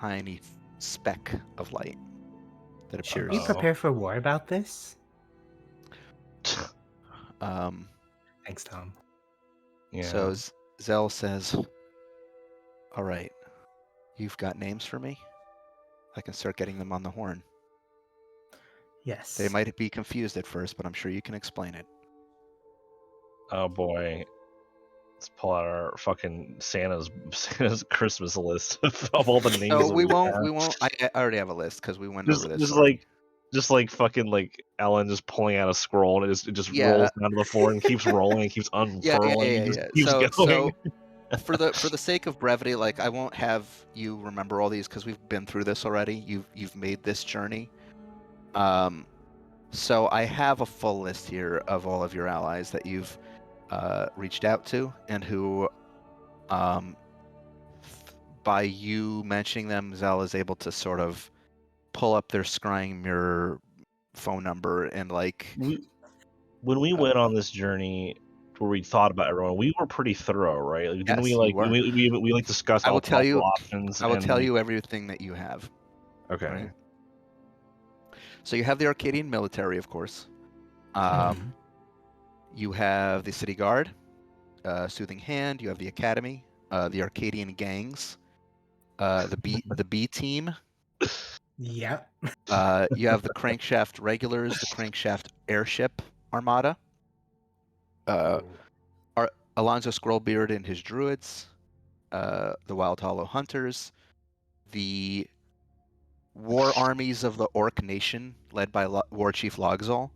tiny speck of light that Should appears. we prepare for war about this? Um, Thanks, Tom. Yeah. So Zell says, "All right, you've got names for me? I can start getting them on the horn. Yes. They might be confused at first, but I'm sure you can explain it." Oh boy. Let's pull out our fucking Santa's Christmas list of all the names. So that we have. won't. I already have a list because we went over this. Just already. like fucking like Ellen just pulling out a scroll and it just Yeah. rolls down to the floor and keeps rolling and keeps unfurling and just keeps going. So for the sake of brevity, like I won't have you remember all these because we've been through this already. You've made this journey. So I have a full list here of all of your allies that you've reached out to and who, by you mentioning them, Zell is able to sort of pull up their scrying mirror phone number and like. When we went on this journey where we thought about everyone, we were pretty thorough, right? Like, didn't Yes, we you like were. we like discussed I will all tell you. options? I will and tell you everything that you have. Okay. Right? So you have the Arcadian military, of course. You have the City Guard, Soothing Hand. You have the Academy, the Arcadian gangs, the B team. Yep. You have the Crankshaft Regulars, the Crankshaft Airship Armada. Alonzo Scrollbeard and his Druids, the Wild Hollow Hunters, the War Armies of the Orc Nation, led by War Chief Logzol.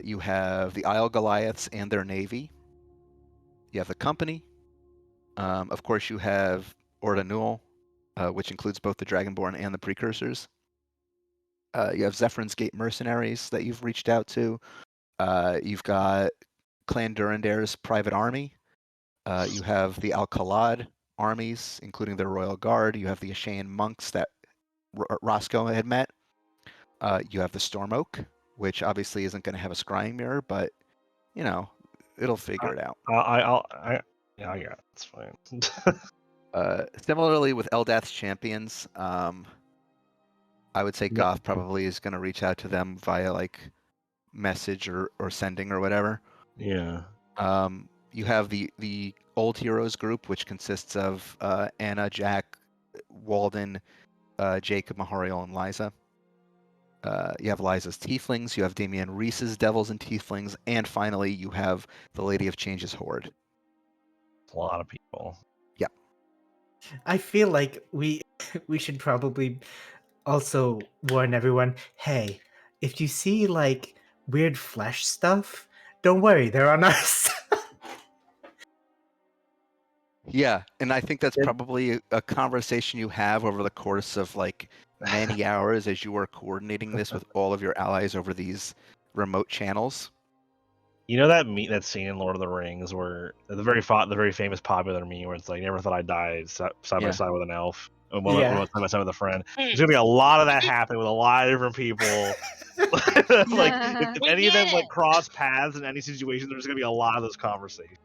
You have the Isle Goliaths and their navy. You have the Company. Of course, you have Orda Newell, which includes both the Dragonborn and the Precursors. You have Zephyrn's Gate Mercenaries that you've reached out to. You've got Clan Durandare's private army. You have the Alcalad armies, including their royal guard. You have the Ashayan monks that Roscoe had met. You have the Storm Oak, which obviously isn't going to have a scrying mirror, but you know, it'll figure it out. Yeah, I got it. It's fine. Similarly with Eldath's champions, I would say Goth probably is going to reach out to them via like message or sending or whatever. Yeah. You have the Old Heroes group, which consists of Anna, Jack, Walden, Jacob, Mahariel, and Liza. You have Liza's Tieflings, you have Damian Reese's Devils and Tieflings, and finally you have the Lady of Change's Horde. A lot of people. Yep. I feel like we should probably also warn everyone, hey, if you see like weird flesh stuff, don't worry, they're on us. Yeah, and I think that's probably a conversation you have over the course of like many hours as you are coordinating this with all of your allies over these remote channels. You know that scene in Lord of the Rings where the very famous popular meme where it's like, never thought I'd die side by side with an elf, side by side with a friend. There's gonna be a lot of that happening with a lot of different people. Like if any of them like cross paths in any situation, there's gonna be a lot of those conversations.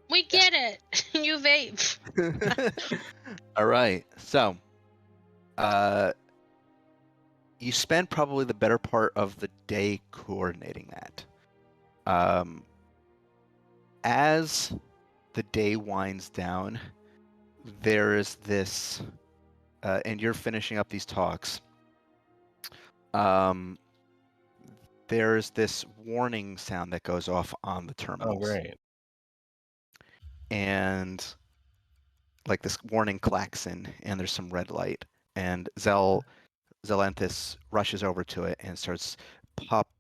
We get it. You vape. All right, so you spend probably the better part of the day coordinating that. As the day winds down, there is this, and you're finishing up these talks. There's this warning sound that goes off on the terminals. Oh, great. And like this warning klaxon, and there's some red light, and Zelenthis rushes over to it and starts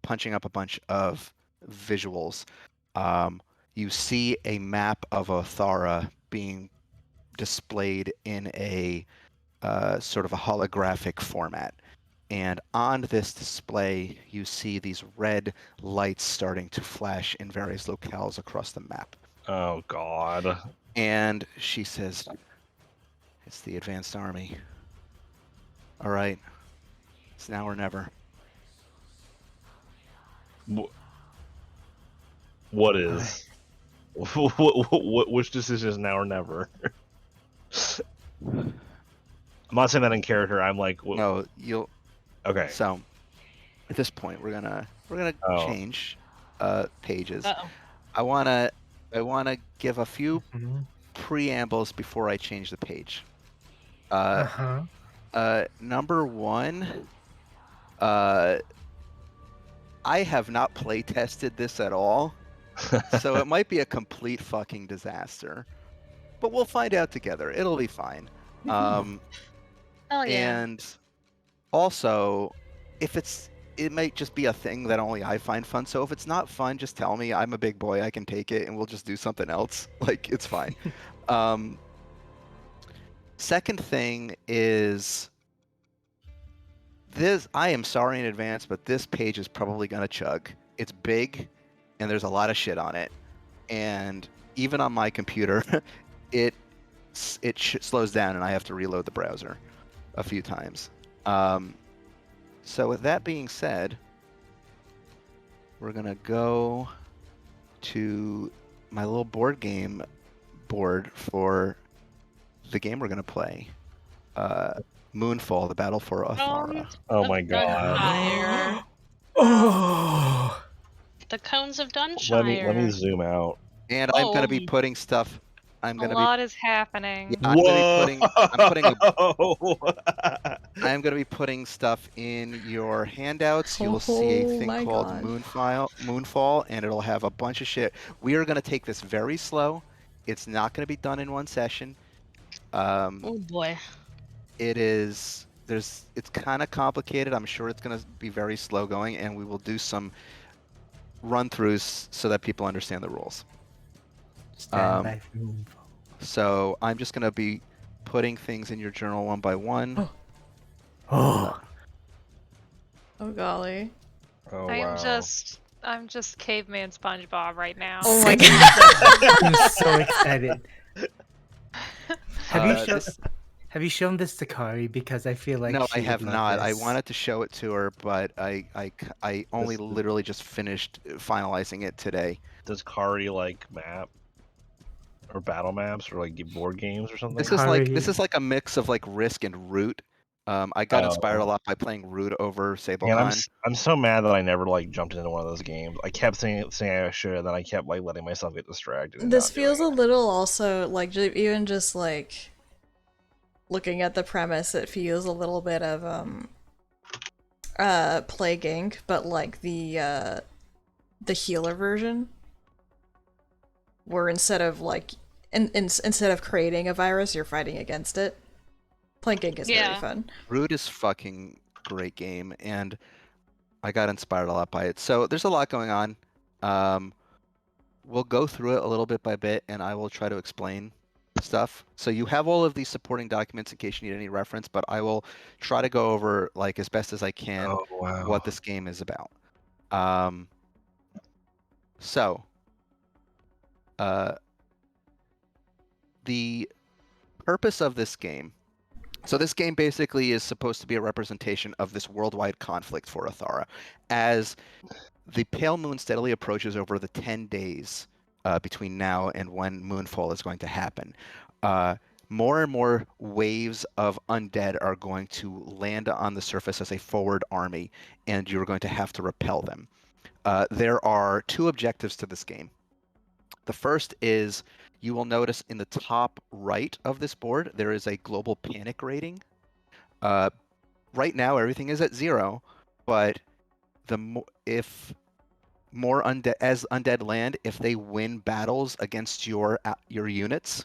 punching up a bunch of visuals. You see a map of Othara being displayed in a sort of a holographic format. And on this display, you see these red lights starting to flash in various locales across the map. Oh, God. And she says, "It's the advanced army. All right. It's now or never." What is? Which decision is now or never? I'm not saying that in character. I'm like, No, you'll. okay. So, at this point, we're gonna change pages. Uh-oh. I wanna give a few Mhm. preambles before I change the page. Uh-huh. Number one, I have not play tested this at all, so it might be a complete fucking disaster. But we'll find out together. It'll be fine. Oh yeah. And also, it might just be a thing that only I find fun. So if it's not fun, just tell me. I'm a big boy. I can take it, and we'll just do something else. Like, it's fine. Second thing is this. I am sorry in advance, but this page is probably gonna chug. It's big, and there's a lot of shit on it. And even on my computer, it slows down, and I have to reload the browser a few times. So with that being said, we're gonna go to my little board game board for the game we're gonna play. Moonfall, the Battle for Athara. Oh my Of god. Dunshire. Oh. The cones of Let Dunshire. me zoom out. And I'm gonna be Oh. putting stuff. I'm A gonna be. lot is happening. Yeah, I'm gonna be putting. I'm putting a. Whoa! I am going to be putting stuff in your handouts. You will see a Oh thing my called God. Moonfall, and it'll have a bunch of shit. We are going to take this very slow. It's not going to be done in one session. Oh boy. It's kind of complicated. I'm sure it's going to be very slow going, and we will do some run-throughs so that people understand the rules. Stand by for Moonfall. So I'm just going to be putting things in your journal one by one. Oh. Oh golly. Oh I'm wow. just caveman SpongeBob right now. Oh my God. I'm so excited. Have you shown This- Have you shown this to Kari? Because I feel like no, she I have would love not. I this. wanted to show it to her, but I only This- literally just finished finalizing it today. Does Kari like map or battle maps or like board games or something? This Kari- is like a mix of like Risk and Root. I got inspired a Oh. lot by playing Root over Man, SableCon. I'm so mad that I never like jumped into one of those games. I kept saying I should, and then I kept like letting myself get distracted. And This not doing feels a it. little also like even just like looking at the premise, it feels a little bit of Plague Inc, but like the healer version, where instead of like instead of creating a virus, you're fighting against it. Plague Inc is very Yeah. fun. Root is fucking great game, and I got inspired a lot by it. So there's a lot going on. We'll go through it a little bit by bit, and I will try to explain stuff. So you have all of these supporting documents in case you need any reference, but I will try to go over like as best as I can Oh wow. what this game is about. So the purpose of this game. So this game basically is supposed to be a representation of this worldwide conflict for Athara, as the pale moon steadily approaches over the 10 days between now and when Moonfall is going to happen. More and more waves of undead are going to land on the surface as a forward army, and you're going to have to repel them. There are two objectives to this game. The first is you will notice in the top right of this board, there is a global panic rating. Right now, everything is at 0, but if more undead land, if they win battles against your units,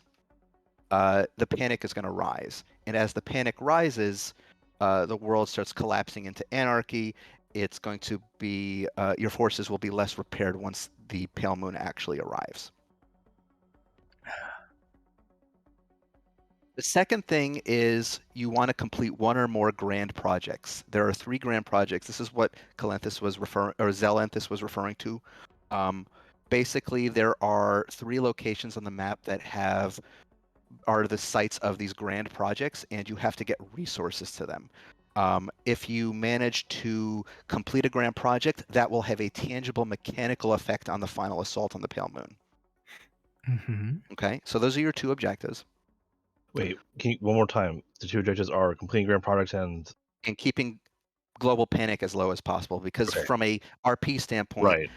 the panic is going to rise. And as the panic rises, the world starts collapsing into anarchy. It's going to be your forces will be less repaired once the pale moon actually arrives. The second thing is you want to complete one or more grand projects. There are 3 grand projects. This is what Zelenthis was referring to. Basically, there are 3 locations on the map that are the sites of these grand projects, and you have to get resources to them. If you manage to complete a grand project, that will have a tangible mechanical effect on the final assault on the Pale Moon. Mm-hmm. Okay, so those are your 2 objectives. Wait, one more time. The two objectives are completing grand projects and keeping global panic as low as possible. Because Okay. from a RP standpoint, right.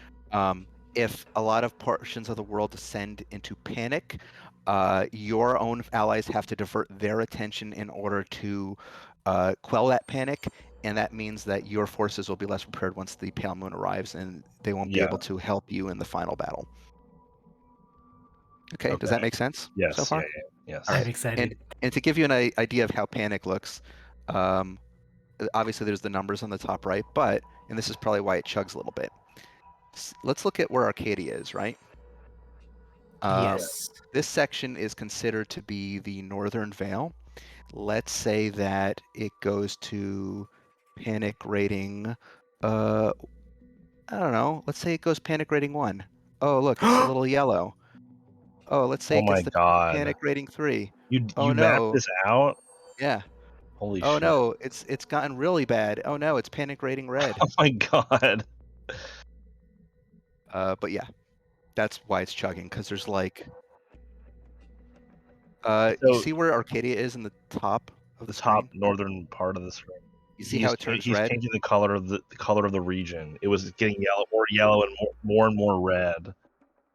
if a lot of portions of the world descend into panic, your own allies have to divert their attention in order to quell that panic, and that means that your forces will be less prepared once the pale moon arrives, and they won't be Yeah. able to help you in the final battle. Okay, does Okay. that make sense Yes. so far? Yes. All I'm right. excited. And to give you an idea of how panic looks, obviously there's the numbers on the top right, and this is probably why it chugs a little bit. Let's look at where Arcadia is, right? Yes. This section is considered to be the Northern Vale. Let's say that it goes to panic rating, I don't know, let's say it goes panic rating 1. Oh, look, it's a little yellow. Oh, let's say Oh it gets my to god. panic rating 3. You Oh mapped no. this out? Yeah. Holy Oh shit. no, it's gotten really bad. Oh no, it's panic rating red. Oh my god. But yeah, that's why it's chugging, because there's like So you see where Arcadia is in the top of the top screen? northern part of the screen. You see how it turns He's red? changing the color of the region. It was getting yellow and more red.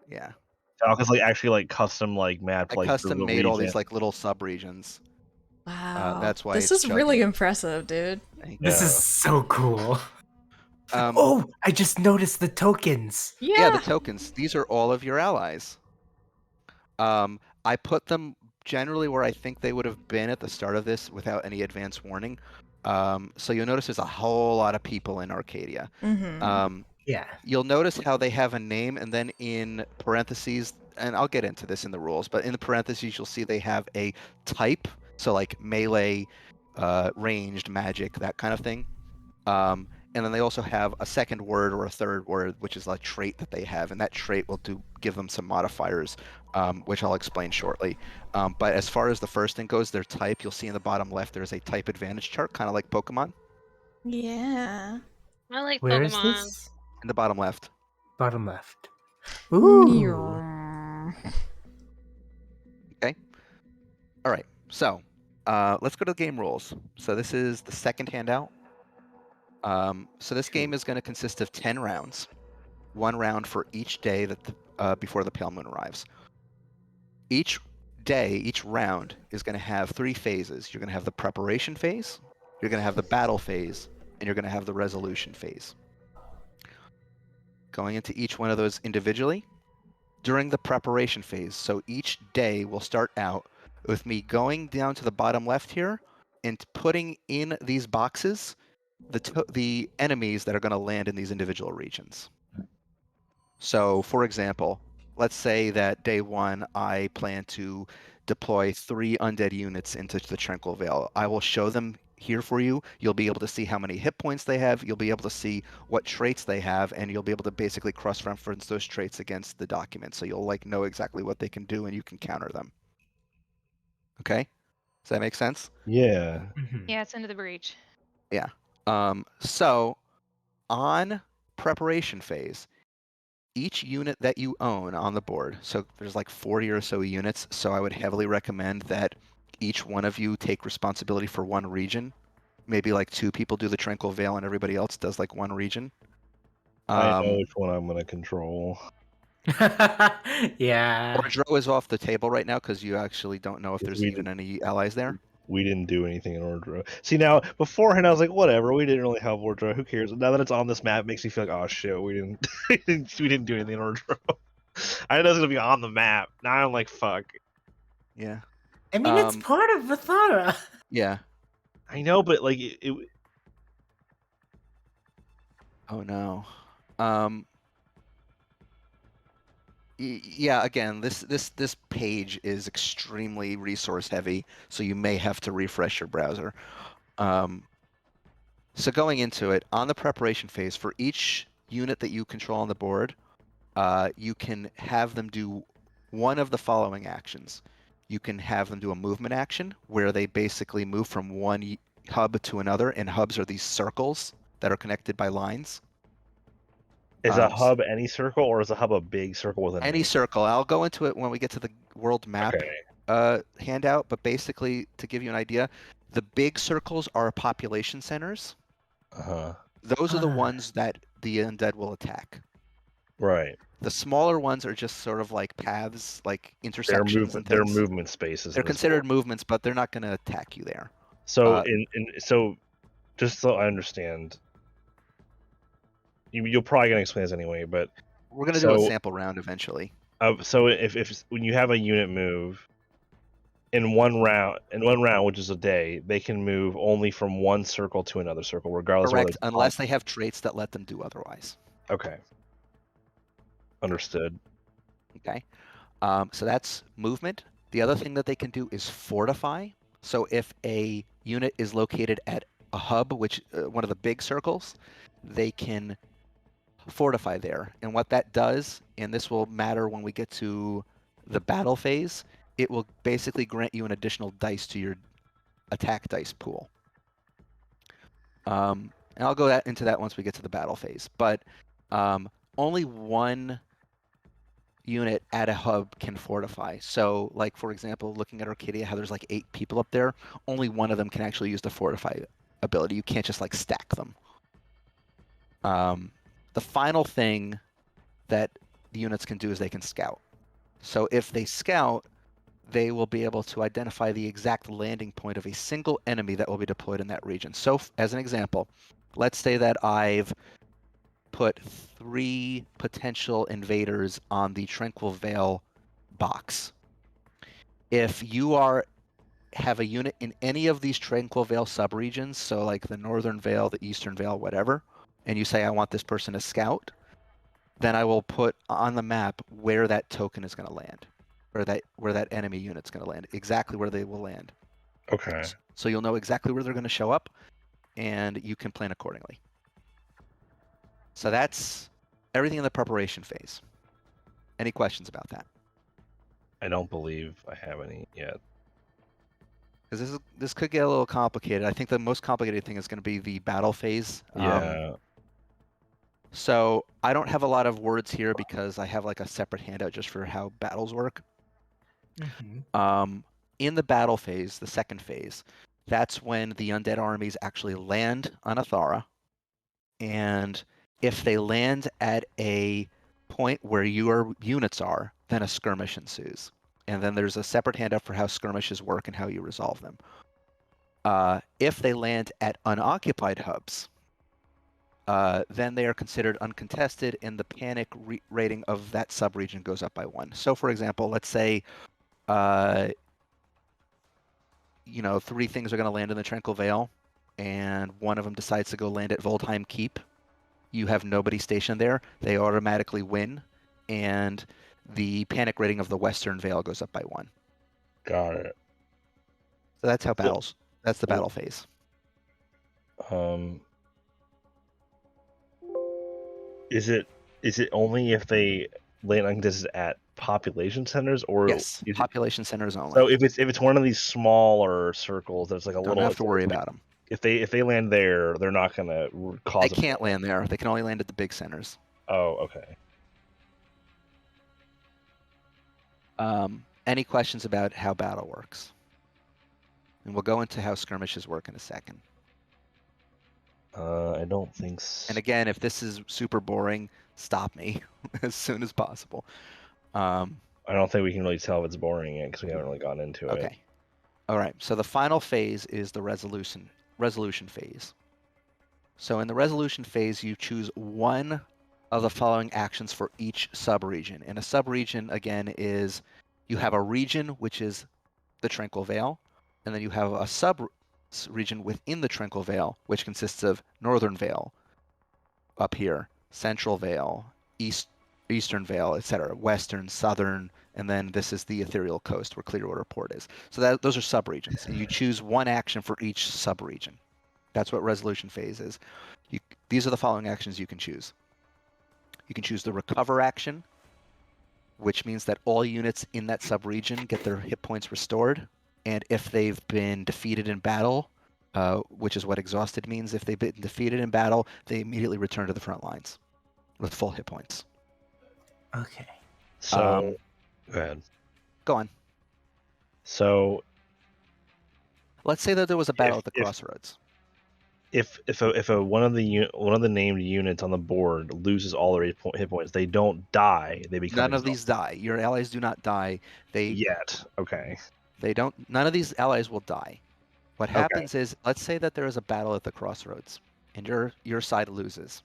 Yeah. Falcon's like actually like custom like mapped I like custom the made all these region. like little sub-regions. Wow. That's why this it's is really chugging. impressive, dude. This Yeah. is so cool. Um, Oh, I just noticed the tokens. yeah, the tokens. These are all of your allies. I put them generally where I think they would have been at the start of this without any advance warning. So you'll notice there's a whole lot of people in Arcadia. Mm-hmm. Yeah. You'll notice how they have a name, and then in parentheses, and I'll get into this in the rules, but in the parentheses you'll see they have a type, so like melee, ranged, magic, that kind of thing. And then they also have a second word or a third word, which is a trait that they have, and that trait will give them some modifiers, which I'll explain shortly. But as far as the first thing goes, their type, you'll see in the bottom left there's a type advantage chart, kind of like Pokemon. Yeah. I like Where is Pokemon. this? In the bottom left. Bottom left. Ooh. Okay. All right. So let's go to the game rules. So this is the second handout. So this game is going to consist of 10 rounds, 1 round for each day that before the pale moon arrives. Each day, each round is going to have 3 phases. You're going to have the preparation phase, you're going to have the battle phase, and you're going to have the resolution phase. Going into each one of those individually, during the preparation phase, so each day will start out with me going down to the bottom left here and putting in these boxes the enemies that are going to land in these individual regions. So, for example, let's say that day 1 I plan to deploy 3 undead units into the Tranquil Vale. I will show them here for you. You'll be able to see how many hit points they have. You'll be able to see what traits they have, and you'll be able to basically cross-reference those traits against the document. So you'll like know exactly what they can do, and you can counter them. Okay? Does that make sense? Yeah. Mhm. Yeah, it's into the breach. Yeah. So on preparation phase, each unit that you own on the board, so there's like 40 or so units, so I would heavily recommend that each one of you take responsibility for one region. Maybe like 2 people do the Tranquil Vale and everybody else does like one region. I know which one I'm gonna control. Yeah. Ordro is off the table right now because you actually don't know if there's even any allies there. We didn't do anything in Ordro. See, now beforehand I was like, whatever, we didn't really have Ordro. Who cares? Now that it's on this map, it makes me feel like, oh shit, we didn't we didn't do anything in Ordro. I know it's gonna be on the map. Now I'm like, fuck. Yeah. I mean, it's part of Vathara. Yeah. I know, but like Oh no. Yeah, again, this page is extremely resource heavy, so you may have to refresh your browser. So going into it, on the preparation phase, for each unit that you control on the board, you can have them do one of the following actions. You can have them do a movement action, where they basically move from one hub to another, and hubs are these circles that are connected by lines. is a hub any circle, or is a hub a big circle with a Any name? circle. I'll go into it when we get to the world map. Okay. handout, but basically, to give you an idea, the big circles are population centers. Uh-huh. Those are the Ah. ones that the undead will attack. Right. The smaller ones are just sort of like paths, like intersections and Their things. movement spaces. They're in this considered world. movements, but they're not going to attack you there. So Uh, so just so I understand, you're probably gonna explain this anyway, but We're going to do a so sample round eventually. so if when you have a unit move in one round, which is a day, they can move only from one circle to another circle, regardless of whether Correct, it's unless they have traits that let them do otherwise. Okay. Understood. Okay. So that's movement. The other thing that they can do is fortify. So if a unit is located at a hub, which one of the big circles, they can fortify there. And what that does, and this will matter when we get to the battle phase, it will basically grant you an additional dice to your attack dice pool. And I'll go into that once we get to the battle phase. But only one unit at a hub can fortify. So, like for example, looking at Arcadia, how there's like 8 people up there, only one of them can actually use the fortify ability. You can't just like stack them. The final thing that the units can do is they can scout. So if they scout, they will be able to identify the exact landing point of a single enemy that will be deployed in that region. So, as an example, let's say that I've put 3 potential invaders on the Tranquil Vale box. If you have a unit in any of these Tranquil Vale subregions, so like the Northern Vale, the Eastern Vale, whatever, and you say I want this person to scout, then I will put on the map where that token is going to land, or where that enemy unit's going to land, exactly where they will land. Okay. So you'll know exactly where they're going to show up, and you can plan accordingly. So that's everything in the preparation phase. Any questions about that? I don't believe I have any yet. Because this could get a little complicated. I think the most complicated thing is going to be the battle phase. Yeah. So I don't have a lot of words here because I have like a separate handout just for how battles work. Mm-hmm. In the battle phase, the second phase, that's when the undead armies actually land on Athara. And if they land at a point where your units are, then a skirmish ensues. And then there's a separate handout for how skirmishes work and how you resolve them. If they land at unoccupied hubs, then they are considered uncontested, and the panic rating of that subregion goes up by 1. So, for example, let's say, 3 things are going to land in the Tranquil Vale, and one of them decides to go land at Voldheim Keep. You have nobody stationed there. They automatically win, and the panic rating of the Western Vale goes up by 1. Got it. So that's how battles. That's the well- battle phase. Is it only if they land uncontested at population centers, or Yes, population centers only. So if it's one of these smaller circles that's like a Don't little, have to worry about them. if they land there, they're not gonna cause. They can't land there. They can only land at the big centers. Oh, okay. Any questions about how battle works? And we'll go into how skirmishes work in a second. I don't think so. And again, if this is super boring, stop me as soon as possible. I don't think we can really tell if it's boring yet because we haven't really gotten into it. Okay. All right. So the final phase is the resolution phase. So in the resolution phase, you choose one of the following actions for each subregion. And a subregion, again, is you have a region, which is the Tranquil Vale, and then you have a sub-region within the Tranquil Vale, which consists of Northern Vale up here, Central Vale, Eastern Vale, etc., Western, Southern, and then this is the Ethereal Coast where Clearwater Port is. So those are subregions, and you choose one action for each subregion. That's what resolution phase is. These are the following actions you can choose. You can choose the recover action, which means that all units in that subregion get their hit points restored. And if they've been defeated in battle, which is what exhausted means, if they've been defeated in battle, they immediately return to the front lines with full hit points. Okay. So, go ahead. Go on. So Let's say that there was a battle at the crossroads. If one of the named units on the board loses all their hit points, they don't die. They become None of exhausted. these die. Your allies do not die. Okay. They don't. None of these allies will die. What Okay. happens is, let's say that there is a battle at the crossroads, and your side loses.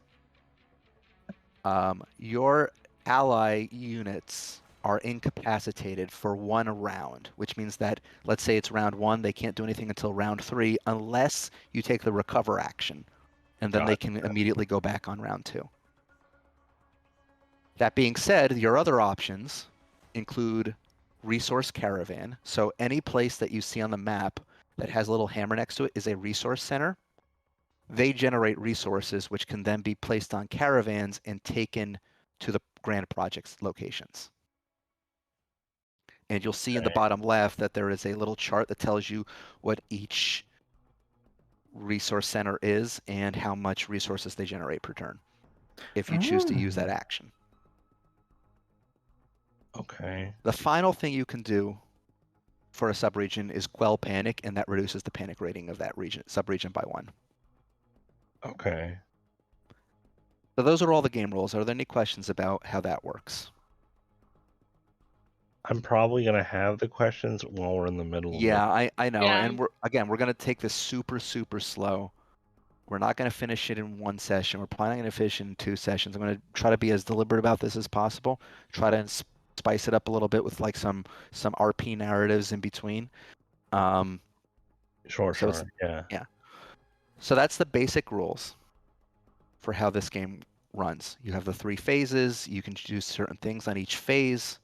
Your ally units are incapacitated for 1 round, which means that, let's say it's round 1, they can't do anything until round 3 unless you take the recover action, and then they can immediately go back on round 2. That being said, your other options include resource caravan. So any place that you see on the map that has a little hammer next to it is a resource center. They generate resources which can then be placed on caravans and taken to the grand projects locations. And you'll see in the bottom left that there is a little chart that tells you what each resource center is and how much resources they generate per turn, if you choose to use that action. Okay. The final thing you can do for a subregion is quell panic, and that reduces the panic rating of that subregion by 1. Okay. So those are all the game rules. Are there any questions about how that works? I'm probably gonna have the questions while we're in the middle of Yeah, I know. Yeah. And we're gonna take this super slow. We're not gonna finish it in 1 session. We're probably not gonna finish it in 2 sessions. I'm gonna try to be as deliberate about this as possible. Try to spice it up a little bit with like some RP narratives in between. Sure. Yeah. Yeah. So that's the basic rules for how this game runs. You have the 3 phases. You can do certain things on each phase,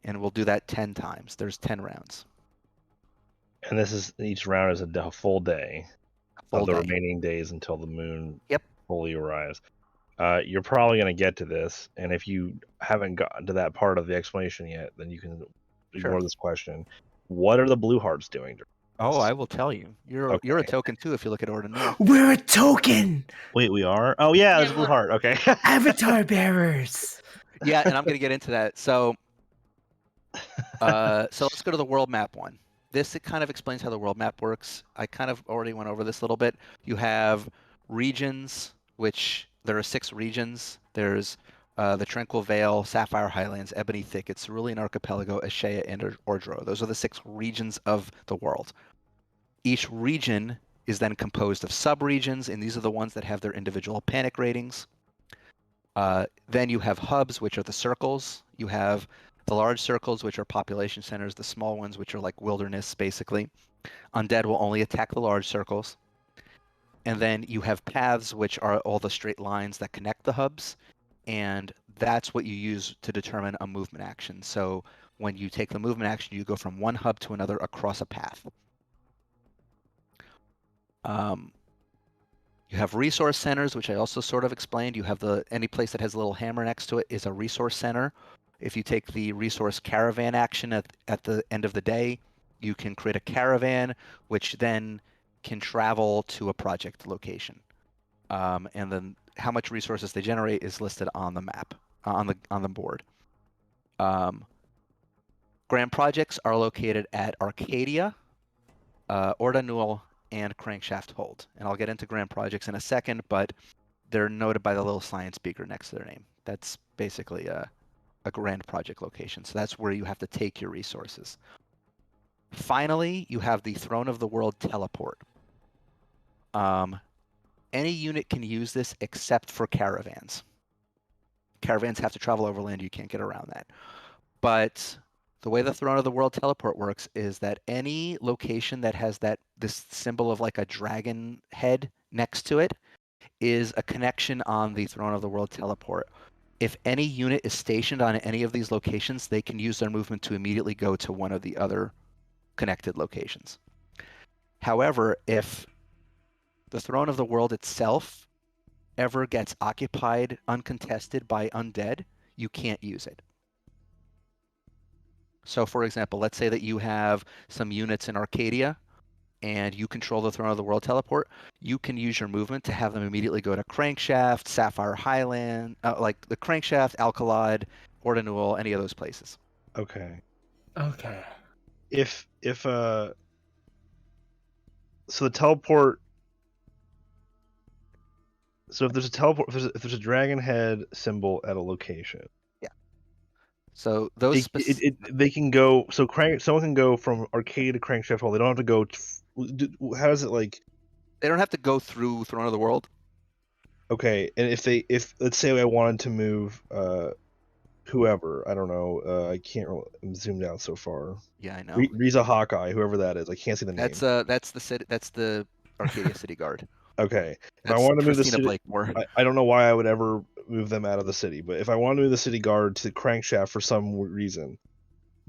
and we'll do that 10 times. There's 10 rounds. And each round is a full day Full of the day. remaining days until the moon Yep. fully arrives. You're probably going to get to this, and if you haven't gotten to that part of the explanation yet, then you can ignore this question. What are the blue hearts doing? Oh, I will tell you. You're a token too if you look at Ordinal. We're a token! Wait, we are? Oh yeah, there's a blue we're- heart. Okay. Avatar bearers! Yeah, and I'm going to get into that. So let's go to the world map one. It kind of explains how the world map works. I kind of already went over this a little bit. You have regions, which there are 6 regions. There's the Tranquil Vale, Sapphire Highlands, Ebony Thickets, Cerulean Archipelago, Ashea, and Ordro. Those are the 6 regions of the world. Each region is then composed of subregions, and these are the ones that have their individual panic ratings. Then you have hubs, which are the circles. You have the large circles, which are population centers, the small ones, which are like wilderness, basically. Undead will only attack the large circles. And then you have paths, which are all the straight lines that connect the hubs. And that's what you use to determine a movement action. So when you take the movement action, you go from one hub to another across a path. You have resource centers, which I also sort of explained. You have any place that has a little hammer next to it is a resource center. If you take the resource caravan action at the end of the day, you can create a caravan, which then can travel to a project location. And then how much resources they generate is listed on the map, on the board. Grand projects are located at Arcadia, Ordanul, and Crankshaft Hold. And I'll get into grand projects in a second, but they're noted by the little science beaker next to their name. That's basically a grand project location. So that's where you have to take your resources. Finally, you have the Throne of the World teleport. Any unit can use this except for caravans. Caravans have to travel overland. You can't get around that. But the way the Throne of the World teleport works is that any location that has this symbol of like a dragon head next to it is a connection on the Throne of the World teleport. If any unit is stationed on any of these locations, they can use their movement to immediately go to one of the other connected locations. However, if the Throne of the World itself ever gets occupied uncontested by undead, you can't use it. So for example, let's say that you have some units in Arcadia and you control the Throne of the World teleport, you can use your movement to have them immediately go to Crankshaft, Sapphire Highland, like the Crankshaft, Alcalad, Ordanul, any of those places. Okay. Okay. if so the teleport. So if there's a teleport, if there's a dragon head symbol at a location, So those they can go. So someone can go from Arcadia to Crankshaft Hall. They don't have to go. How does it like? They don't have to go through Throne of the World. Okay, and if let's say I wanted to move whoever, I don't know, I can't really, I'm zoomed out so far. Yeah, I know. Riza Hawkeye, whoever that is, I can't see the name. That's the Arcadia City Guard. Okay, if I That's wanted to move the Christina city, Blakemore. I don't know why I would ever move them out of the city, but if I wanted to move the city guard to Crankshaft for some reason,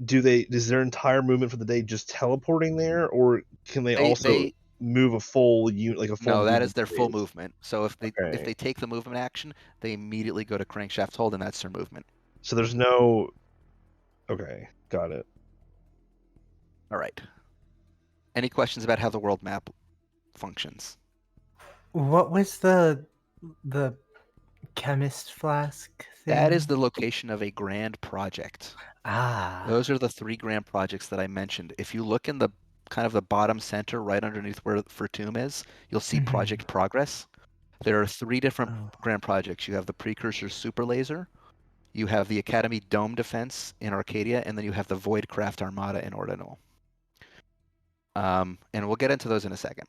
is their entire movement for the day just teleporting there, or can they also move a full unit, like a full No, that movement is their full movement. So if they Okay. take the movement action, they immediately go to Crankshaft Hold, and that's their movement. So there's no. Okay, got it. All right. Any questions about how the world map functions? What was the chemist flask thing? That is the location of a grand project. Ah. Those are the 3 grand projects that I mentioned. If you look in the kind of the bottom center, right underneath where Fertum is, you'll see Project Progress. There are 3 different grand projects. You have the Precursor Super Laser, you have the Academy Dome Defense in Arcadia, and then you have the Voidcraft Armada in Ordinal. And we'll get into those in a second.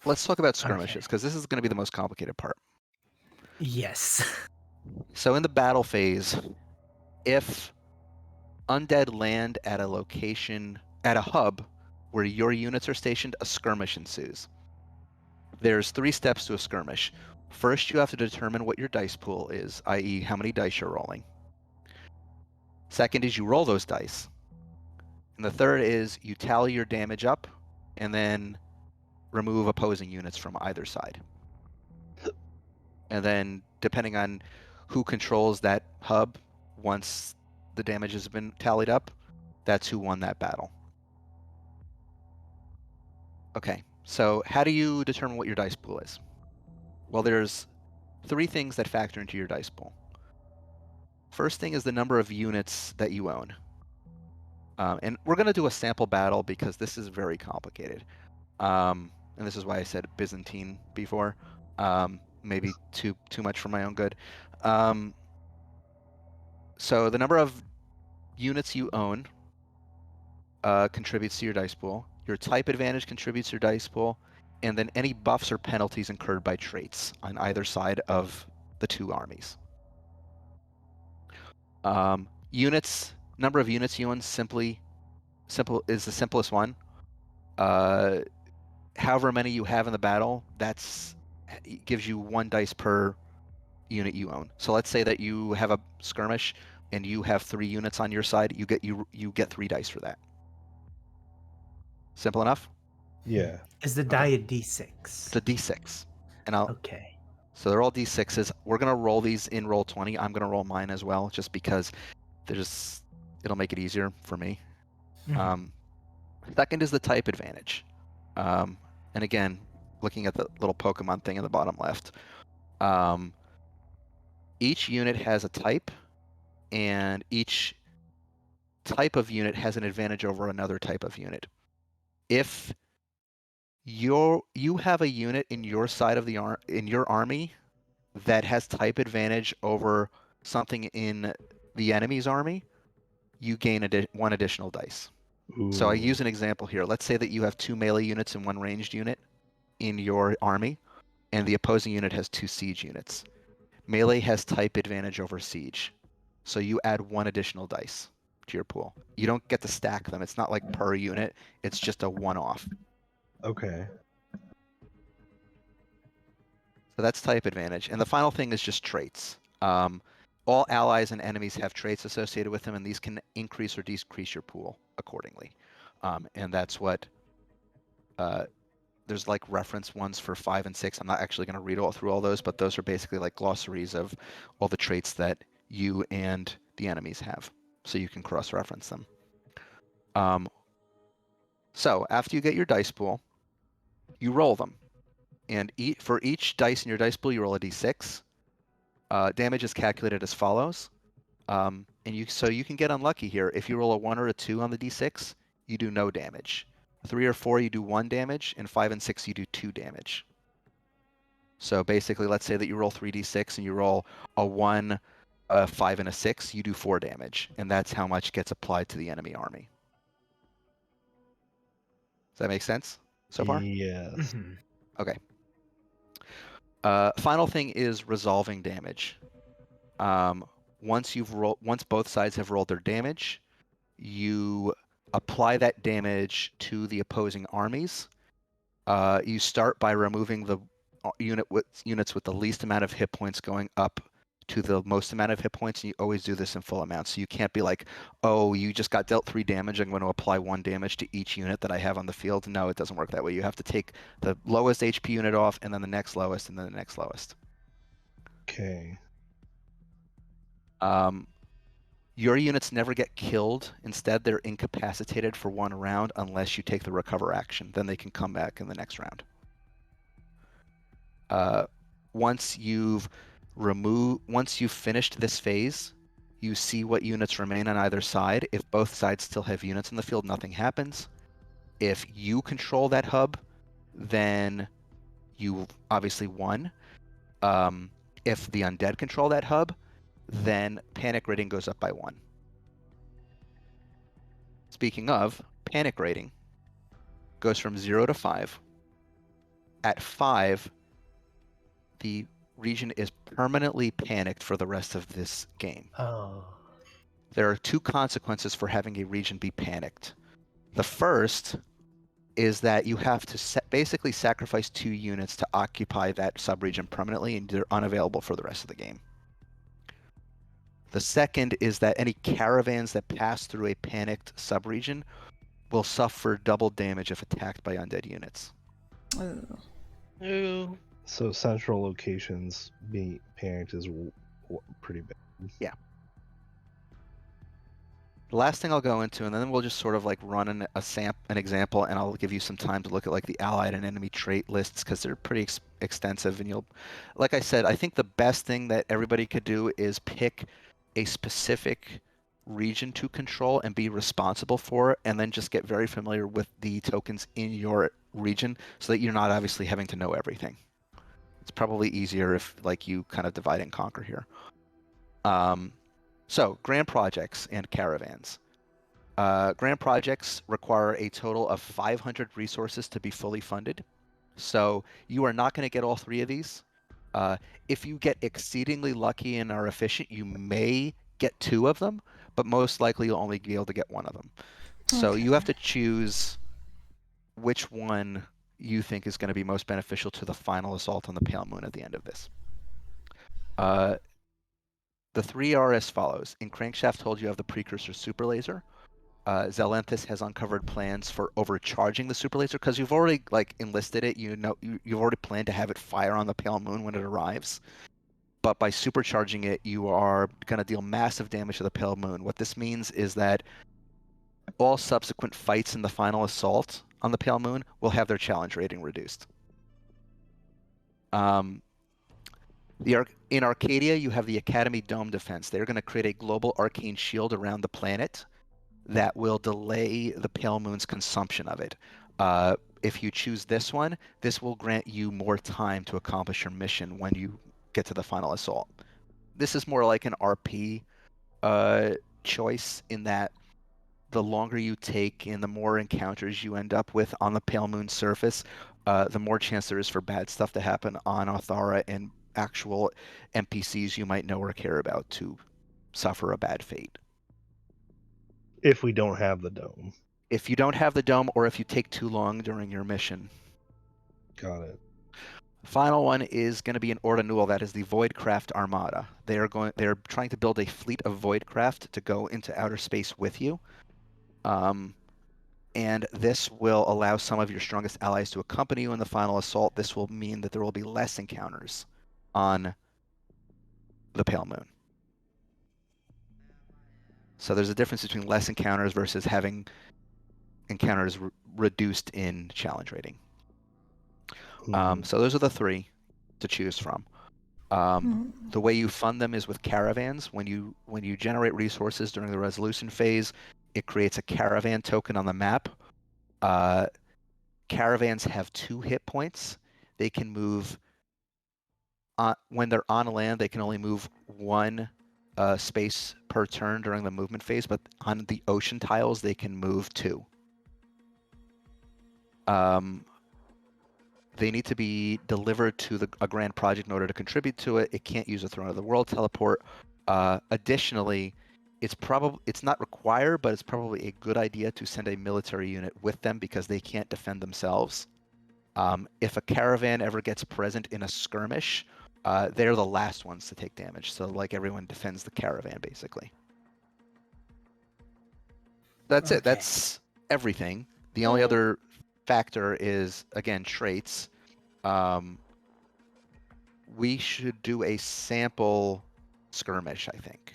Let's talk about skirmishes, because this is going to be the most complicated part. Yes. So in the battle phase, if undead land at a location, at a hub where your units are stationed, a skirmish ensues. There's 3 steps to a skirmish. First, you have to determine what your dice pool is, i.e. how many dice you're rolling. Second is you roll those dice. And the third is you tally your damage up and then remove opposing units from either side. And then depending on who controls that hub, once the damage has been tallied up, that's who won that battle. Okay, so how do you determine what your dice pool is? Well, there's 3 things that factor into your dice pool. First thing is the number of units that you own. And we're going to do a sample battle because this is very complicated. And this is why I said Byzantine before. Maybe too much for my own good. So the number of units you own contributes to your dice pool. Your type advantage contributes to your dice pool. And then any buffs or penalties incurred by traits on either side of the 2 armies. Number of units you own is the simplest one. However many you have in the battle, gives you 1 dice per unit you own. So let's say that you have a skirmish and you have 3 units on your side, you get 3 dice for that. Simple enough? Yeah. Is the die a d6? It's a d6. And Okay. So they're all d6s. We're gonna roll these in Roll20. I'm gonna roll mine as well, just because it'll make it easier for me. Second is the type advantage. And again, looking at the little Pokemon thing in the bottom left, each unit has a type, and each type of unit has an advantage over another type of unit. If you have a unit in your side of in your army that has type advantage over something in the enemy's army, you gain 1 additional dice. Ooh. So I use an example here. Let's say that you have 2 melee units and 1 ranged unit in your army, and the opposing unit has 2 siege units. Melee has type advantage over siege, so you add 1 additional dice to your pool. You don't get to stack them. It's not like per unit. It's just a one-off. Okay. So that's type advantage. And the final thing is just traits. All allies and enemies have traits associated with them, and these can increase or decrease your pool accordingly. And that's what there's like reference ones for 5 and 6. I'm not actually going to read through all those, but those are basically like glossaries of all the traits that you and the enemies have, so you can cross-reference them. So after you get your dice pool, you roll them, and for each dice in your dice pool, you roll a d6. Damage is calculated as follows, and so you can get unlucky here. If you roll a 1 or a 2 on the d6, you do no damage. 3 or 4, you do 1 damage, and 5 and 6, you do 2 damage. So basically, let's say that you roll 3d6 and you roll a 1, a 5, and a 6, you do 4 damage, and that's how much gets applied to the enemy army. Does that make sense so far? Yes. Mhm. Okay. Final thing is resolving damage. Once both sides have rolled their damage, you apply that damage to the opposing armies. You start by removing the units with the least amount of hit points going up to the most amount of hit points, and you always do this in full amounts. So you can't be like, oh, you just got dealt 3 damage, I'm going to apply 1 damage to each unit that I have on the field. No, it doesn't work that way. You have to take the lowest HP unit off, and then the next lowest, and then the next lowest. Okay. Your units never get killed. Instead, they're incapacitated for 1 round unless you take the recover action. Then they can come back in the next round. Once you've finished this phase, you see what units remain on either side. If both sides still have units in the field, nothing happens. If you control that hub, then you obviously won. If the undead control that hub, then panic rating goes up by 1. Speaking of, panic rating goes from 0 to 5. At 5, the region is permanently panicked for the rest of this game. Oh. There are 2 consequences for having a region be panicked. The first is that you have to basically sacrifice 2 units to occupy that subregion permanently, and they're unavailable for the rest of the game. The second is that any caravans that pass through a panicked subregion will suffer double damage if attacked by undead units. Ooh. Ooh. So central locations being panicked is pretty bad. Yeah. The last thing I'll go into, and then we'll just sort of like run an example, and I'll give you some time to look at like the allied and enemy trait lists because they're pretty extensive. And you'll, like I said, I think the best thing that everybody could do is pick a specific region to control and be responsible for, and then just get very familiar with the tokens in your region so that you're not obviously having to know everything. It's probably easier if like you kind of divide and conquer here. So grand projects and caravans. Grand projects require a total of 500 resources to be fully funded. So you are not going to get all 3 of these. If you get exceedingly lucky and are efficient, you may get 2 of them, but most likely you'll only be able to get 1 of them. So Okay. you have to choose which one you think is going to be most beneficial to the final assault on the Pale Moon at the end of this. The 3 are as follows. In Crankshaft told you have the precursor super laser. Zelenthis has uncovered plans for overcharging the super laser because you've already like enlisted it. You know you've already planned to have it fire on the Pale Moon when it arrives. But by supercharging it, you are going to deal massive damage to the Pale Moon. What this means is that all subsequent fights in the final assault on the Pale Moon will have their challenge rating reduced. In Arcadia, you have the Academy Dome Defense. They're going to create a global arcane shield around the planet that will delay the Pale Moon's consumption of it. If you choose this one, this will grant you more time to accomplish your mission when you get to the final assault. This is more like an RP choice in that the longer you take and the more encounters you end up with on the Pale Moon surface, the more chance there is for bad stuff to happen on Othara and actual NPCs you might know or care about to suffer a bad fate. If we don't have the dome. If you don't have the dome, or if you take too long during your mission. Got it. Final one is going to be an Ordanual. That is the Voidcraft Armada. They're trying to build a fleet of Voidcraft to go into outer space with you. And this will allow some of your strongest allies to accompany you in the final assault. This will mean that there will be less encounters on the Pale Moon. So there's a difference between less encounters versus having encounters reduced in challenge rating. So those are the 3 to choose from. The way you fund them is with caravans. When you generate resources during the resolution phase, it creates a caravan token on the map. Caravans have 2 hit points. They can move when they're on land. They can only move 1 space per turn during the movement phase, but on the ocean tiles they can move 2. They need to be delivered to a grand project in order to contribute to it. It can't use a Throne of the World teleport. Additionally, it's not required, but it's probably a good idea to send a military unit with them because they can't defend themselves. If a caravan ever gets present in a skirmish, they're the last ones to take damage. So like everyone defends the caravan basically. That's it. That's everything. The only other factor is, again, traits. We should do a sample skirmish, I think.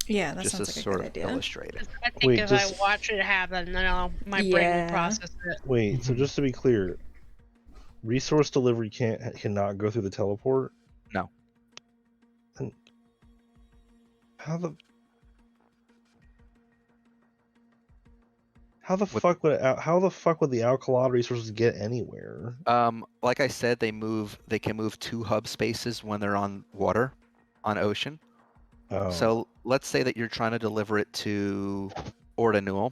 Yeah, that just sounds to like a sort good of idea. illustrate it. I think Wait, as I watch it happen, then my brain will process it. Wait, so just to be clear, resource delivery cannot go through the teleport? No. And how the fuck would the Alcalá resources get anywhere? Like I said, they can move 2 hub spaces when they're on water, on ocean. Oh. So let's say that you're trying to deliver it to Ordanul.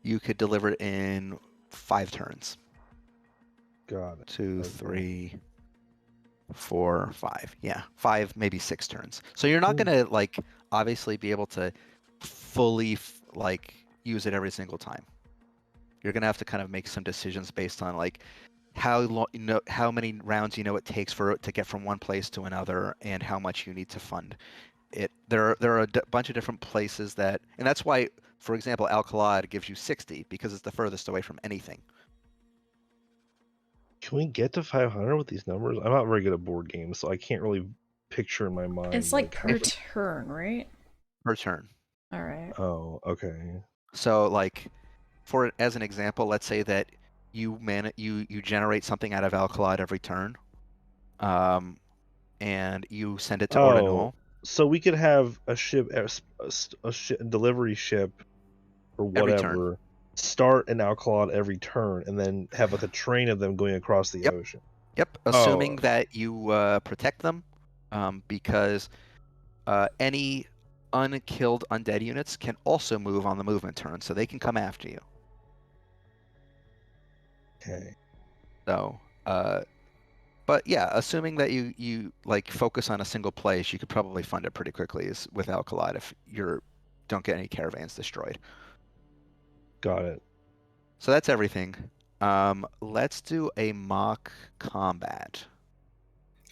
You could deliver it in 5 turns. Got it. 2, 3, 4, 5. Yeah, 5, maybe 6 turns. So you're not gonna like obviously be able to fully like use it every single time. You're gonna have to kind of make some decisions based on like how long, how many rounds it takes for it to get from one place to another, and how much you need to fund it. There are a bunch of different places that, and that's why, for example, Alcalá gives you 60 because it's the furthest away from anything. Can we get to 500 with these numbers? I'm not very good at board games, so I can't really picture in my mind. It's like per turn, right? Per turn. All right. Oh, okay. So like, as an example, let's say that you generate something out of Alcalá every turn, and you send it to Ordanul. So we could have a ship, a delivery ship, or whatever, start an Alcalá every turn, and then have like a train of them going across the ocean. Yep, assuming that you protect them, because any unkilled undead units can also move on the movement turn, so they can come after you. Okay. So, but yeah, assuming that you like focus on a single place, you could probably fund it pretty quickly with Alcalá if you don't get any caravans destroyed. Got it. So that's everything. Let's do a mock combat.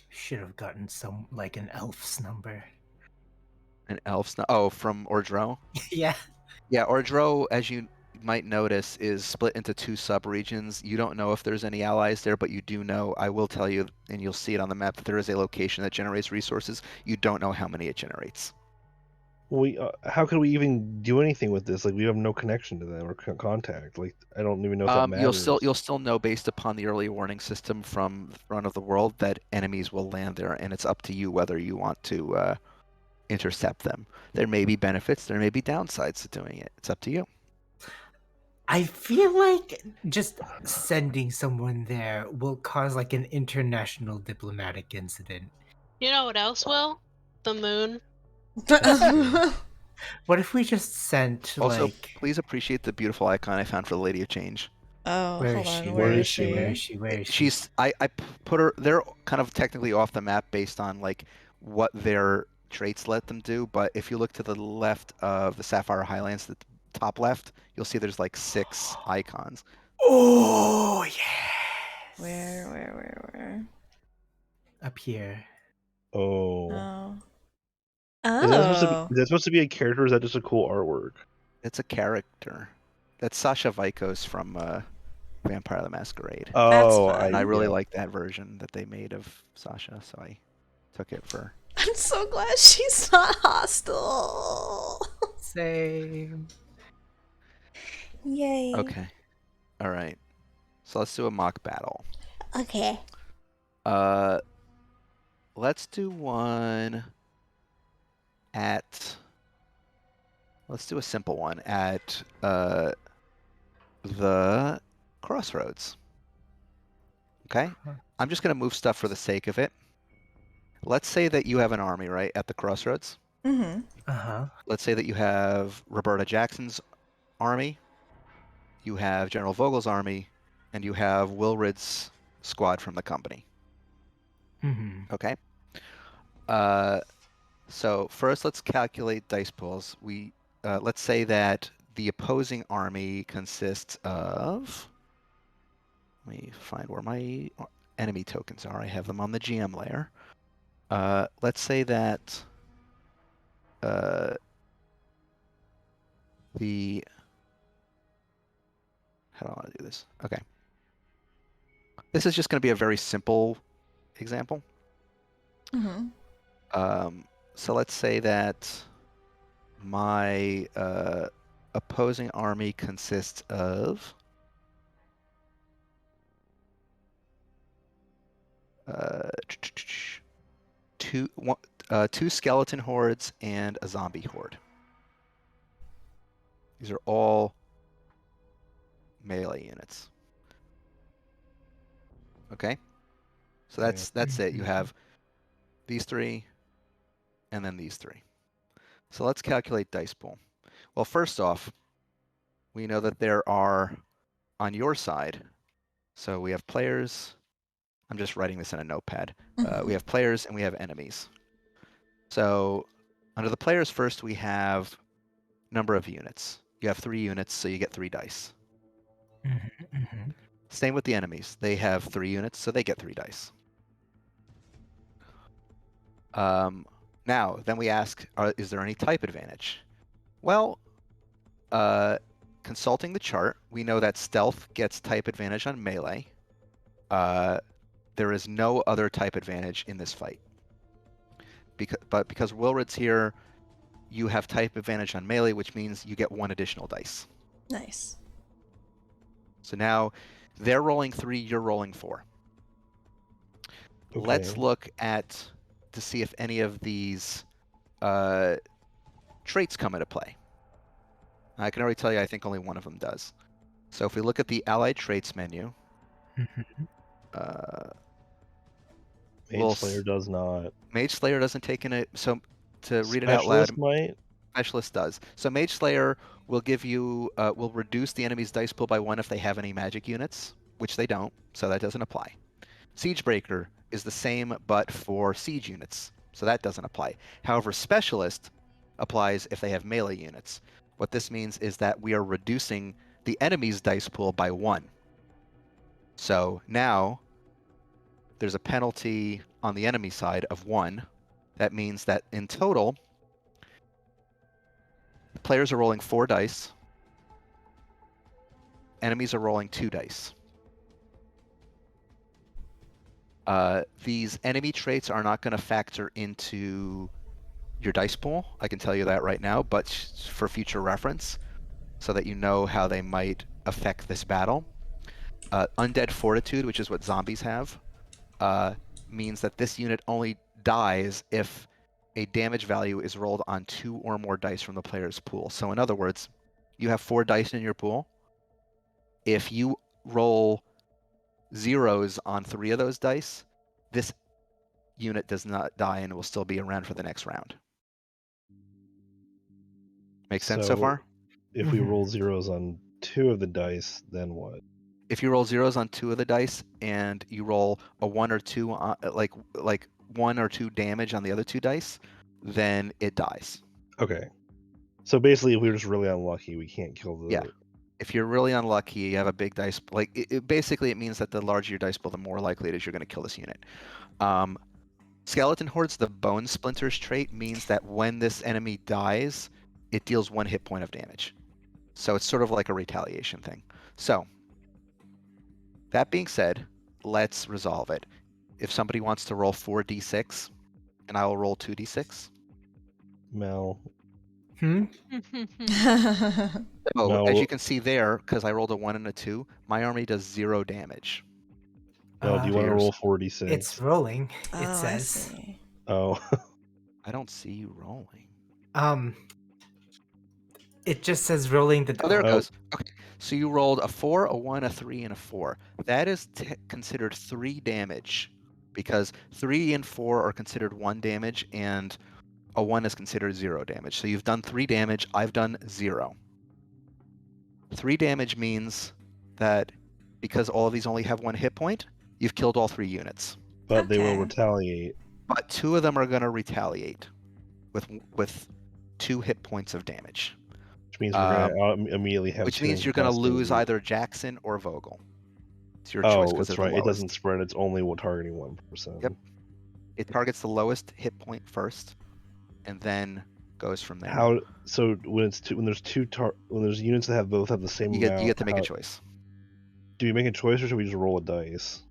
Should have gotten like an elf's number. An elf's from Ordro? Yeah. Yeah, Ordro, as you might notice, is split into 2 sub-regions. You don't know if there's any allies there, but you do know, I will tell you, and you'll see it on the map, that there is a location that generates resources. You don't know how many it generates. How could we even do anything with this? Like, we have no connection to them or contact. Like, I don't even know if that matters. You'll still know based upon the early warning system from Throne of the World that enemies will land there, and it's up to you whether you want to intercept them. There may be benefits, there may be downsides to doing it. It's up to you. I feel like just sending someone there will cause like an international diplomatic incident. You know what else will? The moon. What if we just sent Also, like... please appreciate the beautiful icon I found for the Lady of Change. Oh, Where hold is on. she? Where is she? Where is she? she? Where is she? I put her, they're kind of technically off the map based on like what their traits let them do, but if you look to the left of the Sapphire Highlands, the top left, you'll see there's like 6 icons. Oh, yes! Where? Up here. Oh. Oh. Is that supposed to be a character, or is that just a cool artwork? It's a character. That's Sasha Vikos from Vampire the Masquerade. Oh, I really like that version that they made of Sasha, so I took it for... I'm so glad she's not hostile. Same. Yay. Okay. All right. So let's do a mock battle. Okay. Let's do one at Let's do a simple one at the crossroads. Okay? I'm just going to move stuff for the sake of it. Let's say that you have an army, right, at the crossroads. Mm-hmm. Uh-huh. Let's say that you have Roberta Jackson's army, you have General Vogel's army, and you have Wilrid's squad from the company. Mm-hmm. Okay? So first, let's calculate dice pools. Let's say that the opposing army consists of. Let me find where my enemy tokens are. I have them on the GM layer. Let's say that the. How do I want to do this? Okay. This is just going to be a very simple example. Mm-hmm. So let's say that my opposing army consists of two skeleton hordes and a zombie horde. These are all melee units. Okay, so that's it. You have these three, and then these three. So let's calculate dice pool. Well, first off, we know that there are on your side. So we have players. I'm just writing this in a notepad. We have players and we have enemies. So under the players first, we have number of units. You have 3 units, so you get 3 dice. Mm-hmm. Mm-hmm. Same with the enemies. They have 3 units, so they get 3 dice. Now, then we ask, is there any type advantage? Well, consulting the chart, we know that stealth gets type advantage on melee. There is no other type advantage in this fight. But because Wilrid's here, you have type advantage on melee, which means you get 1 additional dice. Nice. So now they're rolling 3, you're rolling 4. Okay. Let's look at to see if any of these traits come into play. I can already tell you I think only one of them does. So if we look at the allied traits menu, Mage Slayer does not. Mage Slayer doesn't take in it. So to read it out loud, might. Specialist does. So Mage Slayer will give you will reduce the enemy's dice pool by 1 if they have any magic units, which they don't, so that doesn't apply. Siegebreaker is the same, but for siege units, so that doesn't apply. However, Specialist applies if they have melee units. What this means is that we are reducing the enemy's dice pool by 1. So now there's a penalty on the enemy side of 1. That means that in total, the players are rolling 4 dice. Enemies are rolling 2 dice. These enemy traits are not going to factor into your dice pool. I can tell you that right now, but for future reference, so that you know how they might affect this battle. Undead Fortitude, which is what zombies have, means that this unit only dies if a damage value is rolled on 2 or more dice from the player's pool. So in other words, you have 4 dice in your pool. If you roll zeros on 3 of those dice, this unit does not die and will still be around for the next round. Make sense so far? If we roll zeros on 2 of the dice, then what? If you roll zeros on 2 of the dice and you roll a 1 or 2 on, like 1 or 2 damage on the other 2 dice, then it dies. Okay. So basically, if we're just really unlucky, we can't kill the. Yeah. If you're really unlucky, you have a big dice. Like basically, it means that the larger your dice pool, the more likely it is you're going to kill this unit. Skeleton Hordes, the Bone Splinters trait means that when this enemy dies, it deals 1 hit point of damage. So it's sort of like a retaliation thing. So that being said, let's resolve it. If somebody wants to roll 4d6, and I will roll 2d6. Mel. So No. as you can see there, because I rolled a 1 and a 2, my army does 0 damage. Mel, do you want to roll 4d6? It's rolling, it I says. see. Oh. I don't see you rolling. It just says rolling the Oh, there it die. goes. Okay, so you rolled a 4, a 1, a 3, and a 4. That is considered 3 damage, because 3 and 4 are considered 1 damage, and a 1 is considered 0 damage. So you've done 3 damage, I've done 0. 3 damage means that because all of these only have 1 hit point, you've killed all 3 units. But they will Okay. retaliate. But 2 of them are going to retaliate with 2 hit points of damage. Which means we're going to immediately have Which 2 means you're going to lose incapacitated. either Jackson or Vogel. It's your choice Oh, because that's they're right. the It lowest. doesn't spread. It's only targeting one person. Yep. It targets the lowest hit point first, and then goes from there. How? So when there's units that both have the same You amount, get to make a choice. do we make a choice or should we just roll a dice?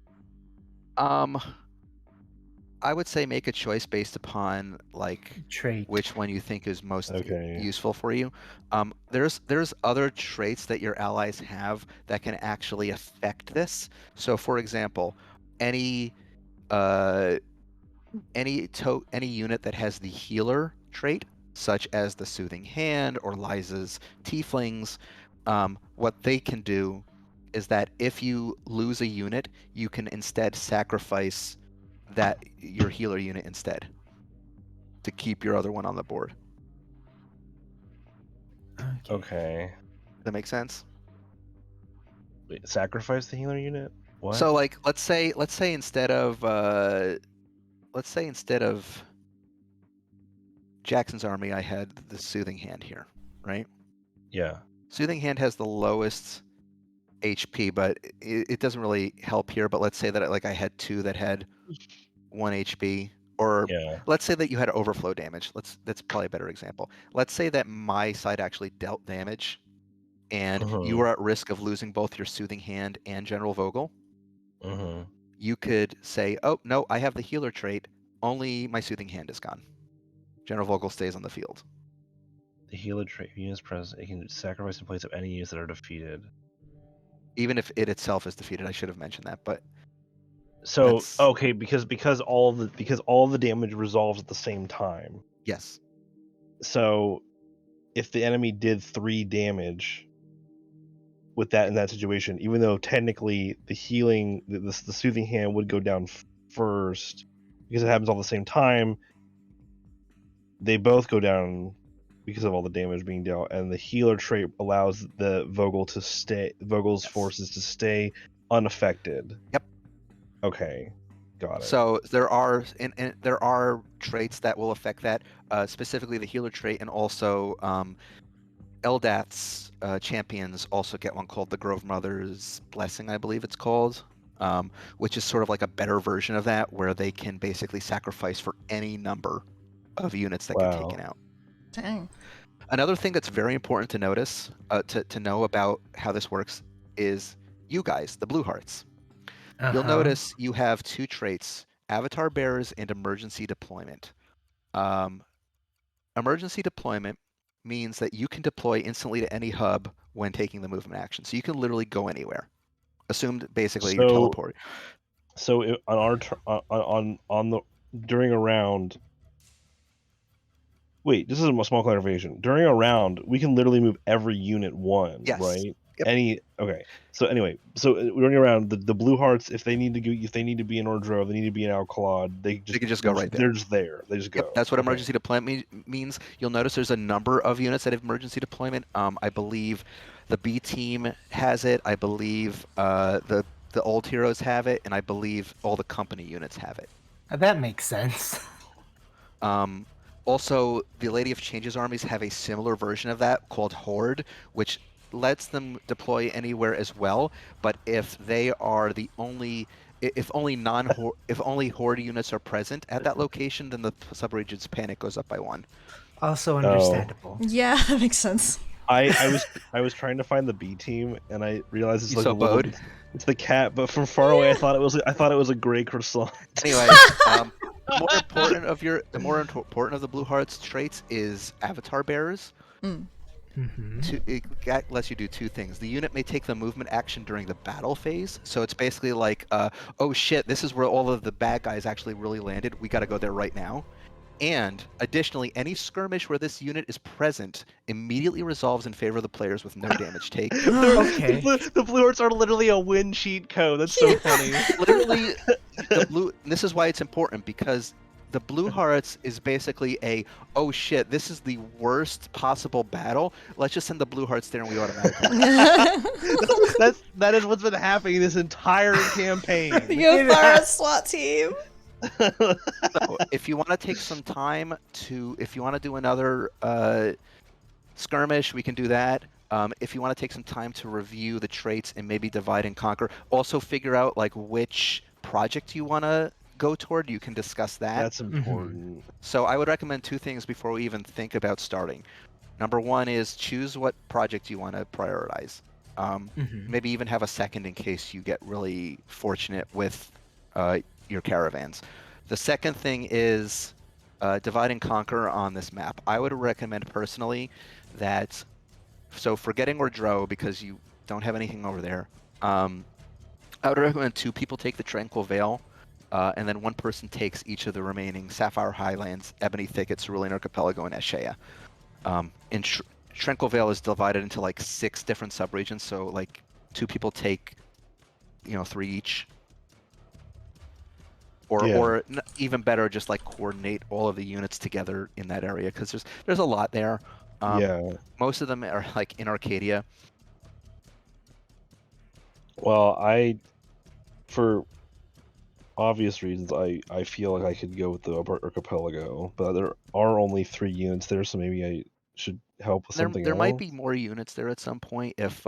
I would say make a choice based upon like Trait. which one you think is most Okay. useful for you. There's other traits that your allies have that can actually affect this. So, for example, any unit that has the healer trait, such as the Soothing Hand or Liza's Tieflings, what they can do is that if you lose a unit, you can instead sacrifice your healer unit instead to keep your other one on the board. Okay. Does that make sense? Wait, sacrifice the healer unit? What? So like let's say instead of Jackson's army, I had the Soothing Hand here, right? Yeah. Soothing Hand has the lowest HP, but it doesn't really help here. But let's say that I had 2 that had 1 HP, or Yeah. let's say that you had overflow damage. That's probably a better example. Let's say that my side actually dealt damage, and you were at risk of losing both your Soothing Hand and General Vogel. You could say, "Oh no, I have the healer trait. Only my Soothing Hand is gone. General Vogel stays on the field." The healer trait units present, it can sacrifice in place of any units that are defeated. Even if it itself is defeated, I should have mentioned that, but so okay, because all the damage resolves at the same time. Yes. So if the enemy did 3 damage with that in that situation, even though technically the healing, the Soothing Hand would go down first because it happens all at the same time, they both go down because of all the damage being dealt, and the healer trait allows the Vogel's forces to stay unaffected. Yep. Okay, got it. So there are there are traits that will affect that, specifically the healer trait, and also Eldath's champions also get one called the Grove Mother's Blessing, I believe it's called, which is sort of like a better version of that, where they can basically sacrifice for any number of units that get taken out. Dang. Another thing that's very important to notice, to know about how this works, is you guys, the Blue Hearts. You'll notice you have 2 traits: Avatar Bearers and Emergency Deployment. Emergency Deployment means that you can deploy instantly to any hub when taking the movement action. So you can literally go anywhere. Assumed basically you teleport. So on our on the during a round. Wait, this is a small clarification. During a round, we can literally move every unit one, Yes. right? Yep. Okay. So anyway, during a round, the Blue Hearts, if they need to be in Ordro, they need to be in Alcalad, they can just go right there. They're just there. They just go. Yep, that's what emergency deployment means. You'll notice there's a number of units that have emergency deployment. I believe the B team has it. I believe the old heroes have it, and I believe all the company units have it. That makes sense. Also, the Lady of Change's armies have a similar version of that called Horde, which lets them deploy anywhere as well. But if they are the only, if only Horde units are present at that location, then the subregion's panic goes up by 1. Also understandable. Yeah, that makes sense. I was trying to find the B team, and I realized it's You like it's the cat, but from far away I thought it was a gray croissant. Anyway, the more important of the Blue Hearts traits is Avatar Bearers. It lets you do 2 things. The unit may take the movement action during the battle phase, so it's basically like, oh shit, this is where all of the bad guys actually really landed. We got to go there right now. And additionally, any skirmish where this unit is present immediately resolves in favor of the players with no damage taken. Okay. The blue hearts are literally a win cheat code. That's so funny. Literally, the blue. This is why it's important, because the blue hearts is basically a, oh shit, this is the worst possible battle. Let's just send the blue hearts there and we automatically. That is what's been happening this entire campaign. The Othara SWAT team. So if you want to take some time to, if you want to do another skirmish, we can do that. If you want to take some time to review the traits and maybe divide and conquer, also figure out like which project you want to go toward, you can discuss that. That's important. So I would recommend two things before we even think about starting. Number one is choose what project you want to prioritize. Maybe even have a second in case you get really fortunate with your caravans. The second thing is divide and conquer on this map. I would recommend personally that, so forgetting Ordro because you don't have anything over there, I would recommend 2 people take the Tranquil Vale, and then 1 person takes each of the remaining Sapphire Highlands, Ebony Thicket, Cerulean Archipelago, and Ashea. Tranquil Vale is divided into like 6 different subregions, so like 2 people take, 3 each. Or even better, just like coordinate all of the units together in that area, because there's a lot there. Most of them are like in Arcadia. Well, for obvious reasons, I feel like I could go with the Archipelago, but there are only 3 units there, so maybe I should help with something There else. might be more units there at some point if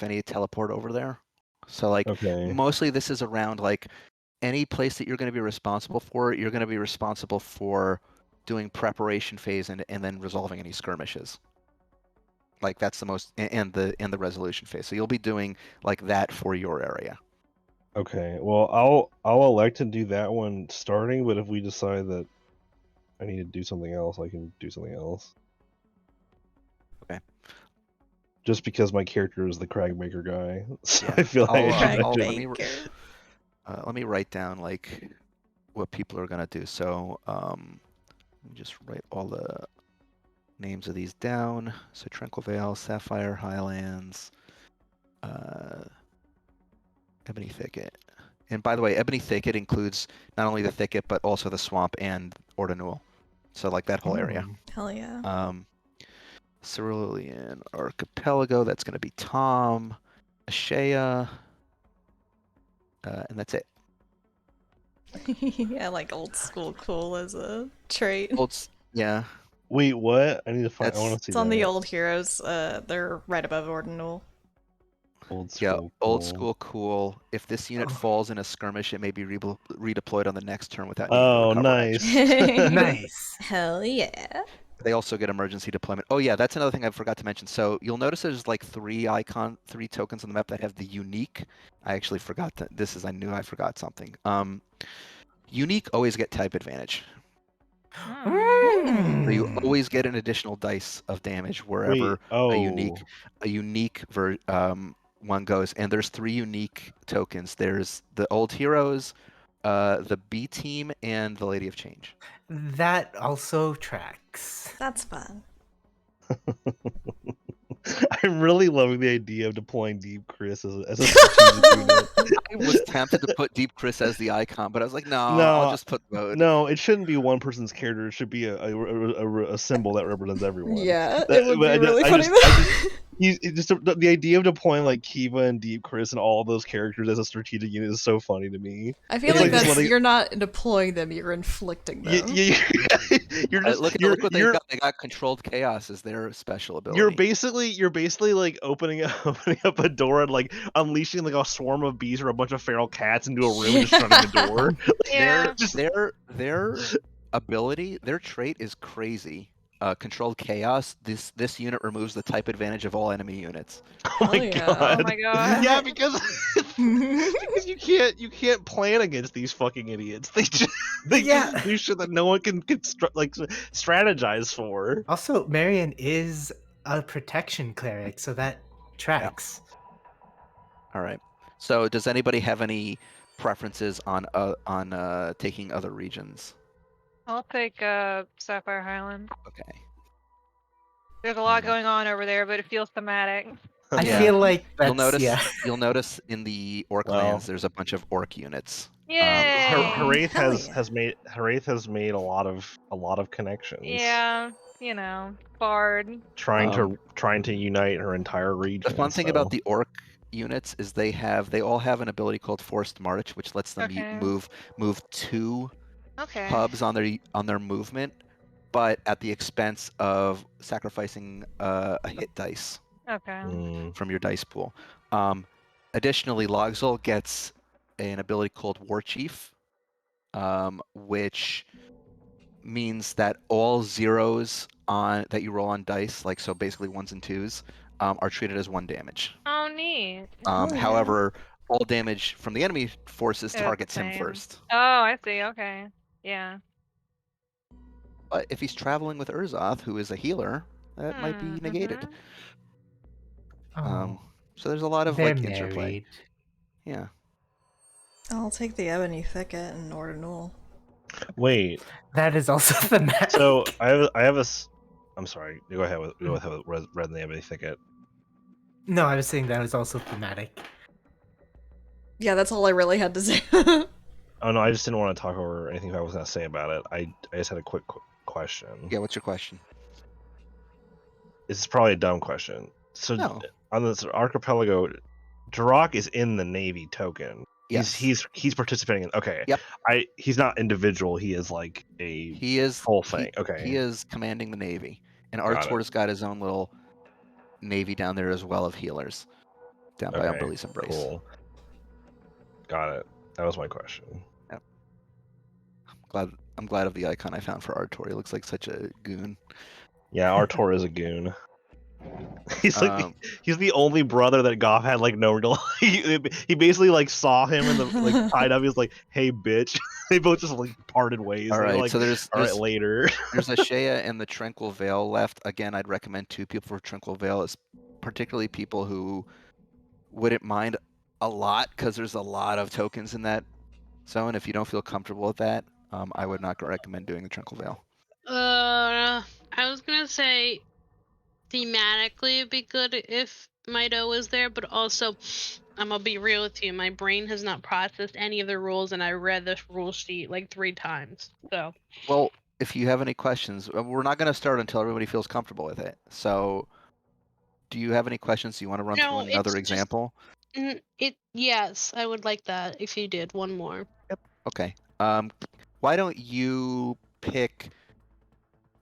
any teleport over there. So like mostly this is around like any place that you're going to be responsible for. You're going to be responsible for doing preparation phase and then resolving any skirmishes. Like that's the most, and the resolution phase. So you'll be doing like that for your area. Okay, well I'll elect to do that one starting, but if we decide that I need to do something else, I can do something else. Okay. Just because my character is the Cragmaker guy, so Yeah. I feel like let me write down like what people are gonna do. So let me just write all the names of these down. So Tranquil Vale, Sapphire Highlands, Ebony Thicket. And by the way, Ebony Thicket includes not only the thicket but also the swamp and Ordanul. So like that whole area. Hell yeah. Cerulean Archipelago, that's going to be Tom, Ashea, and that's it. Yeah, like old school cool as a trait. Yeah. Wait, what? I need to find. I want to see. It's on the old heroes. They're right above Ordinal. Old school. Yeah, old school cool. If this unit falls in a skirmish, it may be redeployed on the next turn without needing to recover nice. Nice. Hell yeah. They also get emergency deployment. Oh yeah, that's another thing I forgot to mention. So you'll notice there's like 3 tokens on the map that have the unique. I actually forgot I knew I forgot something. Unique always get type advantage. So you always get an additional dice of damage wherever a unique one goes. And there's 3 unique tokens. There's the old heroes, the B team, and the Lady of Change. That also tracks. That's fun. I'm really loving the idea of deploying Deep Chris as a strategic unit. I was tempted to put Deep Chris as the icon, but I was like, no, I'll just put both. No, it shouldn't be one person's character. It should be a symbol that represents everyone. Yeah, it would be really funny though. The idea of deploying like Kiva and Deep Chris and all of those characters as a strategic unit is so funny to me. I feel like you're not deploying them, you're inflicting them. You're just look what they got. They got controlled chaos as their special ability. You're basically like opening up a door and like unleashing like a swarm of bees or a bunch of feral cats into a room and just shutting the door. Their ability, their trait is crazy. Controlled chaos. This unit removes the type advantage of all enemy units. Oh my god! Oh my god! Yeah, because you can't plan against these fucking idiots. They just do shit that no one can strategize for. Also, Marion is a protection cleric, so that tracks. All right. So, does anybody have any preferences on taking other regions? I'll take Sapphire Highland. Okay. There's a lot going on over there, but it feels thematic. I Yeah. feel like that's You'll notice in the orc Well- lands there's a bunch of orc units. Yay! Haraith hell has made a lot of connections. Yeah, you know, Bard. Trying Um, to unite her entire region. The fun thing about the orc units is they all have an ability called Forced March, which lets them Okay. move 2 Okay. pubs on their movement, but at the expense of sacrificing a hit dice Okay. from your dice pool. Additionally, Logzol gets an ability called War Chief, which means that all zeros that you roll on dice, like so basically 1s and 2s, are treated as 1 damage. Oh, neat. Oh, yeah. However, all damage from the enemy forces It's targets the him same. first. Oh, I see. Okay. Yeah. But if he's traveling with Urzoth, who is a healer, that might be negated. Mhm. Oh, So there's a lot of they're like interplay. married. Yeah. I'll take the Ebony Thicket and Ordinul. Wait. That is also thematic. So I'm sorry. Go ahead with Red in the Ebony Thicket. No, I was saying that is also thematic. Yeah, that's all I really had to say. Oh no, I just didn't want to talk over anything I was gonna say about it. I just had a quick question. Yeah. What's your question? This is probably a dumb question. So No. on this archipelago, Duroc is in the Navy token. Yes. He's participating in. Okay. Yep. He's not individual. He is like a He is full thing. Okay. He is commanding the Navy, and Got it. Artor's got his own little Navy down there as well of healers, down by Okay, Umberlee's Embrace. Cool. Got it. That was my question. I'm glad of the icon I found for Artor. He looks like such a goon. Yeah, Artor is a goon. He's like Um, he's the only brother that Goff had like no real. He basically like saw him in the like tied up. He was like, "Hey, bitch." They both just like parted ways. all They were right, like, so there's all right, later. there's Ashea and the Tranquil Veil left. Again, I'd recommend 2 people for Tranquil Veil, is particularly people who wouldn't mind a lot because there's a lot of tokens in that zone. If you don't feel comfortable with that, I would not recommend doing the Tranquil Veil. I was gonna say thematically it'd be good if Mido was there, but also I'm gonna be real with you. My brain has not processed any of the rules, and I read this rule sheet like 3 times. So. Well, if you have any questions, we're not going to start until everybody feels comfortable with it. So, do you have any questions? Do you want to run No, through another it's example? Yes, I would like that if you did one more. Yep. Okay. Why don't you pick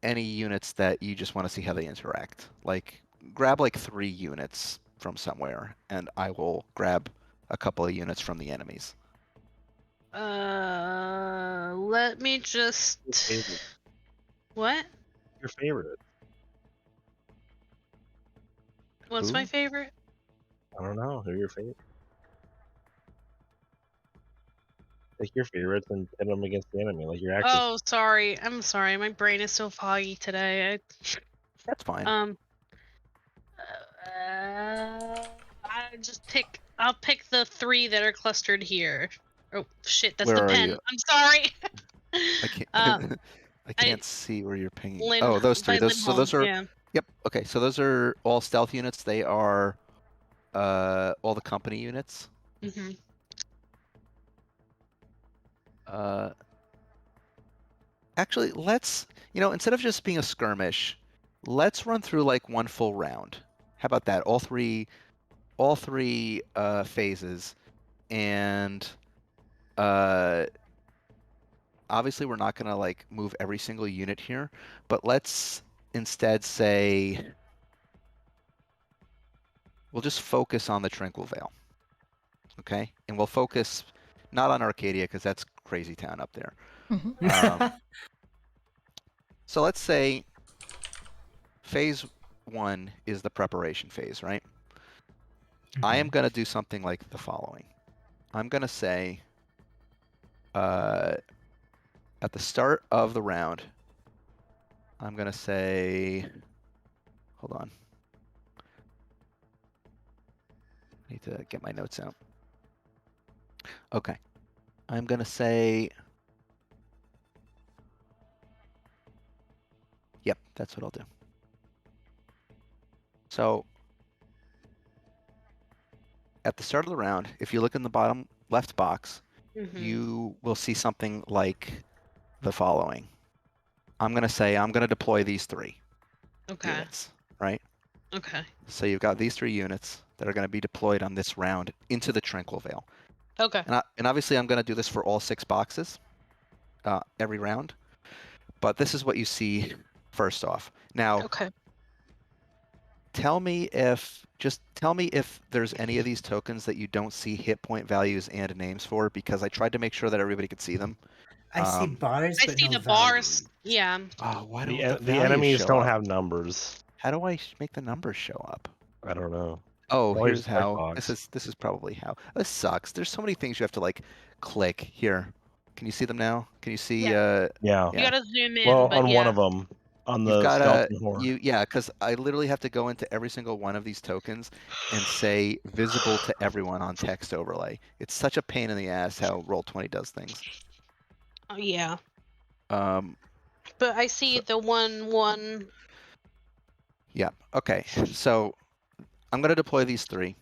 any units that you just want to see how they interact? Like, grab like 3 units from somewhere, and I will grab a couple of units from the enemies. Let me just. What? Your favorite? What's Who? my favorite? I don't know. Who are your favorite? Take your favorites and pit them against the enemy. Like you're actually. Oh, sorry. I'm sorry. My brain is so foggy today. That's fine. I'll pick the 3 that are clustered here. Oh shit, that's Where the are pen. you? I'm sorry. I can't. I I- can't see where you're pinging. Lynn, Oh, those 3. by Those Lindholm, are. yeah. Yep. Okay. So those are all stealth units. They are all the company units. hmm Actually, let's, instead of just being a skirmish, let's run through like one full round. How about that? All three phases, and obviously we're not gonna like move every single unit here, but let's instead say we'll just focus on the Tranquil Veil. Okay, and we'll focus not on Arcadia because that's crazy town up there. So let's say phase 1 is the preparation phase, right? I am going to do something like the following. I'm going to say, at the start of the round, I'm going to say, hold on. I need to get my notes out. Okay. I'm going to say, Yep, that's what I'll do. So at the start of the round, if you look in the bottom left box, you will see something like the following. I'm going to say I'm going to deploy these 3 units, right? Okay. So you've got these 3 units that are going to be deployed on this round into the Tranquil Vale. Okay. And obviously I'm going to do this for all 6 boxes every round. But this is what you see first off. Now, Okay. tell me if there's any of these tokens that you don't see hit point values and names for, because I tried to make sure that everybody could see them. I see bars, I but see no the values. bars. Yeah. Oh, why don't The the values enemies show don't up? have numbers. How do I make the numbers show up? I don't know. Oh, Probably here's just how. checkbox. This is probably how. This sucks. There's so many things you have to like click here. Can you see them now? Can you see? Yeah. You gotta zoom in. Well, but on yeah. one of them, on You've the got skeleton horde. because I literally have to go into every single one of these tokens and say visible to everyone on text overlay. It's such a pain in the ass how Roll20 does things. Oh, yeah. Um, But I see the 1-1. yeah. Okay. So I'm gonna deploy these 3.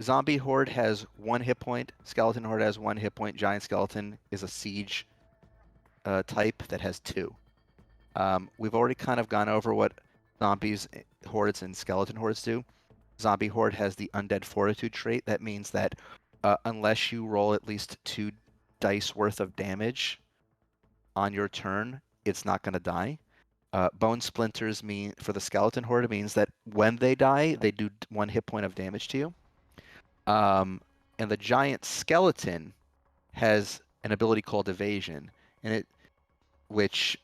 Zombie Horde has 1 hit point. Skeleton Horde has 1 hit point. Giant Skeleton is a siege type that has 2. We've already kind of gone over what zombies, hordes, and skeleton hordes do. Zombie Horde has the Undead Fortitude trait. That means that unless you roll at least 2 dice worth of damage on your turn, it's not going to die. Bone Splinters mean for the Skeleton Horde means that when they die, they do 1 hit point of damage to you. And the Giant Skeleton has an ability called Evasion, and which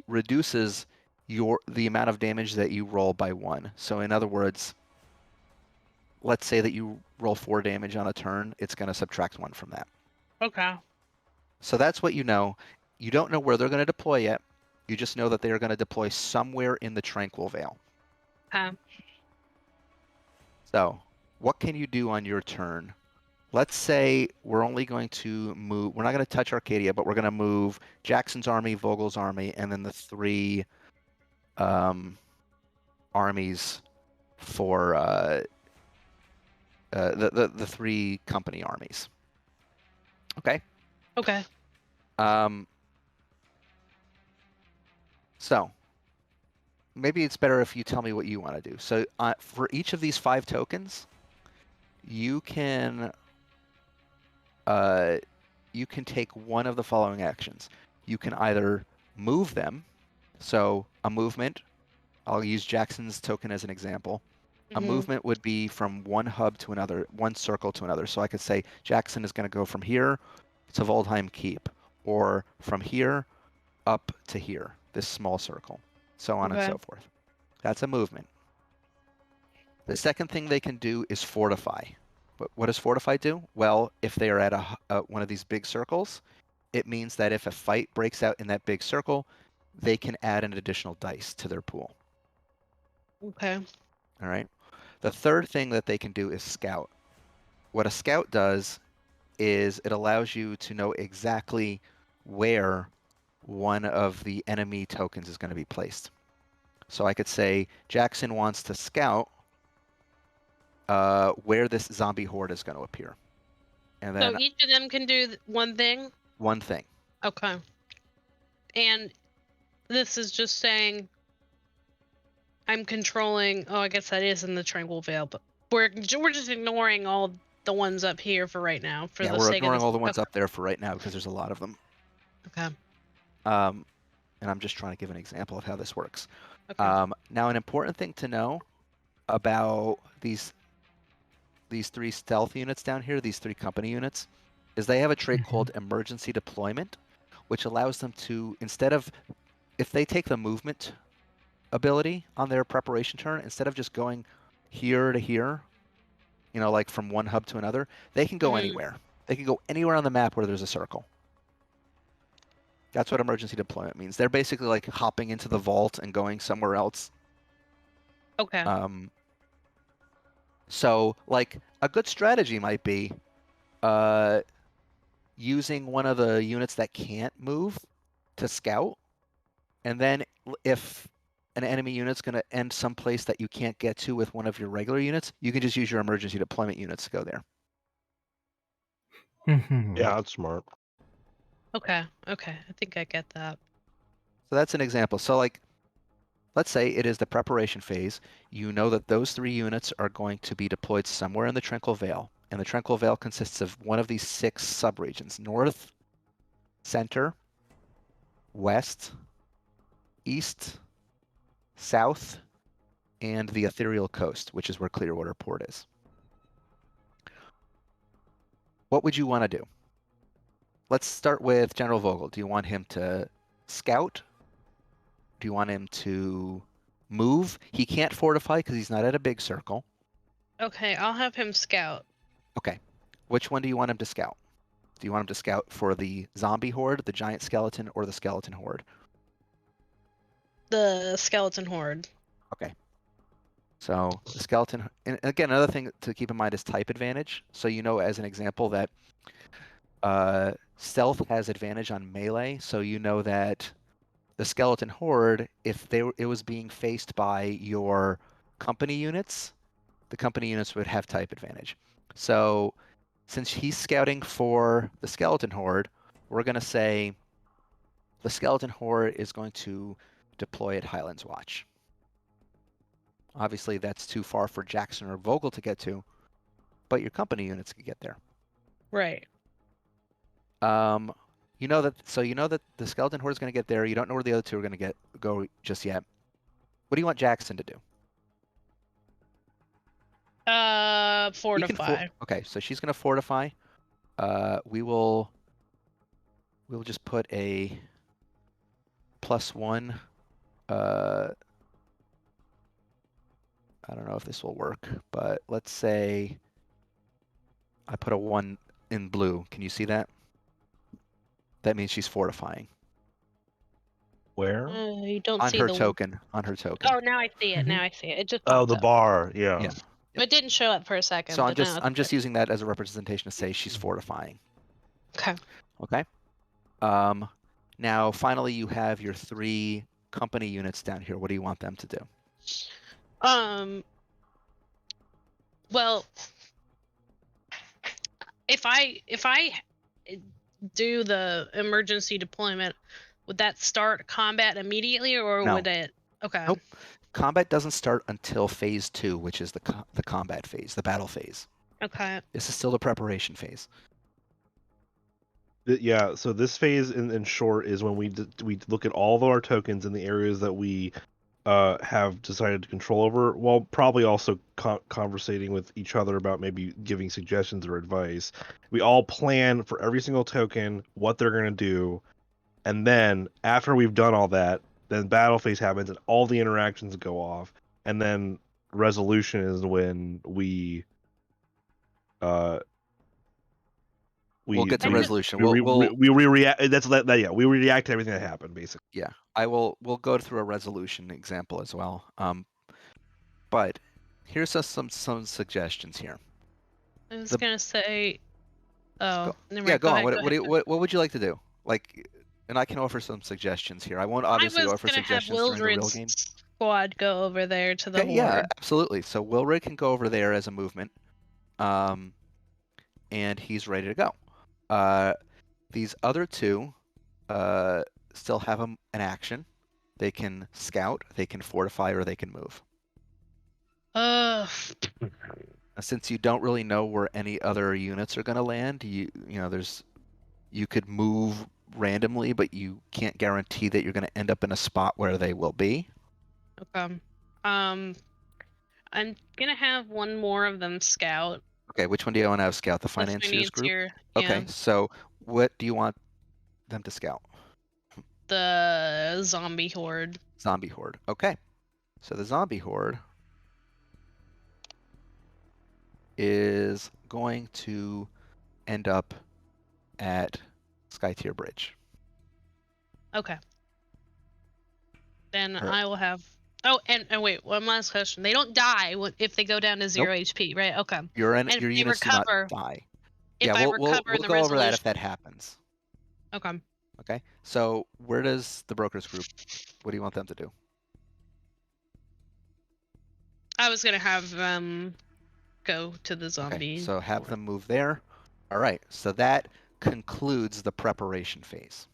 reduces the amount of damage that you roll by 1. So in other words, let's say that you roll 4 damage on a turn, it's going to subtract 1 from that. Okay. So that's what you know. You don't know where they're going to deploy yet. You just know that they are going to deploy somewhere in the Tranquil Vale. So what can you do on your turn? Let's say we're only going to move, we're not going to touch Arcadia, but we're going to move Jackson's army, Vogel's army, and then the 3 armies for the 3 company armies. Okay. Okay. So maybe it's better if you tell me what you want to do. So for each of these 5 tokens, you can take one of the following actions. You can either move them. So a movement, I'll use Jackson's token as an example. A movement would be from one hub to another, one circle to another. So I could say Jackson is going to go from here to Voldheim Keep, or from here up to here, this small circle, so on and so forth. That's a movement. The second thing they can do is fortify. What does fortify do? Well, if they are at one of these big circles, it means that if a fight breaks out in that big circle, they can add an additional dice to their pool. Okay. All right. The third thing that they can do is scout. What a scout does is it allows you to know exactly where one of the enemy tokens is going to be placed. So I could say Jackson wants to scout where this zombie horde is going to appear. And then so each of them can do one thing? One thing. Okay. And this is just saying I'm controlling. Oh, I guess that is in the Tranquil Vale, but we're just ignoring all the ones up here for right now. For the we're sake ignoring of this. all the ones up there for right now because there's a lot of them. Okay. And I'm just trying to give an example of how this works. Okay. Now, an important thing to know about these 3 stealth units down here, these 3 company units, is they have a trait called emergency deployment, which allows them to, instead of, if they take the movement ability on their preparation turn, instead of just going here to here, like from one hub to another, they can go anywhere. They can go anywhere on the map where there's a circle. That's what emergency deployment means. They're basically like hopping into the vault and going somewhere else. Okay. So like a good strategy might be using one of the units that can't move to scout, and then if an enemy unit's going to end someplace that you can't get to with one of your regular units, you can just use your emergency deployment units to go there. Yeah, that's smart. Okay. Okay. I think I get that. So that's an example. So like, let's say it is the preparation phase. You know that those 3 units are going to be deployed somewhere in the Tranquil Vale. And the Tranquil Vale consists of one of these 6 subregions: north, center, west, east, south, and the Ethereal Coast, which is where Clearwater Port is. What would you want to do? Let's start with General Vogel. Do you want him to scout? Do you want him to move? He can't fortify because he's not at a big circle. Okay, I'll have him scout. Okay. Which one do you want him to scout? Do you want him to scout for the zombie horde, the giant skeleton, or the skeleton horde? The skeleton horde. Okay. So the skeleton, and again, another thing to keep in mind is type advantage. So you know, as an example, that stealth has advantage on melee. So you know that the skeleton horde, if it was being faced by your company units, the company units would have type advantage. So since he's scouting for the skeleton horde, we're going to say the skeleton horde is going to deploy at Highlands Watch. Obviously, that's too far for Jackson or Vogel to get to, but your company units can get there. Right. You know that the skeleton horde is going to get there. You don't know where the other 2 are going to go just yet. What do you want Jackson to do? Fortify. Okay, so she's going to fortify. We'll just put a +1. I don't know if this will work, but let's say I put a 1 in blue. Can you see that? That means she's fortifying. Where? You don't On see her the token. On her token. Oh, now I see it. Now I see it. It just Oh, popped the up. bar. Yeah. Yeah. It didn't show up for a second. So but now I'm it's just there. using that as a representation to say she's fortifying. Okay. Okay. Now finally you have your 3 company units down here. What do you want them to do? Well, if I do the emergency deployment, would that start combat immediately, or No. would it? Okay. Nope. Combat doesn't start until phase 2, which is the combat phase, the battle phase. Okay. This is still the preparation phase. Yeah, so this phase in short is when we look at all of our tokens in the areas that we have decided to control over, while probably also conversating with each other about maybe giving suggestions or advice. We all plan for every single token what they're going to do, and then after we've done all that, then battle phase happens and all the interactions go off, and then resolution is when we we'll get to resolution. We react. That's that. Yeah, we react to everything that happened, basically. Yeah, we'll go through a resolution example as well. But here's some suggestions here. I was gonna say. Oh, never mind. Yeah, go on. Ahead. What would you like to do? Like, and I can offer some suggestions here. I won't obviously offer suggestions during the real game. Squad go over there to the horde. Yeah, absolutely. So Wilrid can go over there as a movement, and he's ready to go. These other 2 still have an action. They can scout, they can fortify, or they can move. Since you don't really know where any other units are going to land, you could move randomly, but you can't guarantee that you're going to end up in a spot where they will be. Okay. I'm gonna have one more of them scout. Okay, which one do you want to have scout? The financiers group? Yeah. Okay, so what do you want them to scout? The zombie horde. Zombie horde. Okay. So the zombie horde is going to end up at Sky Tier Bridge. Okay. Then I will have. Oh, and wait, one last question. They don't die if they go down to 0 HP, right? Okay. Your units do not die. If yeah, I we'll recover go over that if that happens. Okay. Okay, so where does the brokers group, what do you want them to do? I was gonna have them go to the zombie. Okay, so have them move there. All right, so that concludes the preparation phase.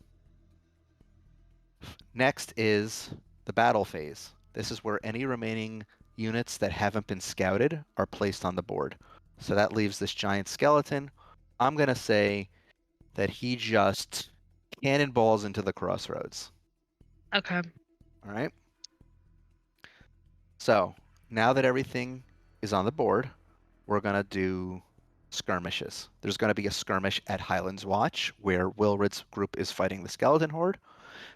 Next is the battle phase. This is where any remaining units that haven't been scouted are placed on the board. So that leaves this giant skeleton. I'm going to say that he just cannonballs into the crossroads. Okay. All right. So now that everything is on the board, we're going to do skirmishes. There's going to be a skirmish at Highlands Watch where Wilred's group is fighting the skeleton horde.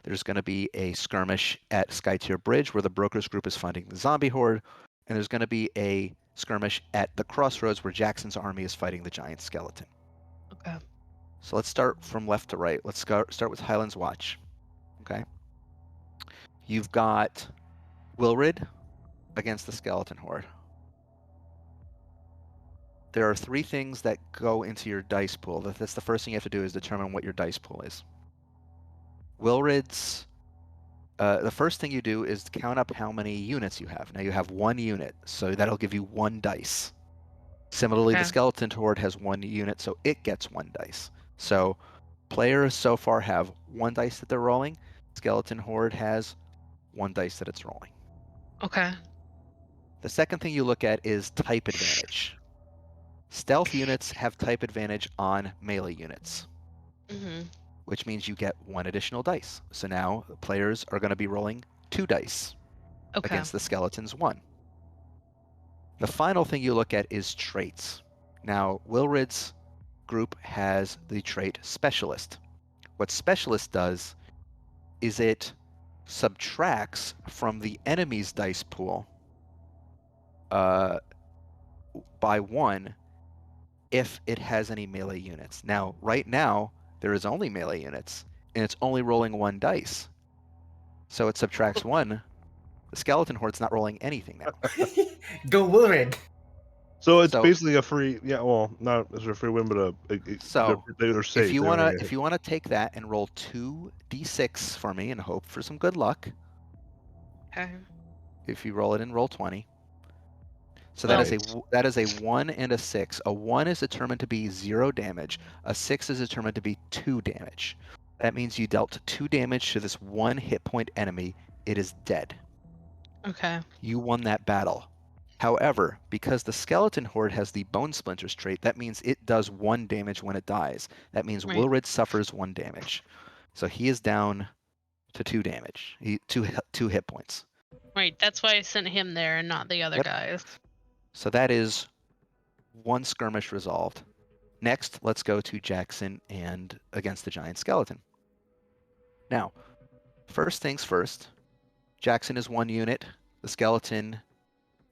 There's going to be a skirmish at Skytier Bridge where the brokers group is fighting the zombie horde. And there's going to be a skirmish at the crossroads where Jackson's army is fighting the giant skeleton. Okay. So let's start from left to right. Let's start with Highlands Watch. Okay. You've got Wilred against the skeleton horde. There are 3 things that go into your dice pool. That's the first thing you have to do is determine what your dice pool is. Wilred's the first thing you do is count up how many units you have. Now you have 1 unit, so that'll give you 1 dice. Similarly, the Okay. skeleton horde has 1 unit, so it gets 1 dice. So players so far have 1 dice that they're rolling. Skeleton horde has 1 dice that it's rolling. Okay. The second thing you look at is type advantage. Stealth units have type advantage on melee units, Mm-hmm. which means you get 1 additional dice. So now the players are going to be rolling 2 dice Okay. against the skeleton's 1. The final thing you look at is traits. Now, Wilred's group has the trait Specialist. What Specialist does is it subtracts from the enemy's dice pool by 1 if it has any melee units. Now, right now, there is only melee units, and it's only rolling 1 dice. So it subtracts 1. The skeleton horde's not rolling anything now. Go Wilred. So it's So- basically a free, not as a free win, but So, they're safe. If you They don't wanna get if you wanna take that and roll 2 d6 for me and hope for some good luck, Okay. if you roll it in roll 20. So Nice. that is a 1 and a 6. A 1 is determined to be 0 damage. A 6 is determined to be 2 damage. That means you dealt 2 damage to this 1 hit point enemy. It is dead. Okay. You won that battle. However, because the skeleton horde has the bone splinters trait, that means it does 1 damage when it dies. That means Right. Wilred suffers 1 damage. So he is down to 2 damage. 2 hit points. Right. That's why I sent him there and not the other Yep. guys. So that is 1 skirmish resolved. Next, let's go to Jackson and against the giant skeleton. Now, first things first, Jackson is 1 unit. The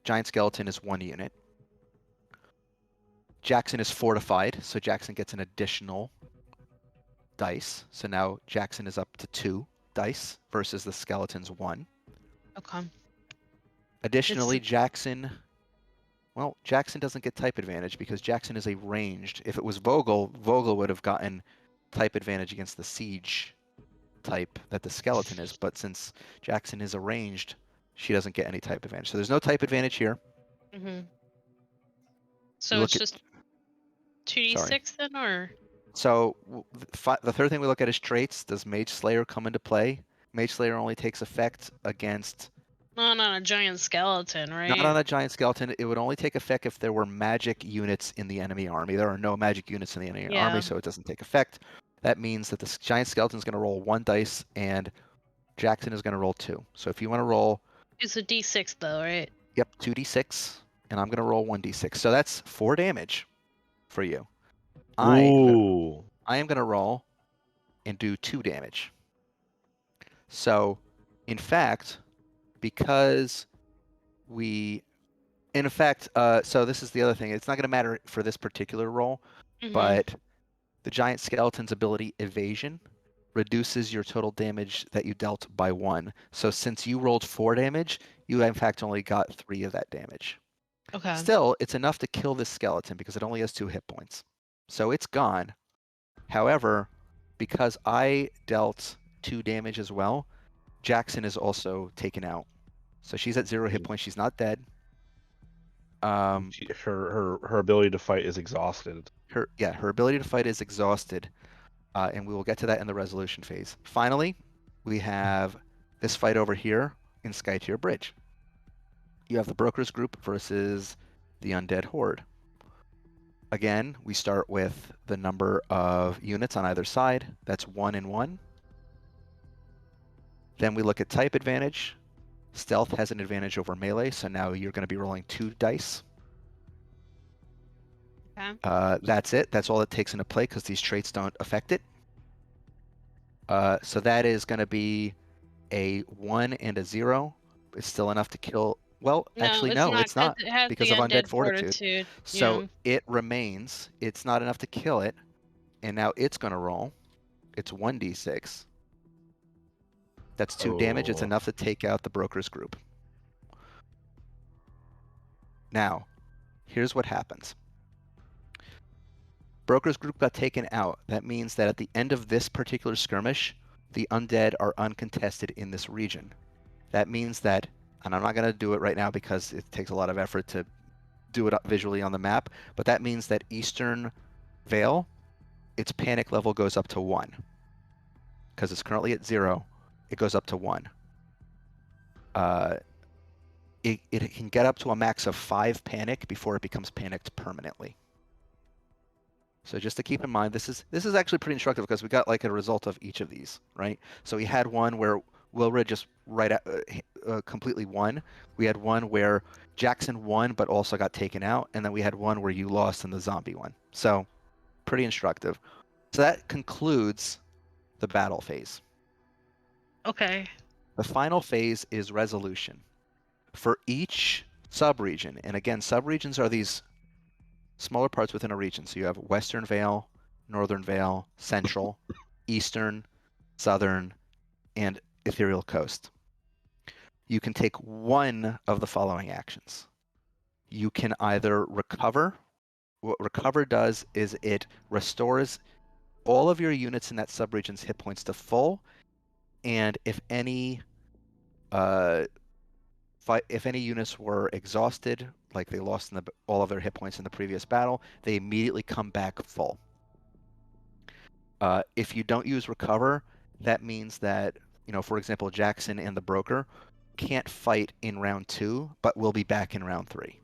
giant skeleton is 1 unit. Jackson is fortified, so Jackson gets an additional dice. So now Jackson is up to 2 dice versus the skeleton's 1. Okay. Additionally, Jackson doesn't get type advantage because Jackson is a ranged. If it was Vogel would have gotten type advantage against the siege type that the skeleton is, but since Jackson is a ranged, she doesn't get any type advantage. So there's no type advantage here. Mm-hmm. So You it's look just 2d6 then, or? So the third thing we look at is traits. Does Mage Slayer come into play? Mage Slayer only takes effect against Not on a giant skeleton, right? not on a giant skeleton. It would only take effect if there were magic units in the enemy army. There are no magic units in the enemy Yeah. army, so it doesn't take effect. That means that the giant skeleton is going to roll 1 dice, and Jackson is going to roll 2. So if you want to roll, It's a d6 though, right? yep, 2d6, and I'm going to roll 1d6. So that's 4 damage for you. I am going to roll and do 2 damage. So, in fact, because so this is the other thing. It's not going to matter for this particular roll, Mhm. but the giant skeleton's ability evasion reduces your total damage that you dealt by 1. So since you rolled 4 damage, you in fact only got 3 of that damage. Okay. Still, it's enough to kill this skeleton because it only has 2 hit points. So it's gone. However, because I dealt 2 damage as well, Jackson is also taken out. So she's at 0 hit points. She's not dead. Her ability to fight is exhausted. Her ability to fight is exhausted, and we will get to that in the resolution phase. Finally, we have this fight over here in Skytier Bridge. You have the Brokers group versus the Undead Horde. Again, we start with the number of units on either side. That's 1 and 1. Then we look at type advantage. Stealth has an advantage over melee, so now you're going to be rolling 2 dice. Okay. That's it. That's all it takes into play because these traits don't affect it. So that is going to be a 1 and a 0. It's still enough to kill. Well, actually, it's no, not, it's not it has because the of Undead undead Fortitude. So it remains. It's not enough to kill it. And now it's going to roll. It's 1d6. That's 2 damage. It's enough to take out the Brokers group. Now, here's what happens. Brokers group got taken out. That means that at the end of this particular skirmish, the undead are uncontested in this region. That means that, and I'm not going to do it right now because it takes a lot of effort to do it visually on the map, but that means that Eastern Vale, its panic level goes up to 1. Because it's currently at 0, it goes up to 1. It can get up to a max of 5 panic before it becomes panicked permanently. So just to keep in mind, this is actually pretty instructive because we got like a result of each of these, right? So we had one where Wilrid just completely won. We had one where Jackson won but also got taken out, and then we had one where you lost in the zombie one. So pretty instructive. So that concludes the battle phase. Okay. The final phase is resolution. For each subregion, and again, subregions are these smaller parts within a region. So you have Western Vale, Northern Vale, Central, Eastern, Southern, and Ethereal Coast. You can take one of the following actions. You can either recover. What recover does is it restores all of your units in that subregion's hit points to full, and if any units were exhausted, like they lost all of their hit points in the previous battle, they immediately come back full. If you don't use recover, that means that, for example, Jackson and the Broker can't fight in round 2, but will be back in round 3.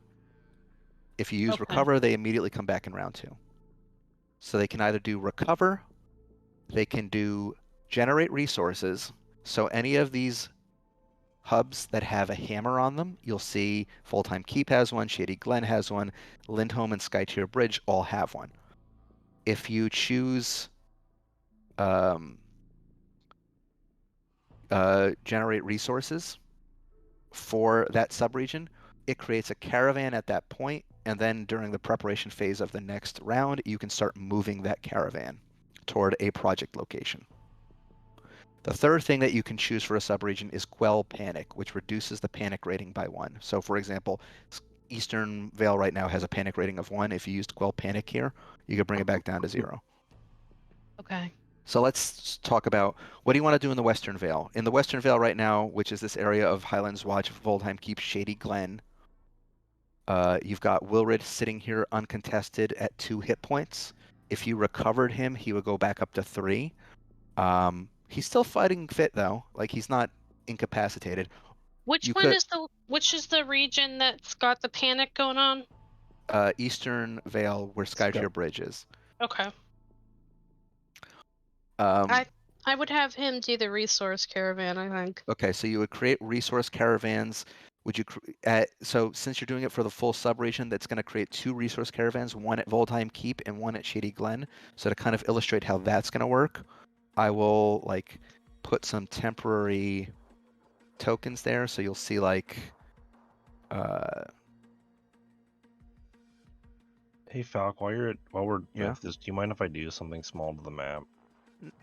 If you use recover, they immediately come back in round 2. So they can either do recover, they can do generate resources. So any of these hubs that have a hammer on them, you'll see Full-Time Keep has one, Shady Glen has one, Lindholm and Skytier Bridge all have one. If you choose generate resources for that subregion, it creates a caravan at that point, and then during the preparation phase of the next round, you can start moving that caravan toward a project location. The third thing that you can choose for a subregion is Quell Panic, which reduces the panic rating by 1. So for example, Eastern Vale right now has a panic rating of 1. If you used Quell Panic here, you could bring it back down to 0. Okay. So let's talk about what do you want to do in the Western Vale? In the Western Vale right now, which is this area of Highlands Watch, Voldheim Keep, Shady Glen, you've got Wilrid sitting here uncontested at 2 hit points. If you recovered him, he would go back up to 3. He's still fighting fit though, like he's not incapacitated. Which is the region that's got the panic going on? Eastern Vale, where Skytier Bridge is. Okay. I would have him do the resource caravan, I think. Okay, so you would create resource caravans. Would you so since you're doing it for the full subregion, that's going to create 2 resource caravans, one at Voldheim Keep and one at Shady Glen. So to kind of illustrate how that's going to work, I will like put some temporary tokens there, so you'll see like Hey Falk, while we're with this, do you mind if I do something small to the map?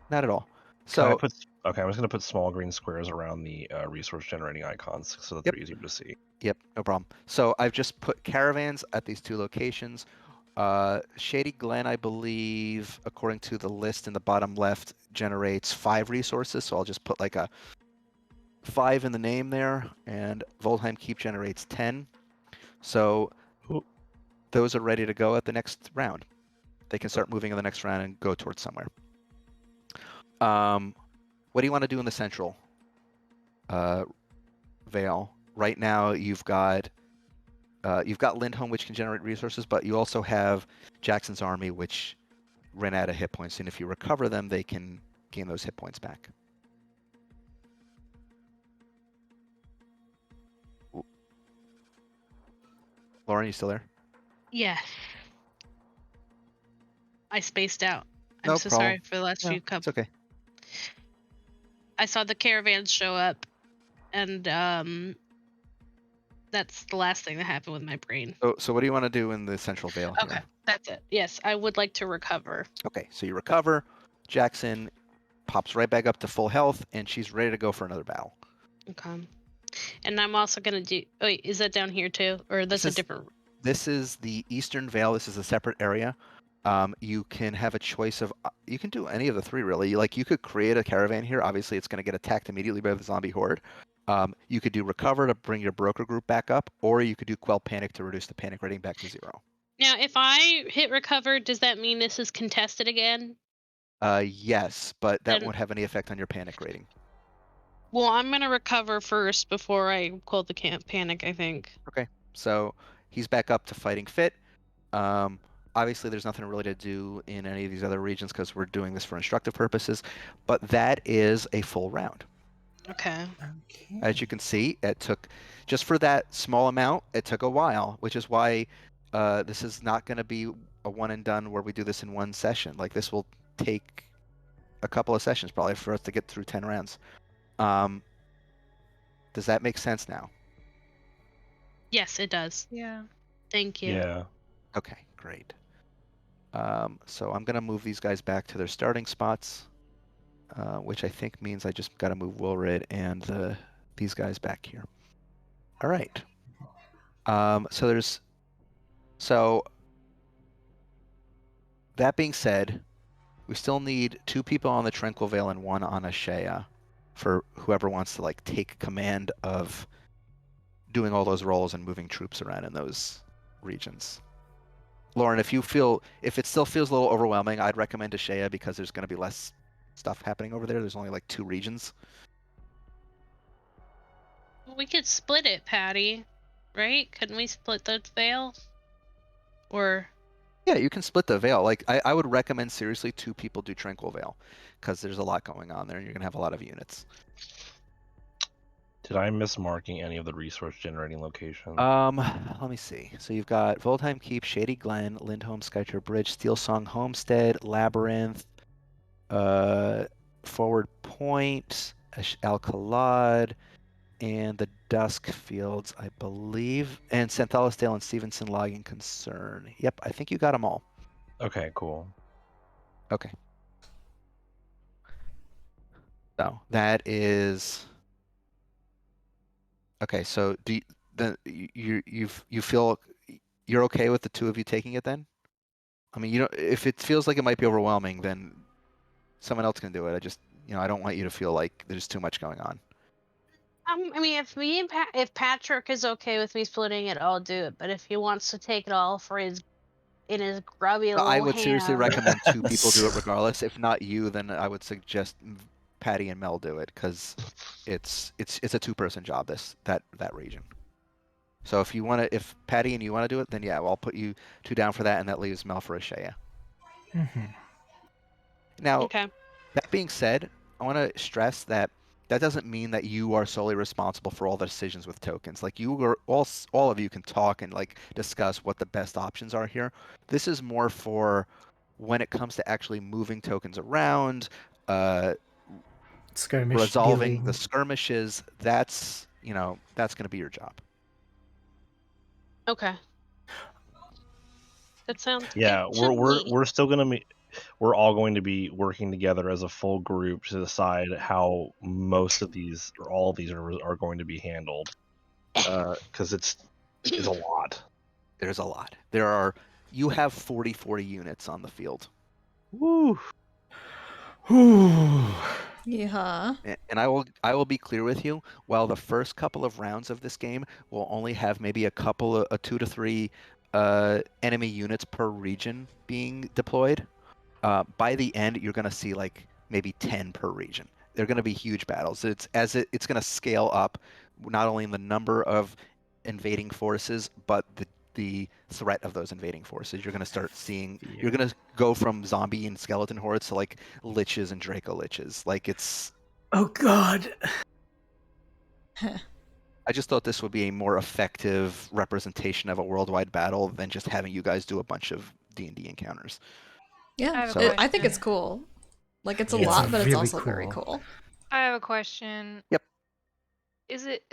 Not at all. So I'm just gonna put small green squares around the resource generating icons so that they're easier to see. Yep, no problem. So I've just put caravans at these 2 locations. Shady Glen, I believe, according to the list in the bottom left, generates 5 resources. So I'll just put like a 5 in the name there, and Voldheim Keep generates 10. So those are ready to go at the next round. They can start moving in the next round and go towards somewhere. What do you want to do in the central Vale? Right now, you've got Lindholm, which can generate resources, but you also have Jackson's army, which ran out of hit points, and if you recover them, they can gain those hit points back. Lauren, you still there? Yes. I spaced out. I'm No so problem. sorry for the last No, few cups. it's okay. I saw the caravans show up, and that's the last thing that happened with my brain. So what do you want to do in the central Vale here? Okay, that's it. Yes, I would like to recover. Okay, so you recover. Jackson pops right back up to full health, and she's ready to go for another battle. Okay. And I'm also gonna do. Oh, wait, is that down here too, or that's a different? This is the Eastern Vale. This is a separate area. You can have a choice of. You can do any of the 3 really. Like you could create a caravan here. Obviously, it's going to get attacked immediately by the zombie horde. You could do recover to bring your broker group back up, or you could do quell panic to reduce the panic rating back to 0. Now, if I hit recover, does that mean this is contested again? Yes, but that won't have any effect on your panic rating. Well, I'm gonna recover first before I quell the panic, I think. Okay, so he's back up to fighting fit. Obviously, there's nothing really to do in any of these other regions because we're doing this for instructive purposes, but that is a full round. Okay. As you can see, it took, just for that small amount, it took a while, which is why this is not going to be a one and done where we do this in one session. Like this will take a couple of sessions probably for us to get through 10 rounds. Does that make sense now? Yes, it does. Yeah. Thank you. Yeah. Okay, great. So I'm going to move these guys back to their starting spots, which I think means I just got to move Wilred and these guys back here. All right. So that being said, we still need 2 people on the Tranquil Vale and 1 on Ashea for whoever wants to like take command of doing all those roles and moving troops around in those regions. Lauren, if it still feels a little overwhelming, I'd recommend Ashea because there's going to be less stuff happening over there. There's only like 2 regions. We could split it, Patty. Right? Couldn't we split the Vale? Or yeah, you can split the Vale. Like I would recommend seriously 2 people do Tranquil Vale because there's a lot going on there and you're going to have a lot of units. Did I miss marking any of the resource generating locations? Let me see. So you've got Voldheim Keep, Shady Glen, Lindholm, Skytree Bridge, Steel Song Homestead, Labyrinth, Forward Point, Alcalad, and the Dusk Fields, I believe, and Santhalasdale and Stevenson Logging Concern. Yep, I think you got them all. Okay, cool. Okay. So that is okay. So you feel you're okay with the 2 of you taking it then? I mean, if it feels like it might be overwhelming, then someone else can do it. I don't want you to feel like there's too much going on. I mean, if Patrick is okay with me splitting it, I'll do it. But if he wants to take it all in his grubby little I would seriously hand- recommend 2 people do it regardless. If not you, then I would suggest Patty and Mel do it because it's a 2-person job. That region. So if Patty and you want to do it, then yeah, I'll put you 2 down for that, and that leaves Mel for Ashea. Now, Okay. that being said, I want to stress that doesn't mean that you are solely responsible for all the decisions with tokens. Like all of you can talk and like discuss what the best options are here. This is more for when it comes to actually moving tokens around, resolving the skirmishes. That's going to be your job. Okay. That sounds Yeah, good to me. we're still gonna we're all going to be working together as a full group to decide how most of these or all of these are going to be handled, because it's a lot. There's a lot. There are you have 40 units on the field. Woo. Yeah. And I will be clear with you. While the first couple of rounds of this game will only have maybe a 2 to 3 enemy units per region being deployed, by the end you're going to see like maybe 10 per region. They're going to be huge battles. It's going to scale up, not only in the number of invading forces, but the threat of those invading forces. You're going to start seeing. Yeah. You're going to go from zombie and skeleton hordes to like liches and Draco liches. Like it's. Oh God. I just thought this would be a more effective representation of a worldwide battle than just having you guys do a bunch of D&D encounters. Yeah, I have a So- I think it's question. cool. Like, it's a Yeah. lot, It's but it's really also very cool. cool. I have a question. Yep. Is it?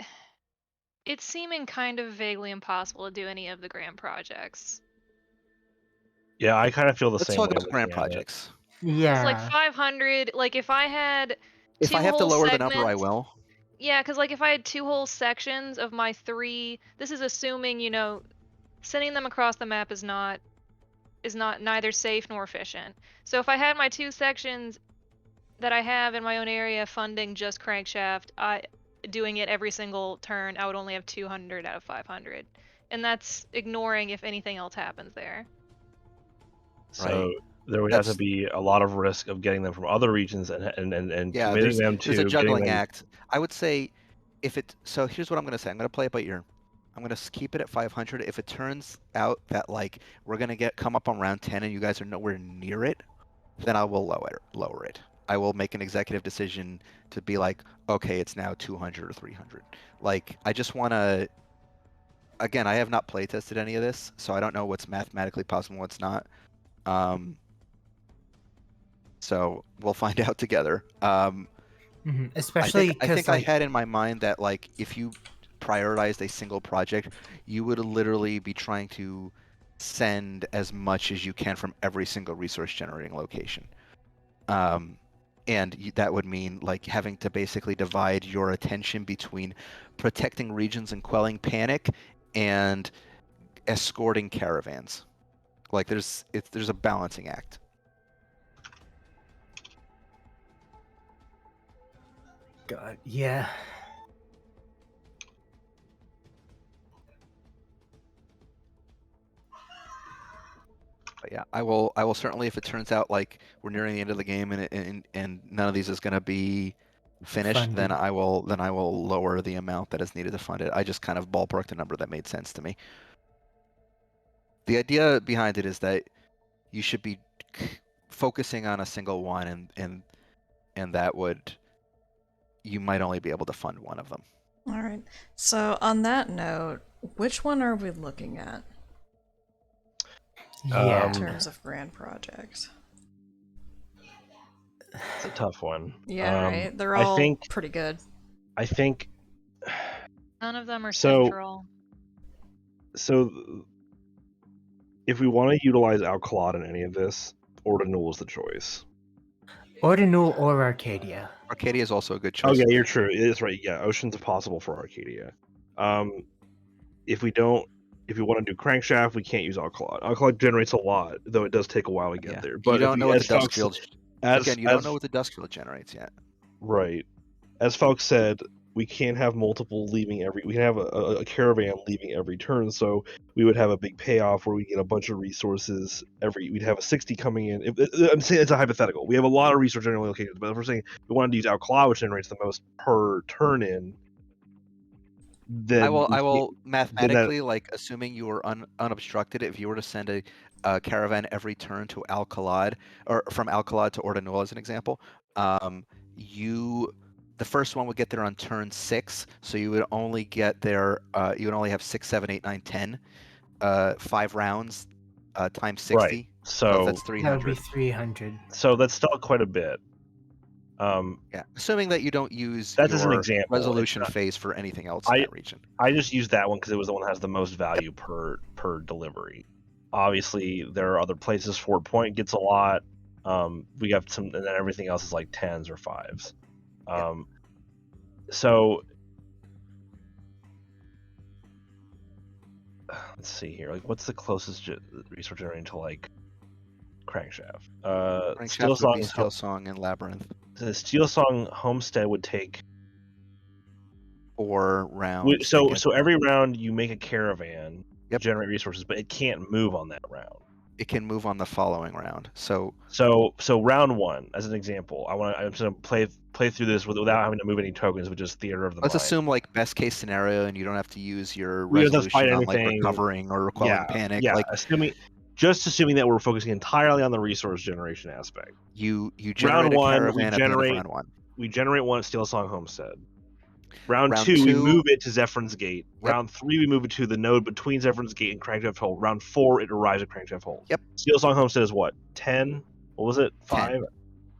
It's seeming kind of vaguely impossible to do any of the grand projects. Yeah, I kind of feel the Let's same talk way about grand looking at it. projects. It's like Yeah. 500. Like if I had If two I have to whole lower the segments, number, I will. Yeah, because like if I had two whole sections of my 3, this is assuming sending them across the map is not neither safe nor efficient. So if I had my 2 sections that I have in my own area funding just crankshaft, doing it every single turn, I would only have 200 out of 500, and that's ignoring if anything else happens there. So Right. there would have to That's- be a lot of risk of getting them from other regions and Yeah, committing them there's a to getting juggling them. act. I would say so here's what I'm going to say. I'm going to play it by ear. I'm going to keep it at 500. If it turns out that like we're going to come up on round 10 and you guys are nowhere near it, then I will lower it. I will make an executive decision to be like, okay, it's now 200 or 300. Like I just want to again, I have not play tested any of this, so I don't know what's mathematically possible and what's not. So we'll find out together. Especially I because think I had in my mind that like if you prioritized a single project, you would literally be trying to send as much as you can from every single resource generating location. And that would mean like having to basically divide your attention between protecting regions and quelling panic and escorting caravans. Like there's a balancing act. God, yeah. But yeah, I will certainly if it turns out like we're nearing the end of the game and none of these is going to be finished, then Funded. I will lower the amount that is needed to fund it. I just kind of ballparked a number that made sense to me. The idea behind it is that you should be focusing on a single one and that would you might only be able to fund one of them. All right. So on that note, which one are we looking at Yeah. in terms of grand projects? It's a tough one. Yeah, right. They're I all think pretty good. I think None of them are So- central. so. If we want to utilize Alcalad in any of this, Ordinal is the choice. Ordinal or Arcadia. Arcadia is also a good Oh choice. yeah, you're true. It is right. Yeah, Ocean's possible for Arcadia. If we want to do Crankshaft, we can't use Alcalad. Alcalad generates a lot, though it does take a while to get Yeah. there. You But don't know what the as dust Fox, field as again, you don't know what the dust field generates yet. right, as Fox said, we can't have multiple leaving every. We can have a caravan leaving every turn, so we would have a big payoff where we get a bunch of resources every. We'd have a 60 coming in. I'm saying it's a hypothetical. We have a lot of resource generating locations, but if we're saying we wanted to use Alcalad, which generates the most per turn in, then I we will can't- mathematically like assuming you were unobstructed. If you were to send a caravan every turn to Alcalad or from Alcalad to Ordinul as an example, the first one would get there on turn 6, so you would only get there. You would only have 6, 7, 8, 9, 10, 5 rounds times 60. Right. So that's That would 300. be 300. So that's still quite a bit. Yeah, assuming that you don't use That's as an your example. It's resolution not- phase for anything else in that region. I just used that one because it was the one that has the most value per delivery. Obviously, there are other places. Fort Point gets a lot. We have some, and then everything else is like 10s or 5s. So let's see here. Like, what's the closest resource generating to like Crankshaft? Steel Crankshaft would be Song. Steel Song and Labyrinth. The Steel Song Homestead would take 4 rounds. to So get so there. every round you make a caravan, Yep. generate resources, but it can't move on that round. It can move on the following round. So round 1, as an example, I'm just gonna play through this without having to move any tokens, with just theater of the let's mind. assume like best case scenario, and you don't have to use your We don't have to fight resolution on like anything. recovering or quelling panic. Yeah, Like assuming that we're focusing entirely on the resource generation aspect. you generate Round a 1, caravan at the end of round 1. we generate 1 Steel Song Homestead. Round 2, we 2, move it to Zephyrn's Gate. Yep. Round 3, we move it to the node between Zephyrn's Gate and Crankshaft Hold. Round 4, it arrives at Crankshaft Hold. Yep. Steel Song Homestead is what? 10? What was it? 5? 10.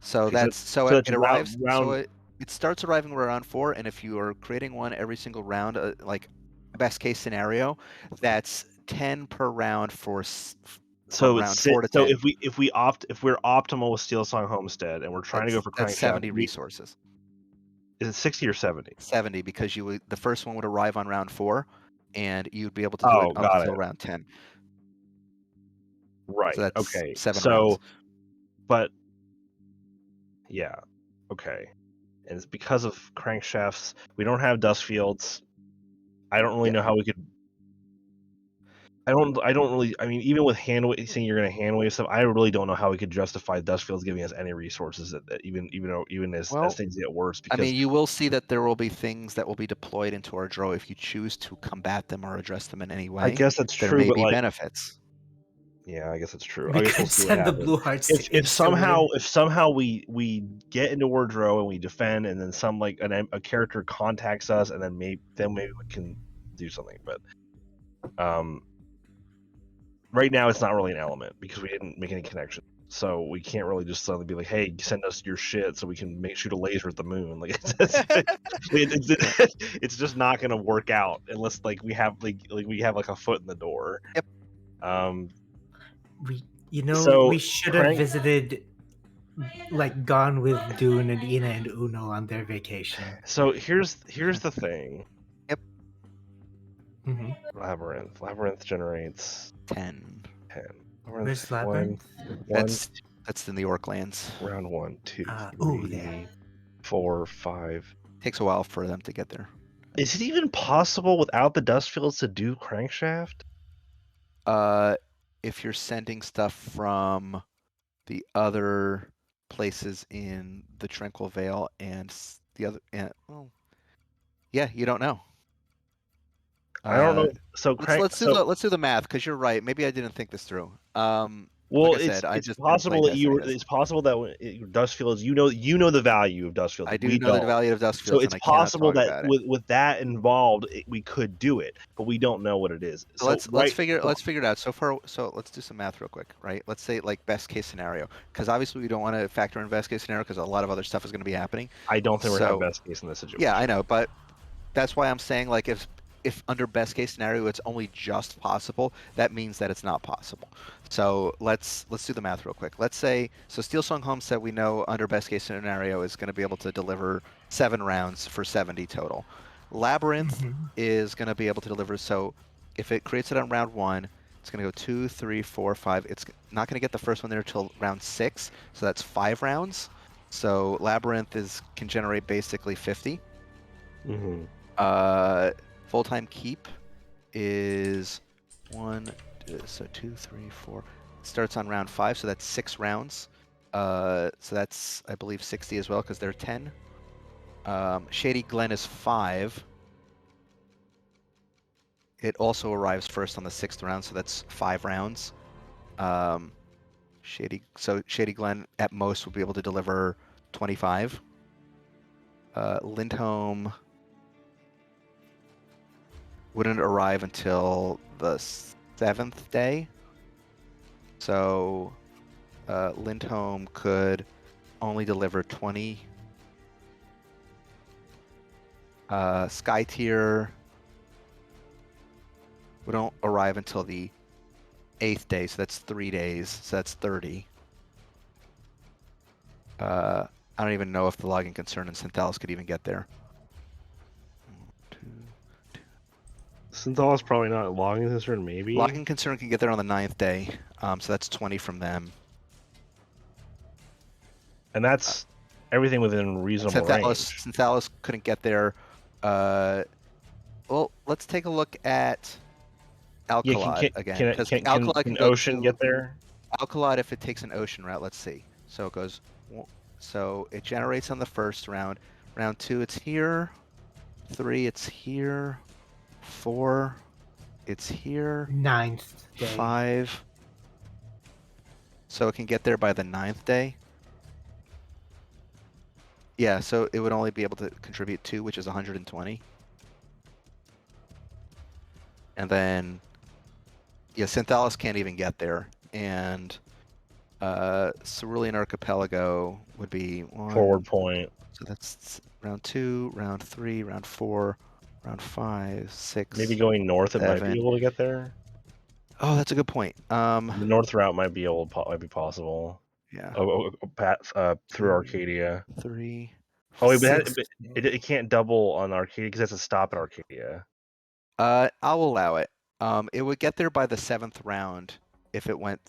So Okay, that's so it it's arrives. round. So it starts arriving around 4, and if you are creating one every single round, like best case scenario, that's 10 per round from round 4 to 10. So if we're optimal with Steel Song Homestead and we're trying to go for that's Crankshaft, 70 resources. Is it 60 or 70? 70, because the first one would arrive on round 4, and you'd be able to do it up until round 10. Right. So that's okay. 7 rounds. But yeah, okay. And it's because of crankshafts. We don't have dust fields. I don't really know how we could. I don't really. I mean, even with saying you're going to hand wave stuff, I really don't know how we could justify dust fields giving us any resources. Even as things get worse. Because I mean, you will see that there will be things that will be deployed into our draw if you choose to combat them or address them in any way. I guess that's there true. may but be like, benefits. Yeah, I guess it's true. We I guess could we'll see send what the happens. blue hearts. If somehow we get into Wardrow and we defend, and then a character contacts us, and then maybe we can do something. But right now it's not really an element because we didn't make any connection, so we can't really just suddenly be like, "Hey, send us your shit so we can shoot a laser at the moon." Like it's just not going to work out unless we have a foot in the door. Yep. We should have visited, gone with Dune and Ina and Uno on their vacation. So here's the thing. Yep. Mm-hmm. Labyrinth generates 10. Where's Labyrinth? That's in the Orklands. Round 1, 2, 3, 4, 5. Takes a while for them to get there. Is it even possible without the dust fields to do crankshaft? If you're sending stuff from the other places in the Tranquil Vale and the other, you don't know. I don't know. So let's do the math, because you're right. Maybe I didn't think this through. Well, like I said, it's possible that it's possible that dust fields. You know the value of dust fields. I do know the value of dust fields. So it's possible that with that involved, we could do it, but we don't know what it is. So let's figure it out. So let's do some math real quick, right? Let's say best case scenario, because obviously we don't want to factor in best case scenario because a lot of other stuff is going to be happening. I don't think we're going to have best case in this situation. Yeah, I know, but that's why I'm saying if under best case scenario it's only just possible, that means that it's not possible. So let's do the math real quick. Let's say Steel Song Homestead, we know under best case scenario is going to be able to deliver 7 rounds for 70 total. Labyrinth is going to be able to deliver, so if it creates it on round 1, it's going to go 2, 3, 4, 5. It's not going to get the first one there till round 6, so that's 5 rounds. So Labyrinth can generate basically 50. Full-time keep is 2, 3, 4. Starts on round 5, so that's 6 rounds. So that's, I believe, 60 as well, because they're 10. Shady Glen is 5. It also arrives first on the 6th round, so that's 5 rounds. Shady Glen at most will be able to deliver 25. Lindholm wouldn't arrive until the 7th day. So Lindholm could only deliver 20. Sky Tier wouldn't arrive until the 8th day, so that's 3 days, so that's 30. I don't even know if the Logging Concern and Synthalis could even get there. So Syntholis probably not. Logging Concern maybe. Logging Concern can get there on the 9th day, so that's 20 from them. And that's everything within reasonable range. Synthalis couldn't get there. Well, let's take a look at Alkalot again. Can Ocean get there? Alkalot, if it takes an ocean route, let's see. So it goes. So it generates on the first round. Round 2, it's here. 3, it's here. 4, it's here. 9th day. 5. So it can get there by the 9th day. Yeah, so it would only be able to contribute 2, which is 120. And then, yeah, Synthalis can't even get there. And Cerulean Archipelago would be 1. Forward point. So that's round 2, round 3, round 4, round 5, 6. Maybe going north, 7. it might be able to get there. Oh, that's a good point. The north route might be possible. Yeah. Through Arcadia. 3. Oh wait, but it can't double on Arcadia because it has to stop at Arcadia. I'll allow it. It would get there by the 7th round if it went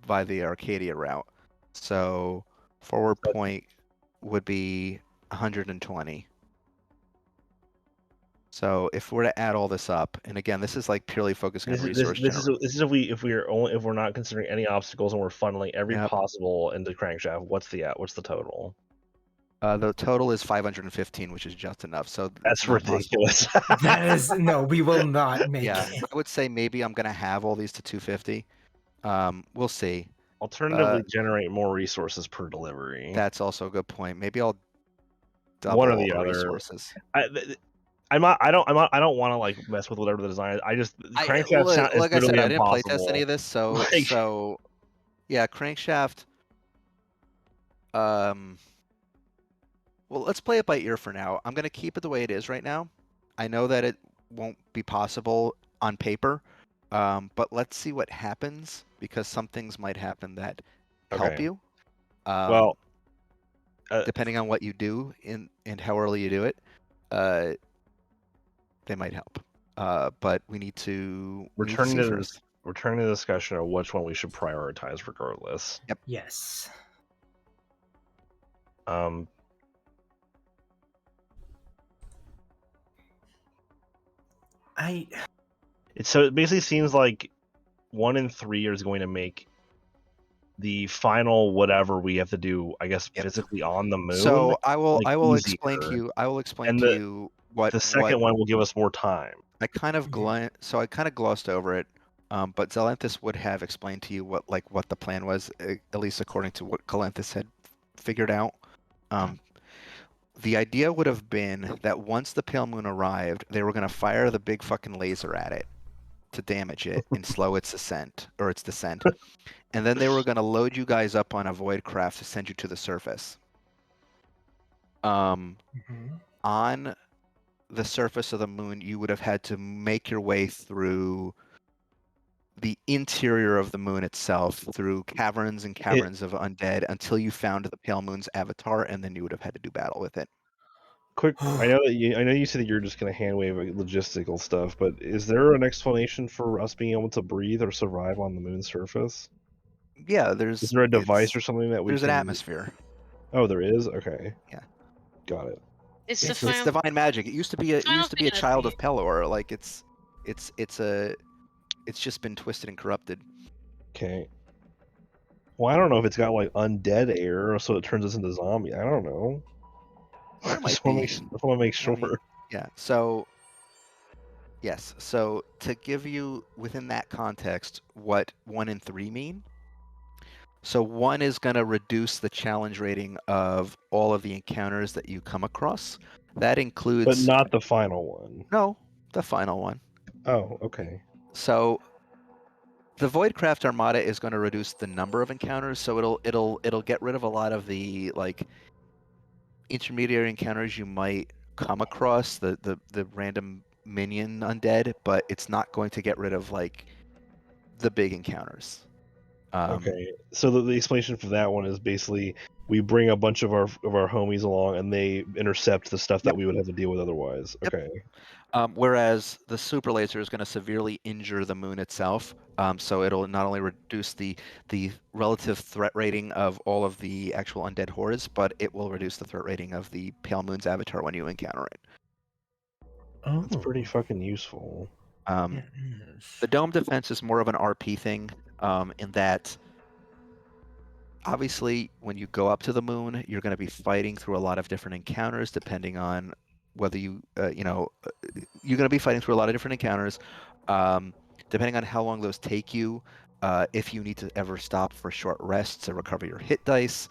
by the Arcadia route. So forward point would be 120. So if we're to add all this up, and again, this is like purely focusing on resource generation. This is if we're not considering any obstacles and we're funneling every possible into crankshaft. What's the total? The total is 515, which is just enough. So that's ridiculous. That is we will not make it. I would say maybe I'm gonna have all these to 250. We'll see. Alternatively, generate more resources per delivery. That's also a good point. Maybe I'll double one or the other resources. I don't want to like mess with whatever the design is. Crankshaft like I said, I didn't impossible. playtest any of this, so so yeah, crankshaft. Well, let's play it by ear for now. I'm gonna keep it the way it is right now. I know that it won't be possible on paper, but let's see what happens because some things might happen that help you. Depending on what you do and how early you do it, they might help. But we need to return to the discussion of which one we should prioritize regardless. Yep. Yes. So it basically seems like 1 in 3 is going to make the final whatever we have to do, I guess, physically on the moon. So I will explain to you what the second one will give us more time. I kind of glossed over it, but Zelenthis would have explained to you what the plan was, at least according to what Calenthis had figured out. The idea would have been that once the pale moon arrived, they were going to fire the big fucking laser at it to damage it and slow its descent. And then they were going to load you guys up on a void craft to send you to the surface. On the surface of the moon, you would have had to make your way through the interior of the moon itself, through caverns and caverns of undead, until you found the pale moon's avatar, and then you would have had to do battle with it. Quick, I know you said that you're just going to hand wave logistical stuff, but is there an explanation for us being able to breathe or survive on the moon's surface? Yeah, is there a device or something that there's an atmosphere. Oh, there is. Okay. Yeah. Got it. It's divine magic. It used to be a child of Pelor. Like it's just been twisted and corrupted. Okay. Well, I don't know if it's got like undead air, so it turns us into zombies. I don't know. I just want to make sure. Yeah. So. Yes. So to give you within that context, what 1 in 3 mean. So 1 is going to reduce the challenge rating of all of the encounters that you come across. That includes... But not the final one. No, the final one. Oh, okay. So the Voidcraft Armada is going to reduce the number of encounters, so it'll get rid of a lot of the intermediary encounters you might come across, the random minion undead, but it's not going to get rid of the big encounters. Okay, so the explanation for that one is basically we bring a bunch of our homies along, and they intercept the stuff that we would have to deal with otherwise. Yep. Okay. Whereas the super laser is going to severely injure the moon itself, so it'll not only reduce the relative threat rating of all of the actual undead hordes, but it will reduce the threat rating of the pale moon's avatar when you encounter it. Oh, That's pretty fucking useful. Um, it is. The dome defense is more of an RP thing, in that obviously when you go up to the moon, you're going to be fighting through a lot of different encounters depending on whether you're going to be fighting through a lot of different encounters, depending on how long those take you. If you need to ever stop for short rests to recover your hit dice,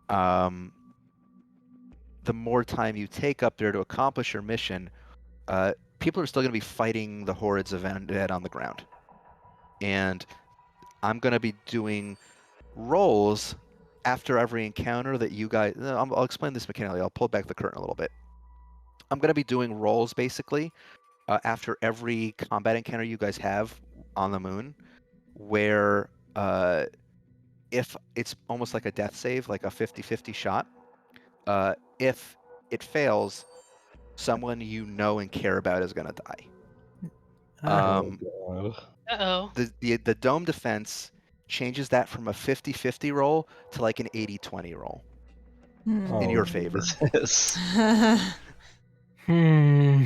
the more time you take up there to accomplish your mission, people are still going to be fighting the hordes of undead on the ground. And I'm going to be doing rolls after every encounter that you guys. I'll explain this mechanically. I'll pull back the curtain a little bit. I'm going to be doing rolls basically after every combat encounter you guys have on the moon, where if it's almost like a death save, like a 50-50 shot, if it fails, someone you know and care about is going to die. Oh god. Uh-oh. The dome defense changes that from a 50-50 roll to like an 80-20 roll in your favor. Jesus. Hmm.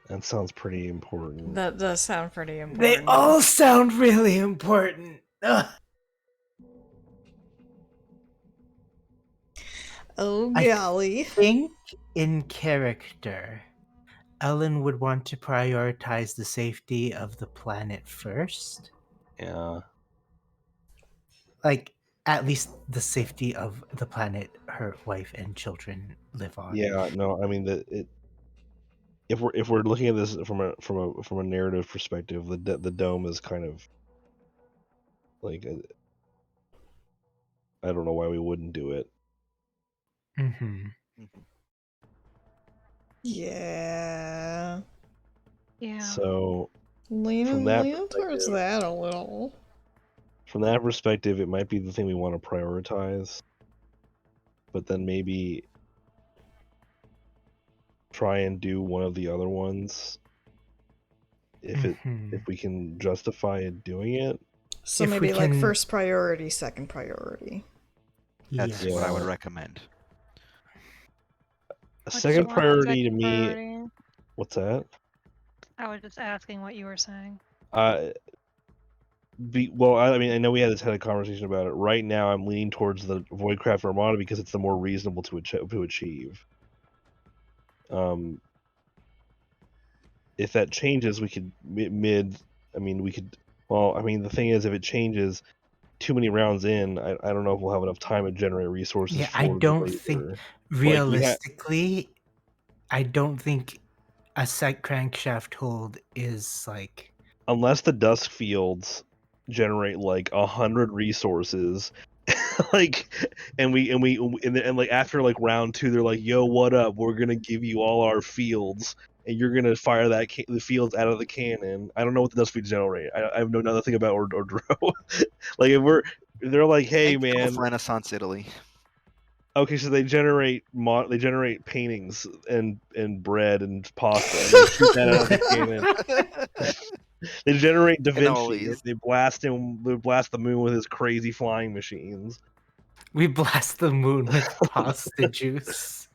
That sounds pretty important. That does sound pretty They important. all sound really important. Ugh. Oh I golly. think in character, Ellen would want to prioritize the safety of the planet first. Yeah. Like, at least the safety of the planet her wife and children live on. Yeah. No, I mean if we're looking at this from a narrative perspective, the dome is kind of like I don't know why we wouldn't do it. Mm-hmm. Yeah. Yeah. So Leaning, From that leaning towards perspective- that a little. from that perspective, it might be the thing we want to prioritize, but then maybe try and do one of the other ones if we can justify doing it. So If we maybe like can- first priority, second priority. That's Yes. what I would Yeah. recommend. A Which second one's priority to second me. priority? What's that? I was just asking what you were saying. Well, I mean, I know we had a conversation about it. Right now, I'm leaning towards the Voidcraft Armada because it's the more reasonable to achieve. If that changes, we could I mean, we could. Well, I mean, the thing is, if it changes too many rounds in, I don't know if we'll have enough time to generate resources. Yeah, for I the don't laser. think realistically, I don't think a set crankshaft hold is like Unless the dusk fields generate like 100 resources like and like after like round 2 they're like, yo, what up, we're gonna give you all our fields and you're gonna fire the fields out of the cannon. I don't know what the dust fields generate. I know nothing about Ordro. Like if they're like, hey Thank you man, for Renaissance Italy. okay, so they generate paintings and bread and pasta and they shoot that out of the cannon. They generate Da Vinci. Cannolis. They blast the moon with his crazy flying machines. we blast the moon with pasta juice.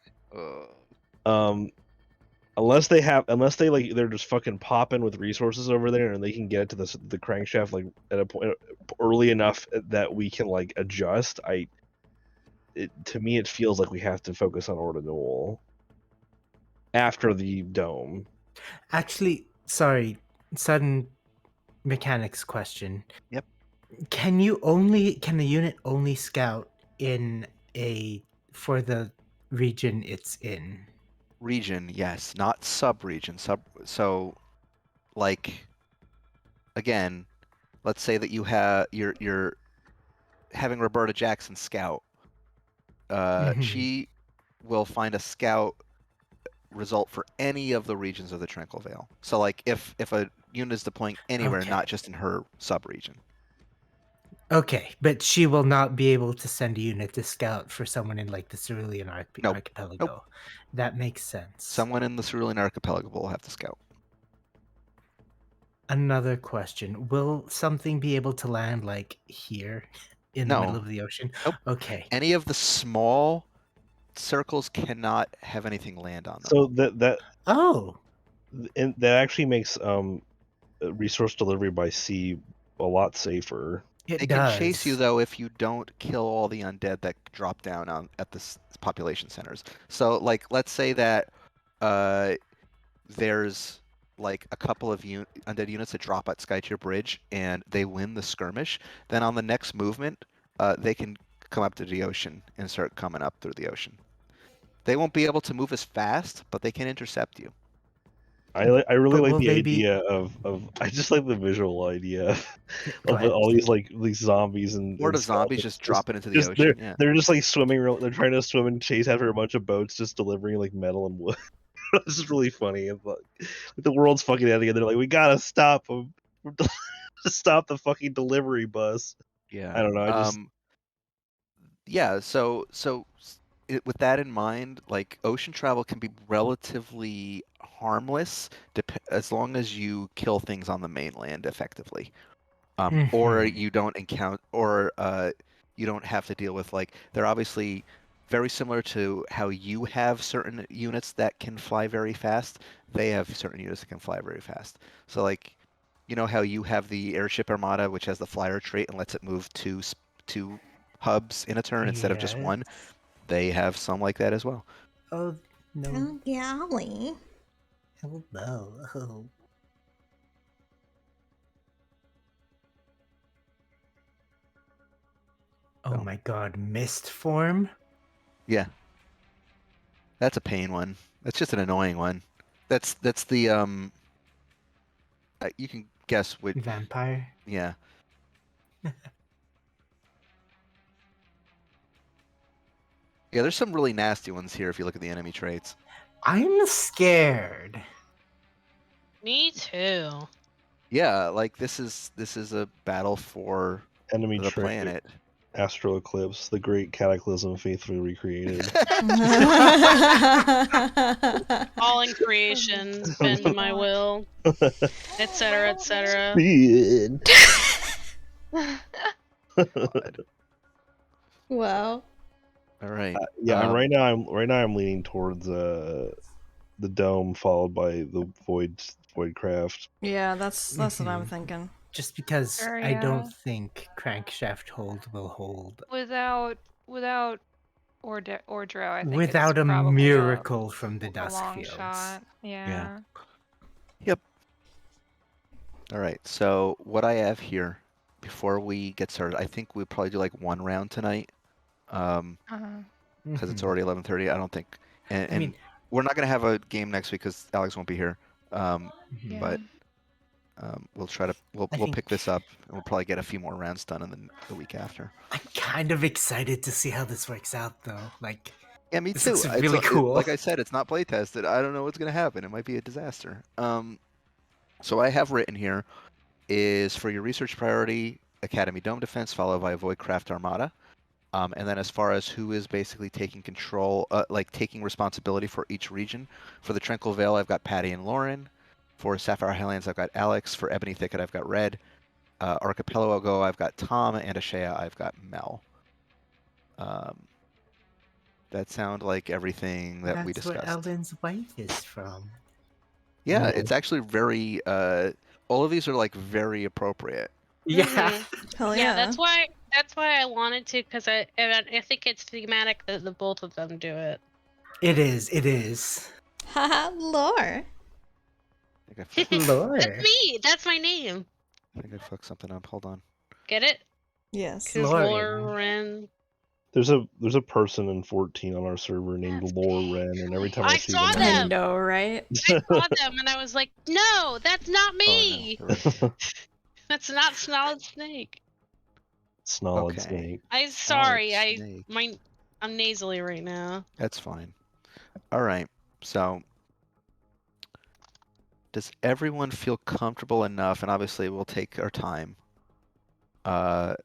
Unless they like they're just fucking popping with resources over there and they can get to the crankshaft like at a point early enough that we can like adjust. To me it feels like we have to focus on Ordinal after the dome. Actually, sorry, sudden mechanics question. Yep. Can the unit only scout for the region it's in? Region, yes, not sub-region. So, like, again, let's say that you're having Roberta Jackson scout. She will find a scout result for any of the regions of the Tranquil Vale. So, like, if a unit is deploying anywhere, Okay. not just in her sub-region. Okay, but she will not be able to send a unit to scout for someone in like the Cerulean Nope. archipelago. Nope. That makes sense. Someone in the Cerulean Archipelago will have to scout. Another question: will something be able to land like here, in the middle No. of the ocean? Nope. Okay. Any of the small circles cannot have anything land on them. So that Oh, and that actually makes resource delivery by sea a lot safer. it They does. can chase you though if you don't kill all the undead that drop down at the population centers. So like, let's say that there's like a couple of undead units that drop at Skytier Bridge and they win the skirmish. Then on the next movement, they can come up to the ocean and start coming up through the ocean. They won't be able to move as fast, but they can intercept you. I really But like will the they be- idea of I just like the visual idea Go of ahead. all these like these zombies and Horde of skeletons zombies just dropping into the just ocean. Yeah. they're just like swimming. They're trying to swim and chase after a bunch of boats, just delivering like metal and wood. This is really funny. It's like, the world's fucking ending, and they're like, we gotta stop them. Stop the fucking delivery bus. Yeah. I don't know. I just Yeah. So with that in mind, like ocean travel can be relatively harmless as long as you kill things on the mainland effectively. Or Mhm. you don't encounter, or you don't have to deal with like they're obviously very similar to how you have certain units that can fly very fast. They have certain units that can fly very fast. So like, you know how you have the airship armada, which has the flyer trait and lets it move two hubs in a turn instead of just one. Yes. They have some like that as well. Oh no! golly. Hello. Oh. Oh So. my God! Mist form. Yeah, that's a pain one. That's just an annoying one. That's the you can guess which. Vampire. Yeah. Yeah, there's some really nasty ones here if you look at the enemy traits. I'm scared. Me too. Yeah, like this is a battle for enemy the trait, planet. Astral Eclipse, the great cataclysm faithfully recreated. All in creation, bend my will, etc., etc. Wow. All right. Yeah, right now I'm leaning towards the dome followed by the voidcraft. Yeah, that's what I'm Mhm. thinking. Just because Sure, I don't yeah. think crankshaft hold will hold Without Ordro, I think without it's a probably miracle from the a dusk long fields. shot. Yeah. Yep. All right. So what I have here before we get started, I think we'll probably do like one round tonight. Because it's Mhm. already 11:30. I don't think, and, I mean, and we're not gonna have a game next week because Alex won't be here. mhm. Yeah. But we'll try to we'll I think- pick this up and we'll probably get a few more rounds done in the week after. I'm kind of excited to see how this works out, though. Like, Yeah, me this too. looks really cool. Like I said, it's not play tested. I don't know what's gonna happen. It might be a disaster. So what I have written here is for your research priority, Academy Dome Defense, followed by Voidcraft Armada. And then as far as who is basically taking control, like taking responsibility for each region, for the Tranquil Vale, I've got Patty and Lauren. For Sapphire Highlands, I've got Alex. For Ebony Thicket, I've got Red. Archipelago, I've got Tom. And Ashea, I've got Mel. That sound like everything that we That's where discussed. Elden's wife is from. Yeah, Mhm. it's actually very. All of these are like very appropriate. Yeah. Hell Yeah, yeah. that's why I wanted to, because I think it's thematic that the both of them do it. It is. It is. Haha, lore. I think I fucked, Lore. That's me. That's my name. I think I fucked something up. Hold on. Get it? Yes. Because Lauren. Lauren. There's a person in 14 on our server named That's Loren, and every time I I see saw them, I them. know, right? I saw them and I was like, no, that's not Oh me. no. You're right. That's not Solid Snake. Snarled Okay. Snake. I'm Solid sorry. Snake. I'm nasally right now. That's fine. All right. So Does everyone feel comfortable enough? And obviously, we'll take our time to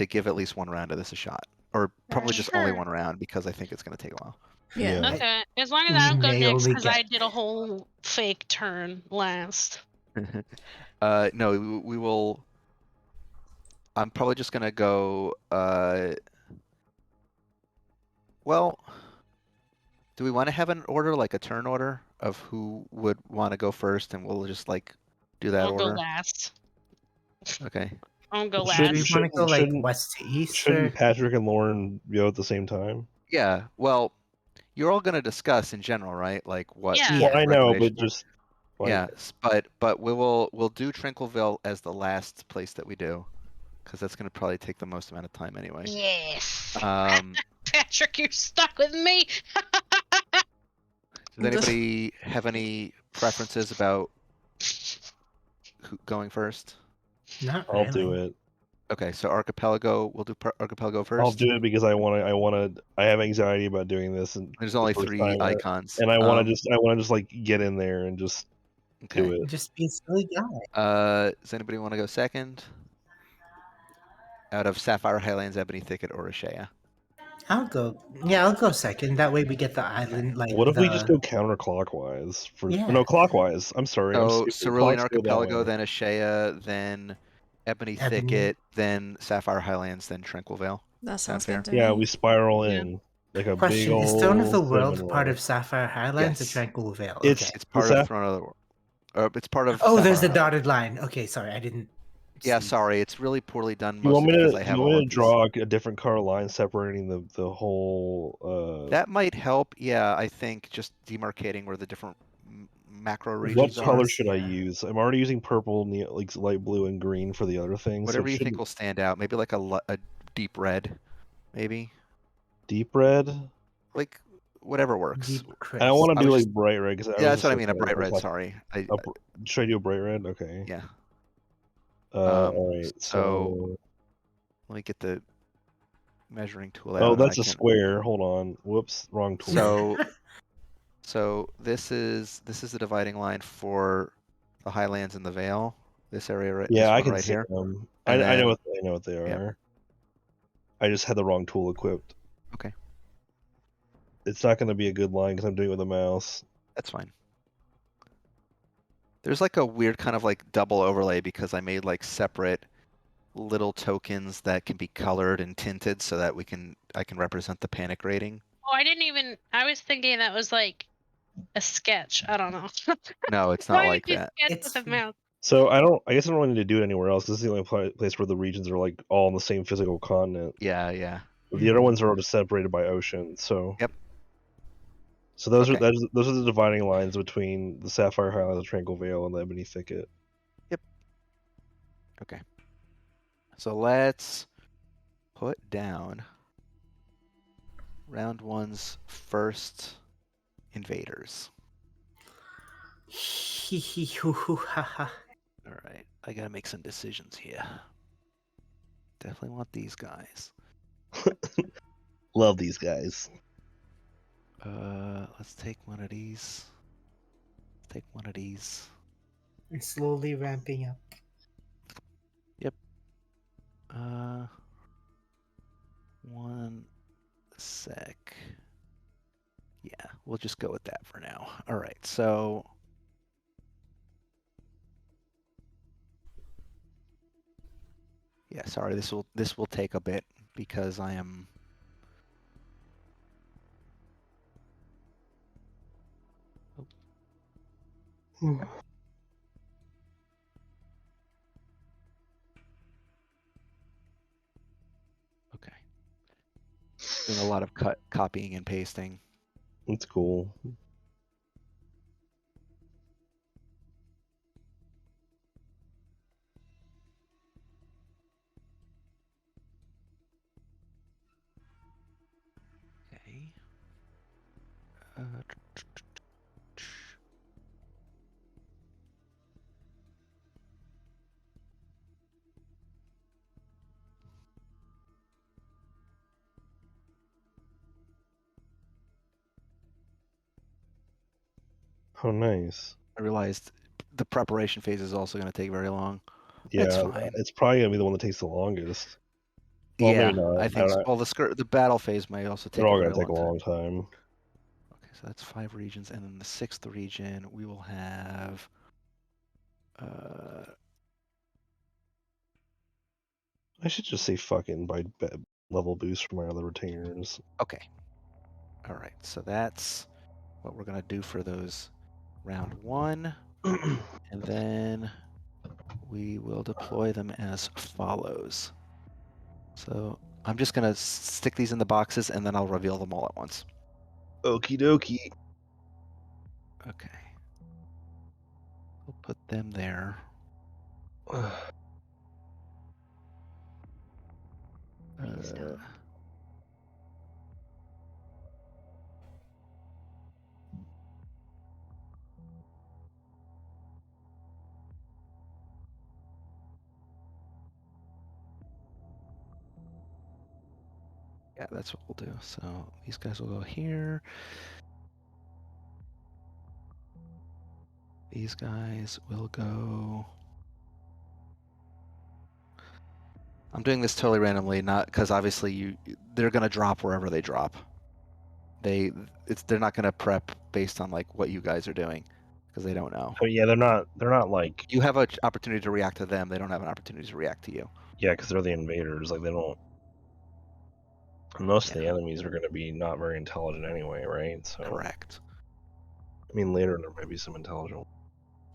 give at least one round of this a shot, or probably just only Sure. one round because I think it's going to take a while. Yeah. Yeah. Okay, as long as We I don't go may next, only because I get- did a whole fake turn last. No, we will. I'm probably just gonna go. Well, do we want to have an order, like a turn order of who would want to go first, and we'll just like do that I'll go order? last. Okay. I'll go Do last. we want to go like shouldn't- west to east? Shouldn't Or... Patrick and Lauren go at the same time? Yeah. Well, you're all gonna discuss in general, right? Like what? Yeah. Well, I know, but recommendation- just like, Yeah, but we'll do Tranquilville as the last place that we do, because that's gonna probably take the most amount of time anyway. Yes. Um, Patrick, you're stuck with me. does anybody have any preferences about going first? Not I'll really. do it. Okay, so Archipelago, we'll do Archipelago first. I'll do it because I have anxiety about doing this, and There's only the first 3 time, icons. and I want to just like get in there and just Okay. do it. Just be a silly guy. Does anybody want to go second? Out of Sapphire Highlands, Ebony Thicket, or Ashea? I'll go. Yeah, I'll go second. That way we get the island. Like What if the... we just go counterclockwise? Yeah. No, clockwise. I'm sorry. I'm So stupid. Cerulean Clocks go that Archipelago, way. then Ashea, then Ebony Ebony. Thicket, then Sapphire Highlands, then Tranquil Vale. That Sound sounds fair? good to Yeah, me. we spiral Yeah. in like a big Question: old Is Stone of the World cinnamon part roll. of Sapphire Highlands or Yes. Tranquil Vale? It's- Okay. It's part the of Throne of the World. It's part of. Oh, there's the Sapphire Highlands. dotted line. Okay, sorry, I didn't. Yeah, see. sorry, it's really poorly done. You want Mostly me because to? I have You all want of me to these. draw a different color line separating the whole? That might help. Yeah, I think just demarcating where the different macro What regions are. color should I Yeah. use? I'm already using purple, like light blue, and green for the other things. Whatever so it you think shouldn't- will stand out. Maybe like a deep red, maybe deep red. like whatever works. Deep I don't want I to do was like just- bright red because Yeah, that's what I mean. A bright red. Sorry. Should I do a bright red? Okay. Yeah. All right. So let me get the measuring tool out. Oh, and I that's a can- square. Hold on. Whoops, wrong tool. So this is the dividing line for the Highlands and the Vale. This area right. Yeah, this I one can right see here. them. And I know then- what they are. Yep. I just had the wrong tool equipped. Okay. It's not going to be a good line because I'm doing it with a mouse. That's fine. There's like a weird kind of like double overlay because I made like separate little tokens that can be colored and tinted so that I can represent the panic rating. Oh, I was thinking that was like a sketch. I don't know. No, it's not Why like would you that. sketch It's- with a mouse? So I guess I don't need to do it anywhere else. This is the only place where the regions are like all on the same physical continent. Yeah, yeah. The other ones are just separated by ocean. So Yep. So those Okay. are those are the dividing lines between the Sapphire Highlands, the Tranquil Vale, and the Ebony Thicket. Okay. So let's put down round one's first invaders. Hee hee hoo hoo ha ha. All right, I gotta make some decisions here. Definitely want these guys. Love these guys. Let's take one of these. Take one of these. It's slowly ramping up. One sec. Yeah, we'll just go with that for now. All right, so yeah, sorry, this will take a bit because I am okay. Doing a lot of copying and pasting. It's cool. Okay. Oh, nice. I realized the preparation phase is also going to take very long. Yeah, It's fine. it's probably gonna be the one that takes the longest. Well, Yeah, maybe not. I I think don't so. know. Well, the battle phase may also They're take a all very gonna take a long time. long time. Okay, so that's 5 regions, and then the 6th region we will have. I should just say fucking by level boost for my other retainers. Okay. All right, so that's what we're gonna do for those round 1, and then we will deploy them as follows. So I'm just gonna stick these in the boxes, and then I'll reveal them all at once. Okie dokie. Okay. We'll put them there. Please don't. Yeah, that's what we'll do. So these guys will go here. These guys will go. I'm doing this totally randomly, not because obviously they're gonna drop wherever they drop. They're not gonna prep based on like what you guys are doing because they don't know. But yeah, they're not like, You have an opportunity to react to them. They don't have an opportunity to react to you. yeah, because they're the invaders. Like they don't. Most of the Yeah. enemies are gonna be not very intelligent anyway, right? So Correct. I mean, later there might be some intelligent.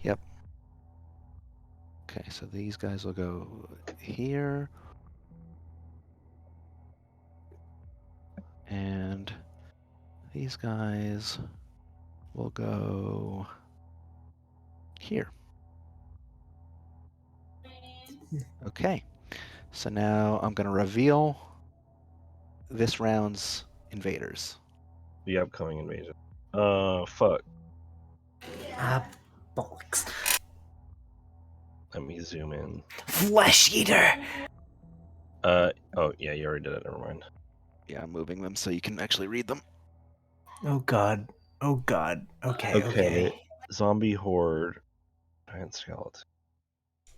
Yep. Okay, so these guys will go here. And these guys will go here. Okay, so now I'm going to reveal this round's invaders. The upcoming invasion. Fuck. Bollocks. Let me zoom in. Flesh eater. Oh yeah, you already did it. Never mind. Yeah, I'm moving them so you can actually read them. Oh god. Oh god. Okay. Zombie horde. Giant skeleton.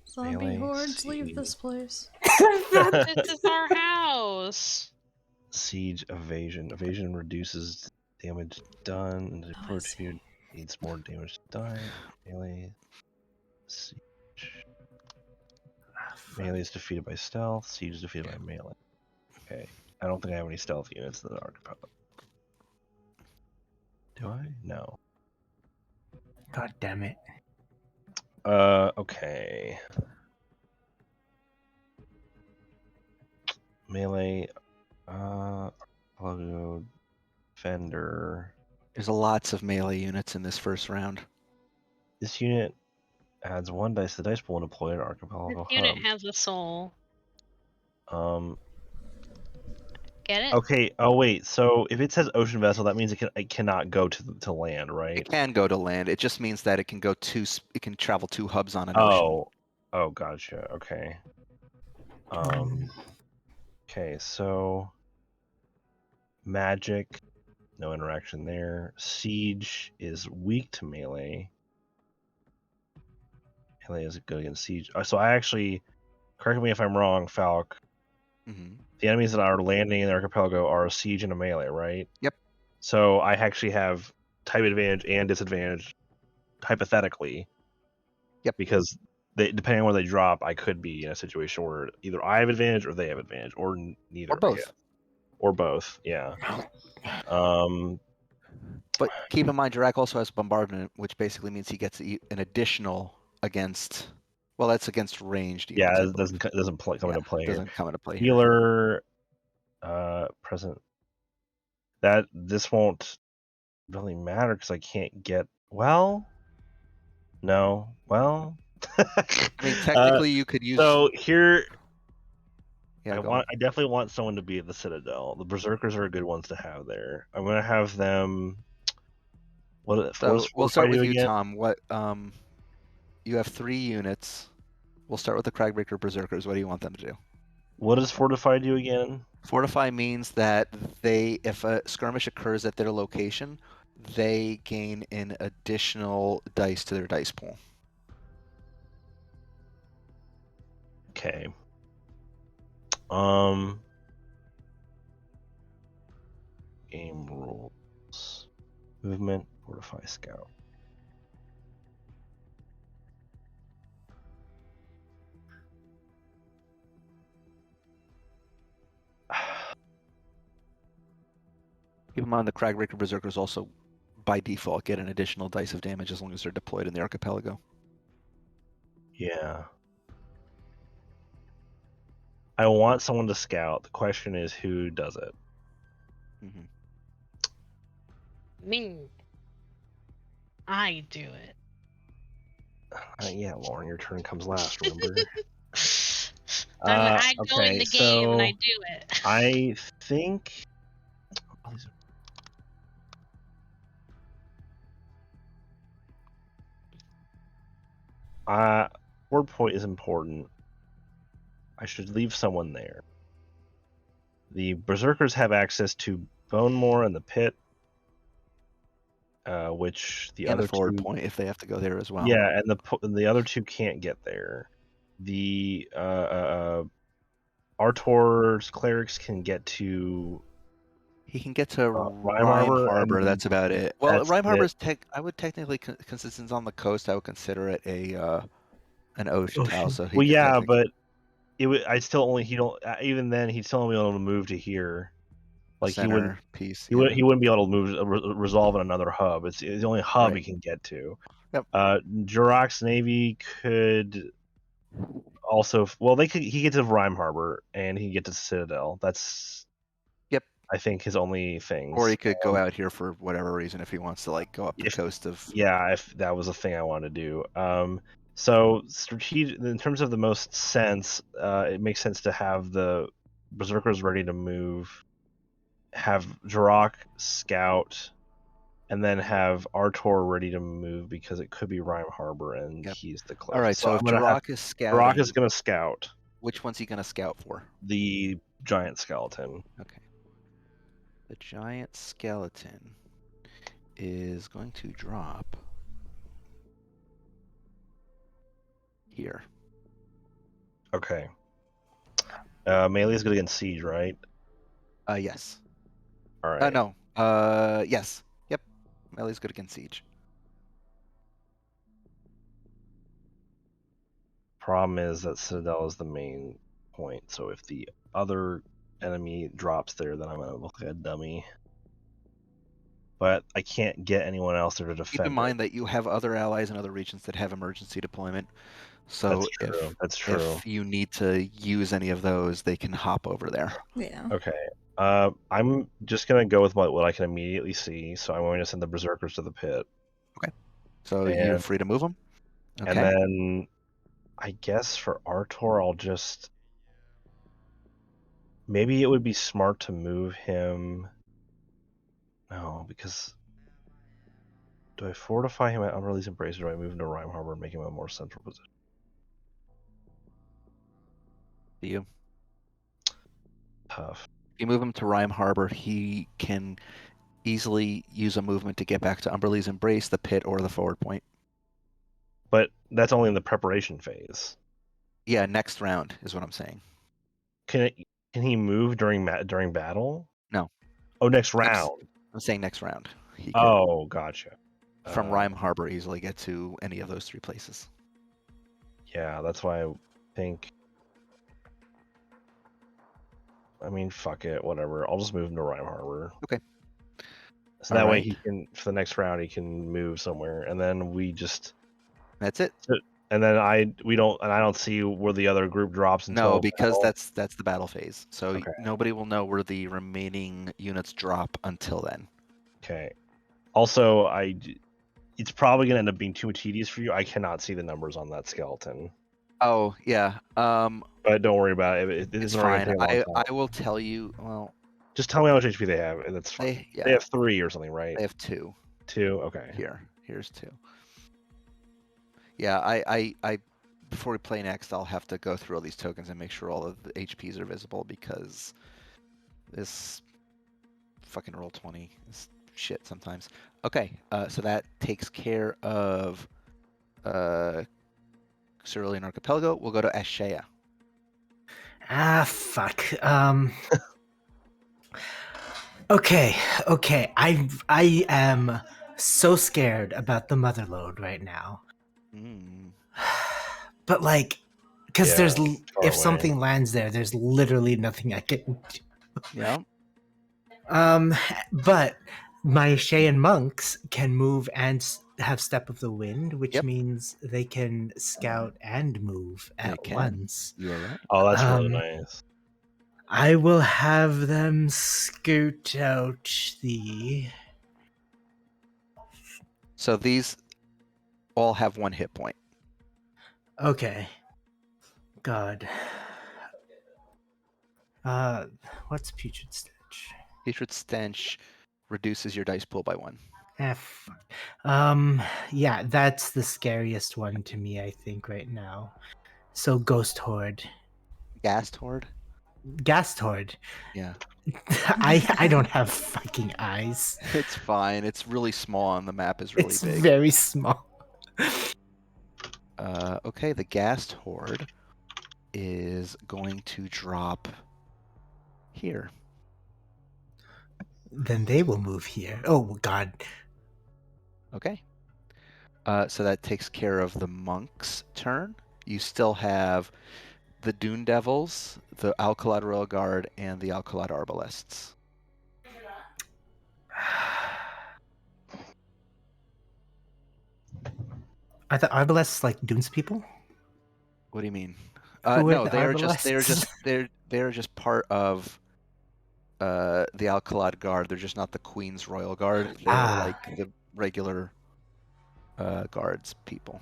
Zombie Melee, hordes, leave this siege. place. This is our house. Siege evasion. Evasion reduces damage done, and the Oh, I approach see. here needs more damage done. Melee. Siege. Melee is defeated by stealth. Siege is defeated by melee. Okay. I don't think I have any stealth units in the archipelago. Do I? No. God damn it. Okay. Melee. Archipelago. Defender. There's lots of melee units in this first round. This unit adds 1 dice to the dice pool when deployed at This archipelago unit hub. has a soul. Get it? Okay. Oh wait. So if it says ocean vessel, that means it cannot go to land, right? It can go to land. It just means that it can travel 2 hubs on an ocean. Oh, gotcha. Okay. Mm. Okay. So magic, no interaction there. Siege is weak to melee. Melee is good against siege. So I actually, correct me if I'm wrong, Falk. Mm-hmm. The enemies that are landing in the archipelago are a siege and a melee, right? Yep. So I actually have type advantage and disadvantage, hypothetically. Yep. Because depending on where they drop, I could be in a situation where either I have advantage or they have advantage, or neither. Or both. Or both. Yeah. But keep in mind, Jirak also has bombardment, which basically means he gets an additional against. Well, that's against ranged units. Yeah, I it believe. doesn't come into play here. Doesn't come into play Healer, present. This won't really matter because I can't get. Well, no. Well, I mean, technically, you could use. So here, Yeah, I definitely want someone to be at the Citadel. The Berserkers are good ones to have there. I'm gonna have them. What So does we'll Fortify start with do you, again? Tom. What you have 3 units. We'll start with the Cragbreaker Berserkers. What do you want them to do? What does Fortify do again? Fortify means that if a skirmish occurs at their location, they gain an additional dice to their dice pool. Okay. Game rules. Movement, fortify, scout. Keep in mind the Cragbreaker Berserkers also, by default, get an additional dice of damage as long as they're deployed in the archipelago. Yeah. I want someone to scout. The question is who does it. Mm-hmm. Me. I do it. Yeah, Lauren, your turn comes last, remember? I go in Okay, the game and I so do it. I think word point is important. I should leave someone there. The Berserkers have access to Bonemore and the Pit, which the And other the forward two, point if they have to go there as well. yeah, and the other two can't get there. The Artor's clerics can get to He can get to Rime Rime Harbor, Harbor. and That's about it. Well, that's Rime it. Harbor's I would technically, since it's on the coast, I would consider it an ocean tile. So he Well, could yeah, technically. but it would. I still only he don't. Even then, he'd still only be able to move to here. Like he wouldn't. Center piece. He Yeah. wouldn't be able to move resolve in another hub. It's the only hub Right. he can get to. Yep. Jurok's Navy could also. Well, he gets to Rime Harbor and he can get to Citadel. That's. Yep. I think his only things. Or he could go out here for whatever reason if he wants to like go up the coast of. Yeah, if that was a thing I wanted to do. So strategic in terms of the most sense, it makes sense to have the Berserkers ready to move, have Jurok scout, and then have Artor ready to move because it could be Rime Harbor and Yep. he's the All right. closest. So I'm if gonna have Jurok is Jurok scouting, is gonna scout which one's he gonna scout for? the giant skeleton. Okay. The giant skeleton is going to drop here. Okay. Melee is good against siege, right? Yes. All right. No. Yes. Yep. Melee's good against siege. Problem is that Citadel is the main point, so if the other enemy drops there, then I'm gonna look like a dummy. But I can't get anyone else there to defend. Keep in mind that you have other allies in other regions that have emergency deployment. So That's true. if you need to use any of those, they can hop over there. Yeah. Okay. I'm just gonna go with what I can immediately see. So I'm going to send the Berserkers to the pit. Okay. So you're free to move them. Okay. And then I guess for Artor, I'll just maybe it would be smart to move him. No, because do I fortify him at Unreleased Embrace, or do I move him to Rime Harbor and make him a more central position? Do you? Tough. If you move him to Rime Harbor, he can easily use a movement to get back to Umberlee's Embrace, the pit, or the forward point. But that's only in the preparation phase. Yeah, next round is what I'm saying. Can he move during battle? No. Oh, next round. I'm saying next round. He could, gotcha. From Rime Harbor, easily get to any of those three places. Yeah, that's why I think. I mean, fuck it, whatever. I'll just move him to Rime Harbor. Okay. So that way he can, for the next round, he can move somewhere, and then we just. That's it. And then I don't see where the other group drops until. No, because that's the battle phase. So Okay. nobody will know where the remaining units drop until then. Okay. Also, it's probably gonna end up being too tedious for you. I cannot see the numbers on that skeleton. Oh yeah. But don't worry about it. It's fine. I will tell you. Well, just tell me how much HP they have, and that's fine. They have 3 or something, right? They have 2. 2. Okay. Here's 2. Yeah, I before we play next, I'll have to go through all these tokens and make sure all of the HPs are visible because this fucking roll 20 is shit sometimes. Okay, so that takes care of Cerulean Archipelago. We'll go to Ashea. Ah, fuck. Okay. I am so scared about the motherlode right now. Mm. But like, because Yeah, there's far if away. something lands there, there's literally nothing I can do. Yeah. But my Shayan monks can move and have step of the wind, which Yep. means they can scout and move They at can. once. You are right. Oh, that's really Um, nice. I will have them scoot out the. So these all have 1 hit point. Okay. God. What's putrid stench? Hatred Stench reduces your dice pool by 1. F. Yeah, that's the scariest one to me, I think, right now. So Ghost Horde. Ghast Horde? Ghast Horde. Yeah. I don't have fucking eyes. It's fine. It's really small and the map is really It's big. very small. Okay, the Ghast Horde is going to drop here. Then they will move here. Oh god. Okay. So that takes care of the monk's turn. You still have the Dune Devils, the Alcalad Royal Guard, and the Alcalad Arbalests. Are the Arbalests like Dunes people? What do you mean? Who are No, the they're Arbalests? just part of the Alcalad Guard. They're just not the Queen's Royal Guard. They're like the regular guards people.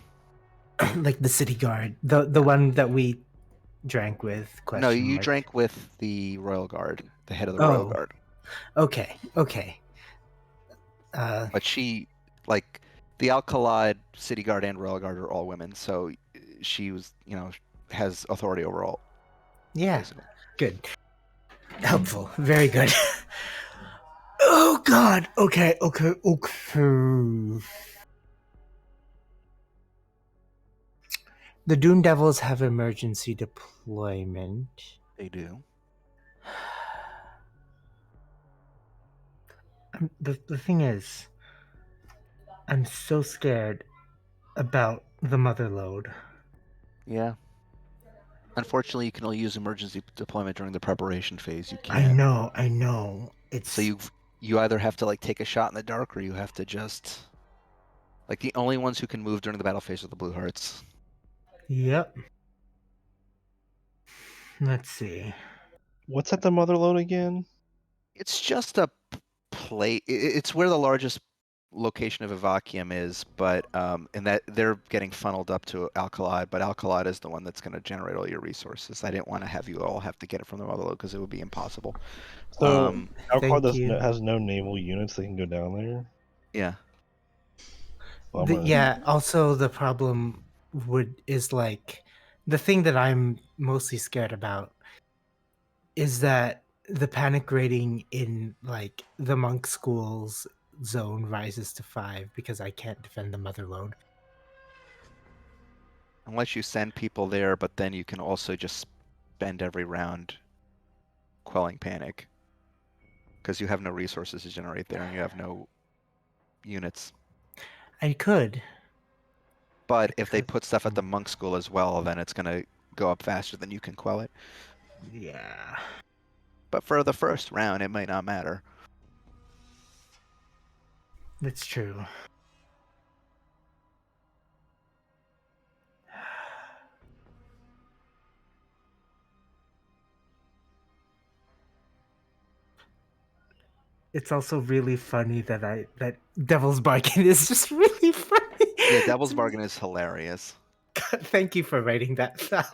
Like the city guard. The one that we drank with, question No, you mark. drank with the Royal Guard, the head of the Royal Guard. Okay. But she, like, the Alcalad City Guard and Royal Guard are all women, so she was, has authority over all. Yeah. Basically. Good. Helpful. Very good. Oh god. Okay. The Dune Devils have emergency deployment. They do. The thing is, I'm so scared about the mother load. Yeah. Unfortunately, you can only use emergency deployment during the preparation phase. You can't. I know. It's So you either have to like take a shot in the dark, or you have to just like the only ones who can move during the battle phase are the Blue Hearts. Yep. Let's see. What's at the Motherlode again? It's just a play. It's where the largest location of Evacuum is, but and that they're getting funneled up to Alcalad, but Alcalad is the one that's going to generate all your resources. I didn't want to have you all have to get it from the Motherlode because it would be impossible. So Alcalad Thank has no naval units that can go down there. Yeah. Yeah. Also, the problem is like the thing that I'm mostly scared about is that the panic rating in like the monk schools zone rises to 5 because I can't defend the mother load. Unless you send people there, but then you can also just spend every round quelling panic because you have no resources to generate there and you have no units. I could. But if they put stuff at the monk school as well, then it's going to go up faster than you can quell it. Yeah. But for the first round, it might not matter. That's true. It's also really funny that Devil's Bargain is just really funny. Yeah, Devil's Bargain is hilarious. Thank you for writing that, Sal.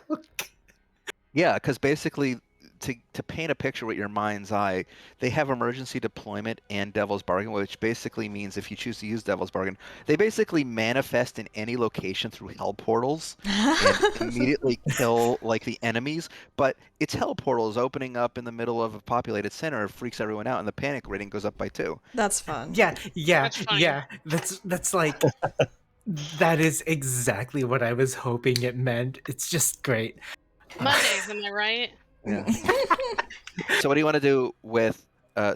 Yeah, because basically to paint a picture with your mind's eye, they have emergency deployment and Devil's Bargain, which basically means if you choose to use Devil's Bargain, they basically manifest in any location through hell portals and immediately kill like the enemies. But its hell portals opening up in the middle of a populated center freaks everyone out, and the panic rating goes up by 2. That's fun. Yeah, That's funny. yeah. That's like that is exactly what I was hoping it meant. It's just great. Mondays, am I right? Yeah. So what do you want to do with?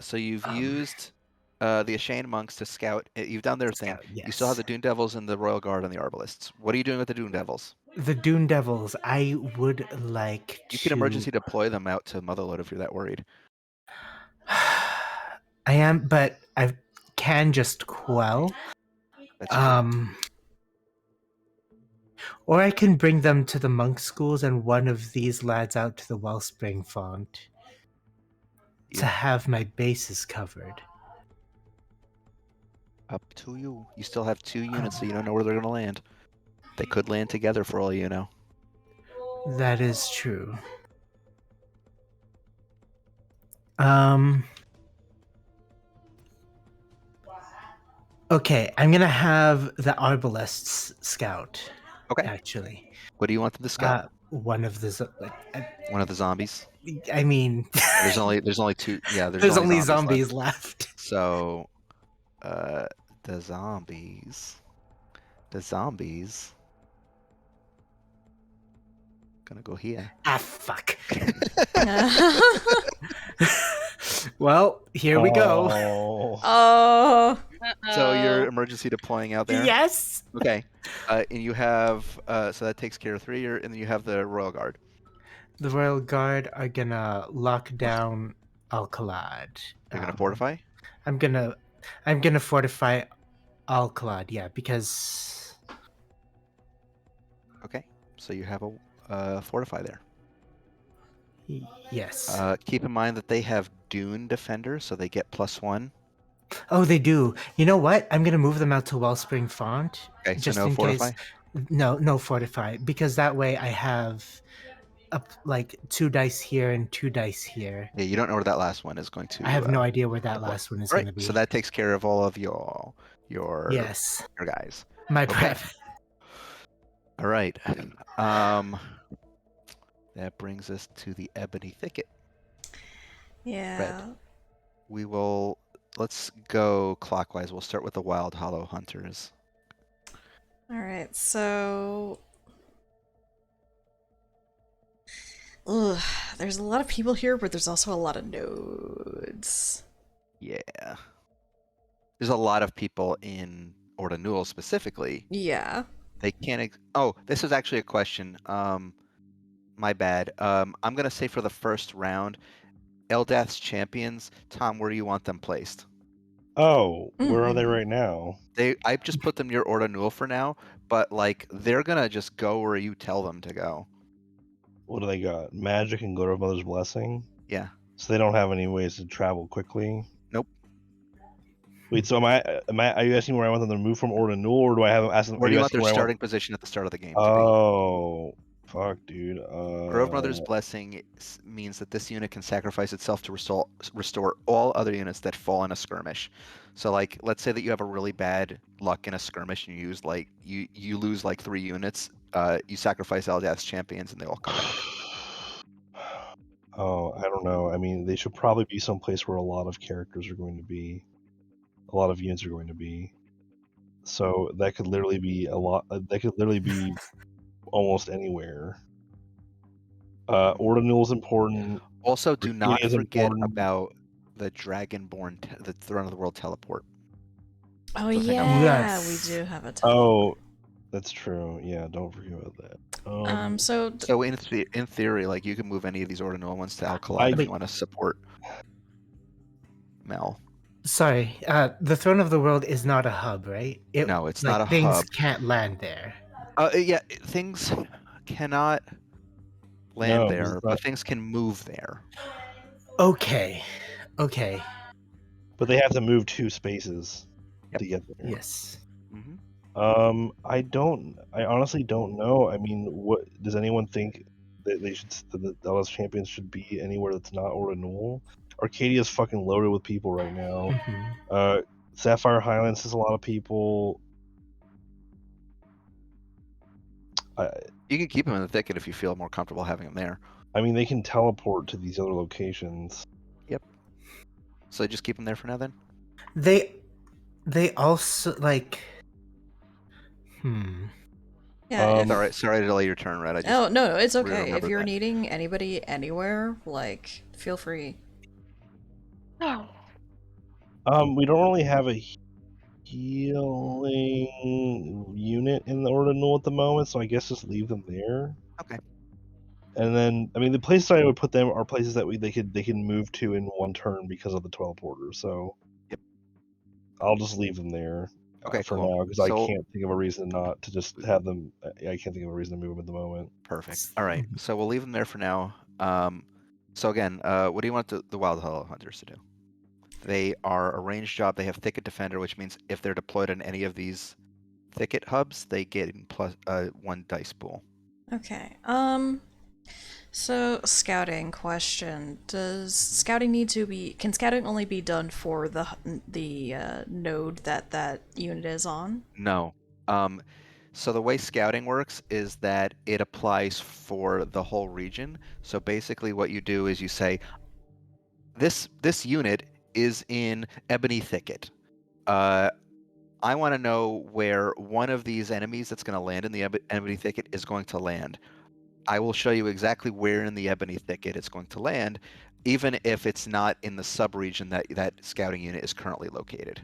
So you've used the Ashamed monks to scout. You've done their thing. Scout, You still have yes. the Dune Devils and the Royal Guard and the Arbalists. What are you doing with the Dune Devils? The Dune Devils, I would like You to. can emergency deploy them out to Motherlode if you're that worried. I am, but I can just quell. That's true. Or I can bring them to the monk schools and one of these lads out to the Wellspring Font Yeah. to have my bases covered. Up to you. You still have 2 units, so you don't know where they're going to land. They could land together for all you know. That is true. Okay, I'm gonna have the Arbalists scout. Okay. Actually, What do you want them to scout? one of the One of the zombies. I mean, There's only 2. Yeah, there's only zombies left. So, the zombies. Gonna go here. Ah, fuck. Well, here we go. Oh. So you're emergency deploying out there? Yes. Okay. And you have so that takes care of 3, and then you have the Royal Guard. The Royal Guard are gonna lock down Alcalad. They're gonna fortify? I'm gonna fortify Alcalad, yeah, because Okay. So you have a fortify there. yes. Keep in mind that they have Dune Defender, so they get +1. Oh, they do. You know what? I'm gonna move them out to Wellspring Font. Okay, so just no in fortify? case. No fortify, because that way I have up like 2 dice here and 2 dice here. Yeah, you don't know where that last one is going to. I have no idea where that deploy. last one is Right. gonna be. So that takes care of all of your yes, your guys. my Okay. prep. All right. That brings us to the Ebony Thicket. Yeah. Let's go clockwise. We'll start with the Wild Hollow Hunters. All right. So, ugh, there's a lot of people here, but there's also a lot of nodes. Yeah. There's a lot of people in Orda Newell specifically. Yeah. They can't. Oh, this is actually a question. My bad. I'm gonna say for the first round, Eldath's champions. Tom, where do you want them placed? Oh, where are they right now? I just put them near Orda Newell for now, but like they're gonna just go where you tell them to go. What do they got? Magic and Glitter of Mother's Blessing? Yeah. So they don't have any ways to travel quickly? Nope. Wait, so are you asking where I want them to move from Orda Newell, or do I have them asking Where do you want their starting position at the start of the game to be? Oh, fuck, dude. Grove Mother's Blessing means that this unit can sacrifice itself to restore all other units that fall in a skirmish. So, like, let's say that you have a really bad luck in a skirmish and you use like you lose like 3 units. You sacrifice Eldath's champions and they all come back. Oh, I don't know. I mean, they should probably be someplace where a lot of characters are going to be, a lot of units are going to be. So that could literally be a lot. That could literally be almost anywhere. Orda Newell's important. Also, do not Arcadia is forget important. about the Dragonborn, the Throne of the World teleport. Oh So think of- yeah, Yes. we do have a. Oh, that's true. Yeah, don't forget about that. So in theory, like you can move any of these Orda Newell ones to Alcalad if you want to support Mel. Sorry, the Throne of the World is not a hub, right? No, it's like, not a things hub. can't land there. Yeah, things cannot land No, there, it's but not- things can move there. Okay. But they have to move 2 spaces Yep. to get there. Yes. I honestly don't know. I mean, what does anyone think they should the LS champions should be anywhere that's not Orinool. Arcadia is fucking loaded with people right now. Mhm. Sapphire Highlands has a lot of people. You can keep them in the thicket if you feel more comfortable having them there. I mean, they can teleport to these other locations. So just keep them there for now then. They also like. Yeah. Um, Sorry to delay your turn, Red. I just Oh no, it's okay. If remembered you're that. needing anybody anywhere, like feel free. No. we don't really have a healing unit in the Ordinal at the moment, so I guess just leave them there. Okay. And then, I mean, the places I would put them are places that they can move to in one turn because of the teleporter. So, Yep. I'll just leave them there Okay, for cool. now because I So- can't think of a reason not to just have them. I can't think of a reason to move them at the moment. Perfect. All right. So we'll leave them there for now. So again, what do you want the Wild Hollow Hunters to do? They are a ranged job. They have Thicket Defender, which means if they're deployed in any of these Thicket hubs, they get plus 1 dice pool. Okay. So scouting question: Does scouting need to be? Can scouting only be done for the node that unit is on? No. So the way scouting works is that it applies for the whole region. So basically, what you do is you say, this unit is in Ebony Thicket. I want to know where one of these enemies that's going to land in the Ebony Thicket is going to land. I will show you exactly where in the Ebony Thicket it's going to land, even if it's not in the sub-region that scouting unit is currently located.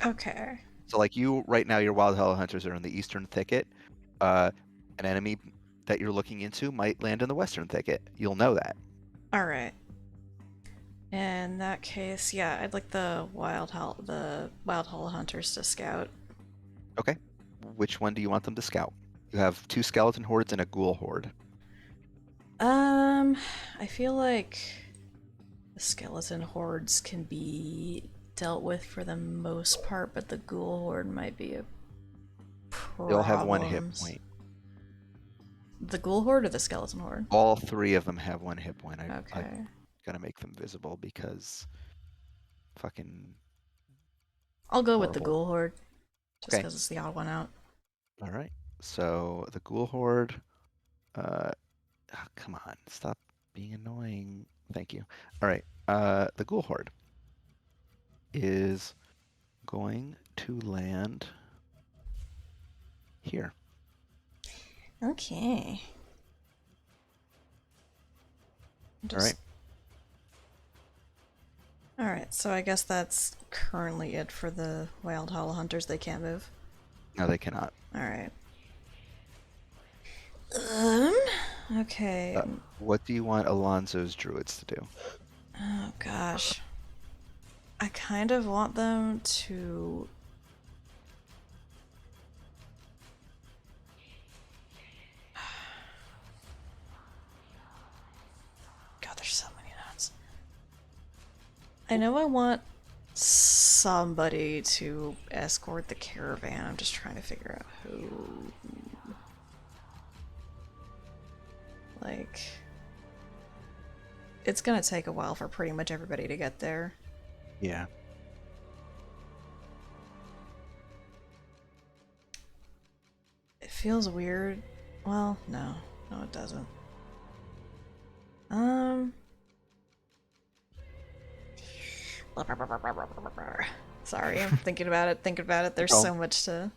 Okay. So like you right now, your Wild Hollow Hunters are in the Eastern Thicket. An enemy that you're looking into might land in the Western Thicket. You'll know that. All right. In that case, yeah, I'd like the Wild Hollow Hunters to scout. Okay. Which one do you want them to scout? You have 2 skeleton hordes and a ghoul horde. I feel like the skeleton hordes can be dealt with for the most part, but the ghoul horde might be a problem. They'll have 1 hit point. The ghoul horde or the skeleton horde? All 3 of them have 1 hit point. Okay. I'm gonna make them visible because fucking. I'll go with the horrible. ghoul horde, just Okay. because it's the odd one out. All right. So the ghoul horde. Come on, stop being annoying. Thank you. All right. The ghoul horde is going to land here. Okay. All right. Alright, so I guess that's currently it for the Wild Hollow Hunters. They can't move. No, they cannot. Alright. Okay. What do you want Alonzo's druids to do? Oh gosh. I kind of want them to... God, there's so many notes. I know I want somebody to escort the caravan. I'm just trying to figure out who... Like... It's gonna take a while for pretty much everybody to get there. Yeah. It feels weird. Well, no. No, it doesn't. Sorry, I'm thinking about it. There's so much to...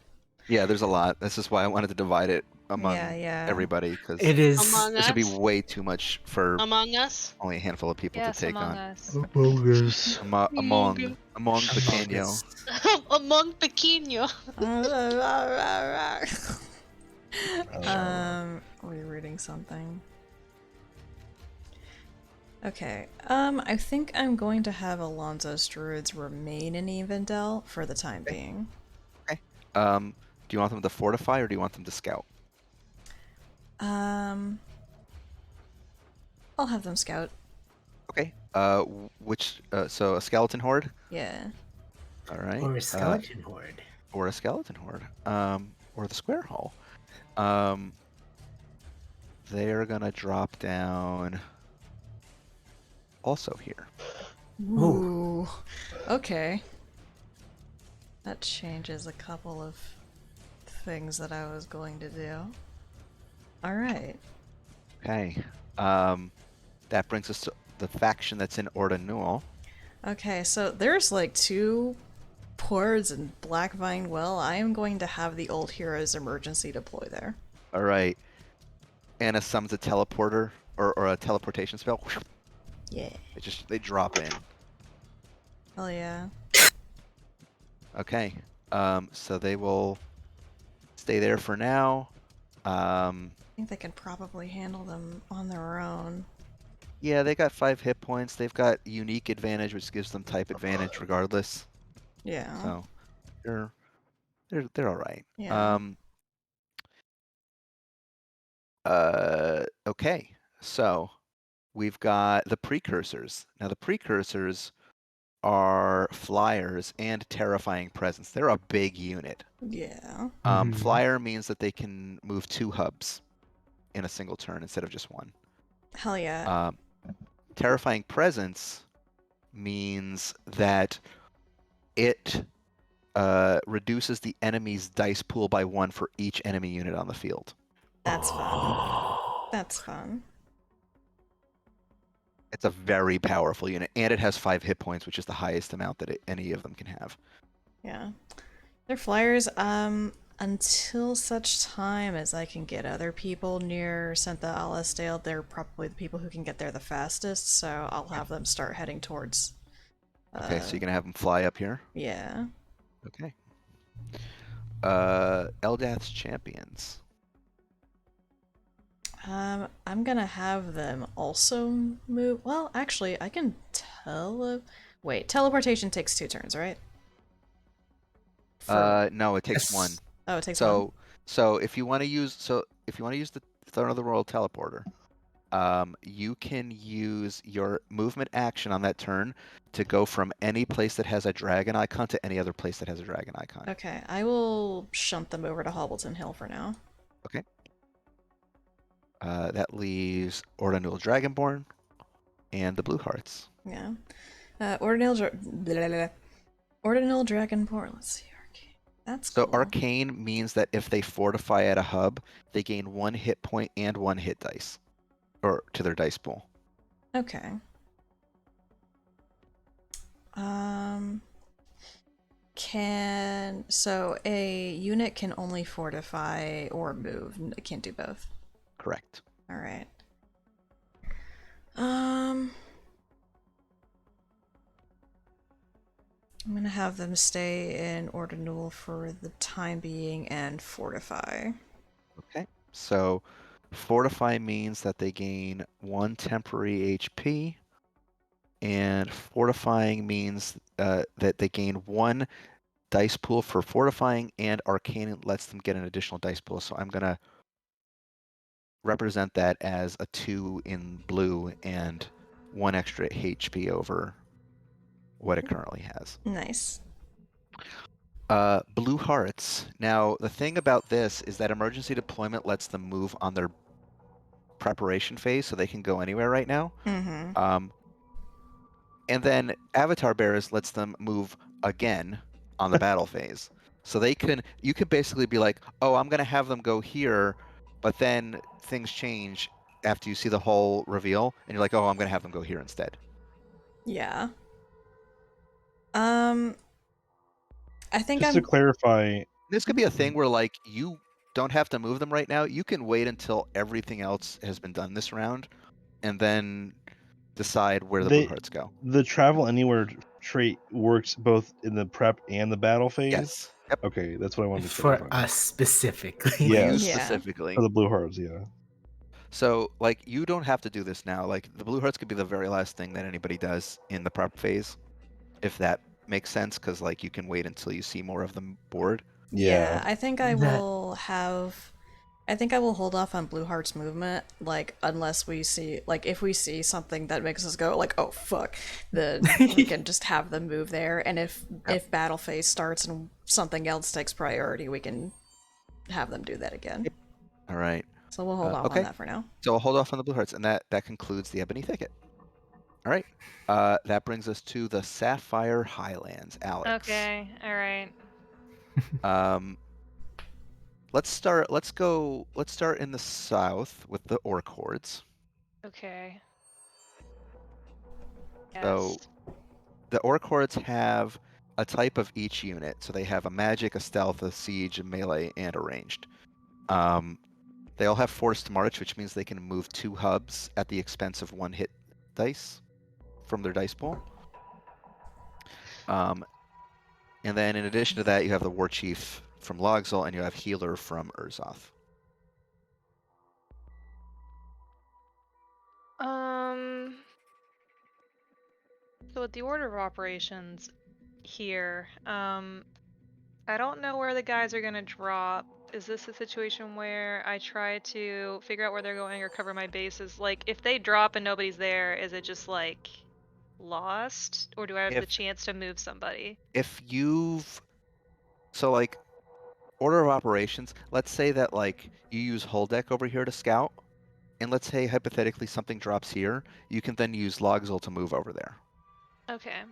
Yeah, there's a lot. This is why I wanted to divide it among Yeah. everybody, because It is. Among this would be Us? way too much for Among Us? only a handful of people Yes, to take Among on. Us. Bogus. Among Pequeño. Us. Among Pequeño. Rereading something. Okay, I think I'm going to have Alonzo's druids remain in Evendel for the time being. Do you want them to fortify or do you want them to scout? I'll have them scout. Okay. So a skeleton horde? Yeah. All right. Or a skeleton horde. Or a skeleton horde. Or the square hole. they're gonna drop down also here. Ooh. Okay. That changes a couple of things that I was going to do. Alright. Okay. That brings us to the faction that's in Ordanul. Okay, so there's like 2 ports in Blackvine Well. I am going to have the old heroes emergency deploy there. All right. Anna summons a teleporter or a teleportation spell. Yeah. They drop in. Hell yeah. Okay. So they will stay there for now. I think they can probably handle them on their own. Yeah, they got 5 hit points. They've got unique advantage, which gives them type advantage regardless. Yeah. So they're all right. Yeah. Okay. So we've got the precursors. Now the precursors are flyers and terrifying presence. They're a big unit. Yeah. Flyer means that they can move 2 hubs in a single turn instead of just 1. Hell yeah. Terrifying presence means that it reduces the enemy's dice pool by 1 for each enemy unit on the field. That's fun. That's fun. It's a very powerful unit, and it has 5 hit points, which is the highest amount that any of them can have. Yeah. They're flyers, until such time as I can get other people near Santa Alasdale, they're probably the people who can get there the fastest, so I'll have them start heading towards... Okay, so you're going to have them fly up here? Yeah. Okay. Eldath's champions. I'm gonna have them also move... Well, actually, I can Wait, teleportation takes 2 turns, right? No, it takes 1. Oh, it takes 1? So if you want to use the Throne of the World teleporter, you can use your movement action on that turn to go from any place that has a dragon icon to any other place that has a dragon icon. Okay, I will shunt them over to Hobbleton Hill for now. Okay. That leaves Ordanul Dragonborn and the Blue Hearts. Yeah. Ordinal Dragonborn. Let's see, Arcane. That's So cool. Arcane means that if they fortify at a hub, they gain 1 hit point and 1 hit dice, or to their dice pool. Okay. So a unit can only fortify or move. It can't do both. Correct. All right. I'm gonna have them stay in Ordinul for the time being and fortify. Okay. So fortify means that they gain 1 temporary HP, and fortifying means that they gain 1 dice pool for fortifying, and Arcane lets them get an additional dice pool. So I'm gonna represent that as a 2 in blue and 1 extra HP over what it currently has. Nice. Blue Hearts. Now, the thing about this is that emergency deployment lets them move on their preparation phase, so they can go anywhere right now. Mm-hmm. And then Avatar Bearers lets them move again on the battle phase. So you could basically be like, oh, I'm going to have them go here, but then things change after you see the whole reveal, and you're like, oh, I'm going to have them go here instead. Yeah. I think Just to clarify, This could be a thing where, like, you don't have to move them right now. You can wait until everything else has been done this round, and then decide where the Blue Hearts go. The travel anywhere trait works both in the prep and the battle phase? Yes. Yep. Okay, that's what I wanted to For clarify. us specifically. Yes. You Yeah. specifically. For the Blue Hearts, yeah. So, like, you don't have to do this now. Like, the Blue Hearts could be the very last thing that anybody does in the prep phase, if that makes sense, because, like, you can wait until you see more of them board. Yeah, I think I will hold off on Blue Heart's movement, like, unless we see, like, if we see something that makes us go, like, oh, fuck, then we can just have them move there, and if battle phase starts and something else takes priority, we can have them do that again. All right. So we'll hold off okay. on that for now. So we'll hold off on the blue hearts, and that concludes the Ebony Thicket. All right. That brings us to the Sapphire Highlands, Alex. Okay, all right. Let's start in the south with the Orc hordes. Okay. So Yes. the Orc hordes have a type of each unit. So they have a magic, a stealth, a siege, a melee, and a ranged. They all have forced march, which means they can move 2 hubs at the expense of 1 hit dice from their dice pool. And then in addition to that, you have the War Chief from Logzol, and you have Healer from Urzoth. So with the order of operations here, I don't know where the guys are gonna drop. Is this a situation where I try to figure out where they're going or cover my bases? Like, if they drop and nobody's there, is it just like lost, or do I have the chance to move somebody? If you've so like order of operations, let's say that like you use hull deck over here to scout, and let's say hypothetically something drops here, you can then use Logzol to move over there. Okay.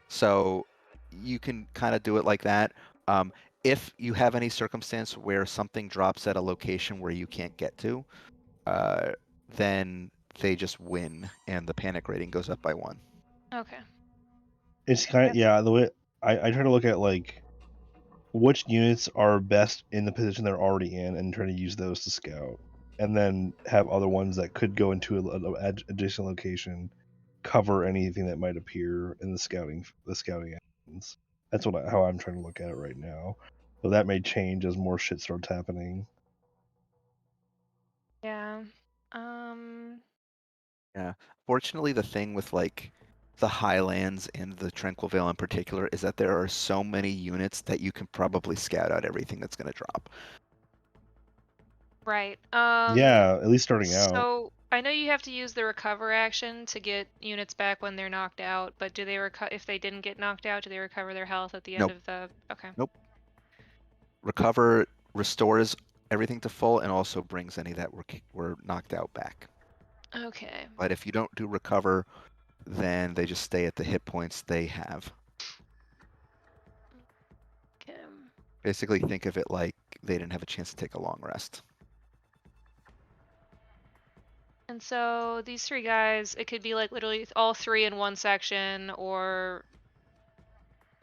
So you can kind of do it like that. If you have any circumstance where something drops at a location where you can't get to, then they just win, and the panic rating goes up by 1. Okay. It's kind of, yeah, the way I try to look at like which units are best in the position they're already in and try to use those to scout, and then have other ones that could go into a adjacent location cover anything that might appear in the scouting actions. That's how I'm trying to look at it right now. So that may change as more shit starts happening. Yeah. Yeah. Fortunately, the thing with like the Highlands and the Tranquil Vale in particular is that there are so many units that you can probably scout out everything that's going to drop. Right. Yeah, at least starting out. So I know you have to use the recover action to get units back when they're knocked out, but do they if they didn't get knocked out, do they recover their health at the end Nope. of the? Okay. Nope. Recover restores everything to full and also brings any that were knocked out back. Okay. But if you don't do recover, then they just stay at the hit points they have. Okay. Basically, think of it like they didn't have a chance to take a long rest. And so these 3 guys, it could be like literally all 3 in one section, or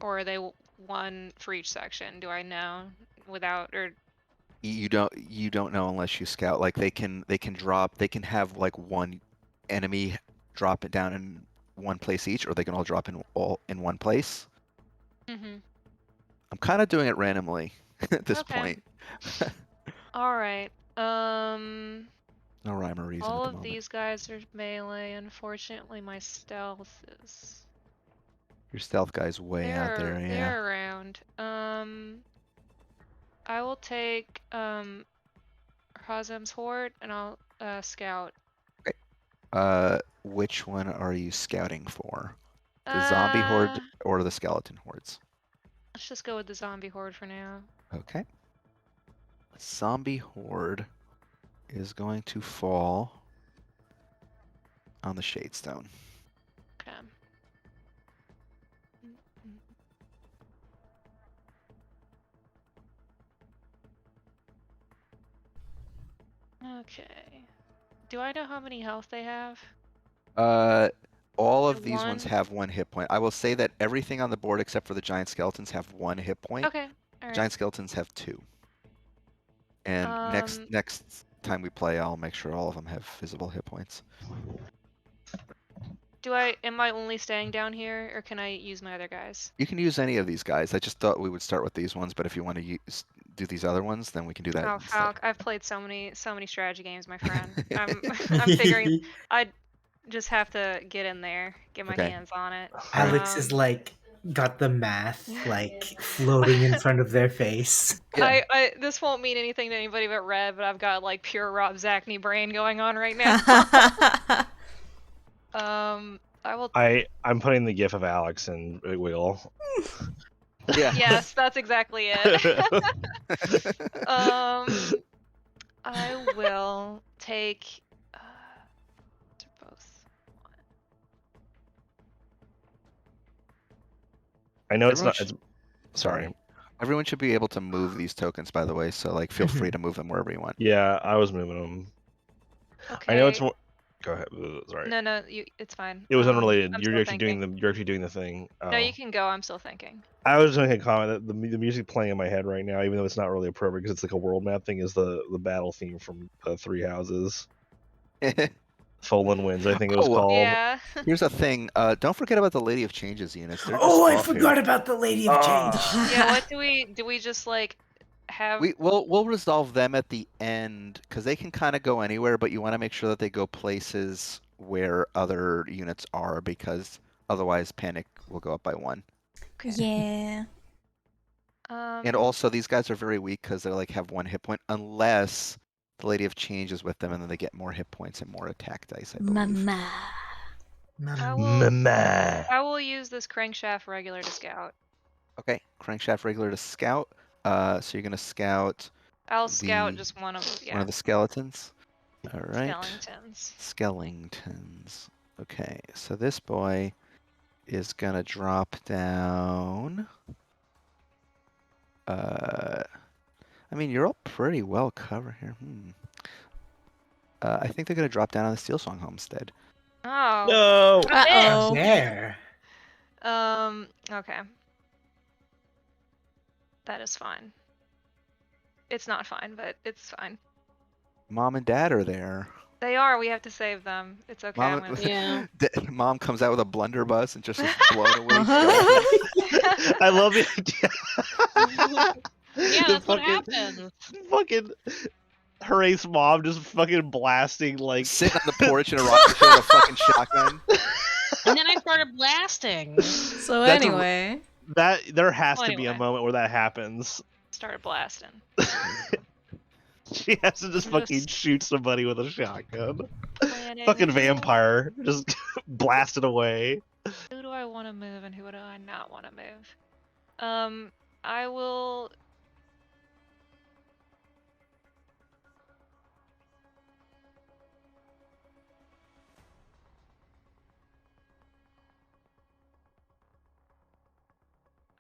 are they 1 for each section? Do I know without or? You don't know unless you scout. Like they can have like one enemy drop it down in one place each, or they can all drop in one place. Mm-hmm. I'm kind of doing it randomly at this point. All right. No rhyme or reason All at the of moment. these guys are melee. Unfortunately, my stealth is. Your stealth guy's way out there. Yeah. They're around. I will take Hazem's horde and I'll scout. Okay. Which one are you scouting for? The zombie horde or the skeleton hordes? Let's just go with the zombie horde for now. Okay. Zombie horde is going to fall on the Shadestone. Okay. Okay. Do I know how many health they have? All of these ones have 1 hit point. I will say that everything on the board except for the giant skeletons have 1 hit point. Okay. All right. Giant skeletons have 2. And next time we play, I'll make sure all of them have visible hit points. Am I only staying down here, or can I use my other guys? You can use any of these guys. I just thought we would start with these ones, but if you want to do these other ones, then we can do that Oh, instead. Falk, I've played so many strategy games, my friend. I'm figuring I just have to get in there, get my hands on it. Alex is like got the math like floating in front of their face. Yeah. This won't mean anything to anybody but Red, but I've got like pure Rob Zachney brain going on right now. I'm putting the gif of Alex in Wiggle. Yeah. Yes, that's exactly it. I will take to both. I know it's Everyone not. should- It's sorry. Everyone should be able to move these tokens, by the way. So like, feel free to move them wherever you want. Yeah, I was moving them. Okay. I know it's more. Go ahead. Sorry. No, it's fine. It was unrelated. I'm You're still actually doing thinking. the. You're actually doing the thing. No, you can go. I'm still thinking. I was just making a comment that the music playing in my head right now, even though it's not really appropriate because it's like a world map thing, is the battle theme from Three Houses. Fallen Winds, I think it was Oh, called. Yeah. Here's the thing. Don't forget about the Lady of Changes units. They're just Oh, I off forgot here. about the Lady of Change. Yeah. What do we just like have? We'll resolve them at the end because they can kind of go anywhere, but you want to make sure that they go places where other units are because otherwise panic will go up by 1. Yeah. And also these guys are very weak because they like have 1 hit point unless the Lady of Change is with them and then they get more hit points and more attack dice, I believe. Mama. I will use this crankshaft regular to scout. Okay, crankshaft regular to scout. So you're gonna scout I'll scout just one of one of the skeletons. All right. Skellingtons. Skellingtons. Okay, so this boy is gonna drop down. I mean, you're all pretty well covered here. I think they're gonna drop down on the Steel Song Homestead. Oh. No. Uh-oh. There. Okay. That is fine. It's not fine, but it's fine. Mom and Dad are there. They are. We have to save them. It's okay. I'm Mom, gonna... Yeah. Mom comes out with a blunderbuss and just is blown away. I love the idea. Yeah, The that's what happens. Fucking Horace's mom just fucking blasting like Sitting on the porch in a rocket ship with a fucking shotgun. And then I started blasting. So That's a- anyway. that. There has Well, to be a anyway. moment where that happens. Started blasting. She has to just I'm fucking just- shoot somebody with a shotgun. Planning Fucking who- vampire just blasted away. Who do I want to move and who do I not want to move? I will.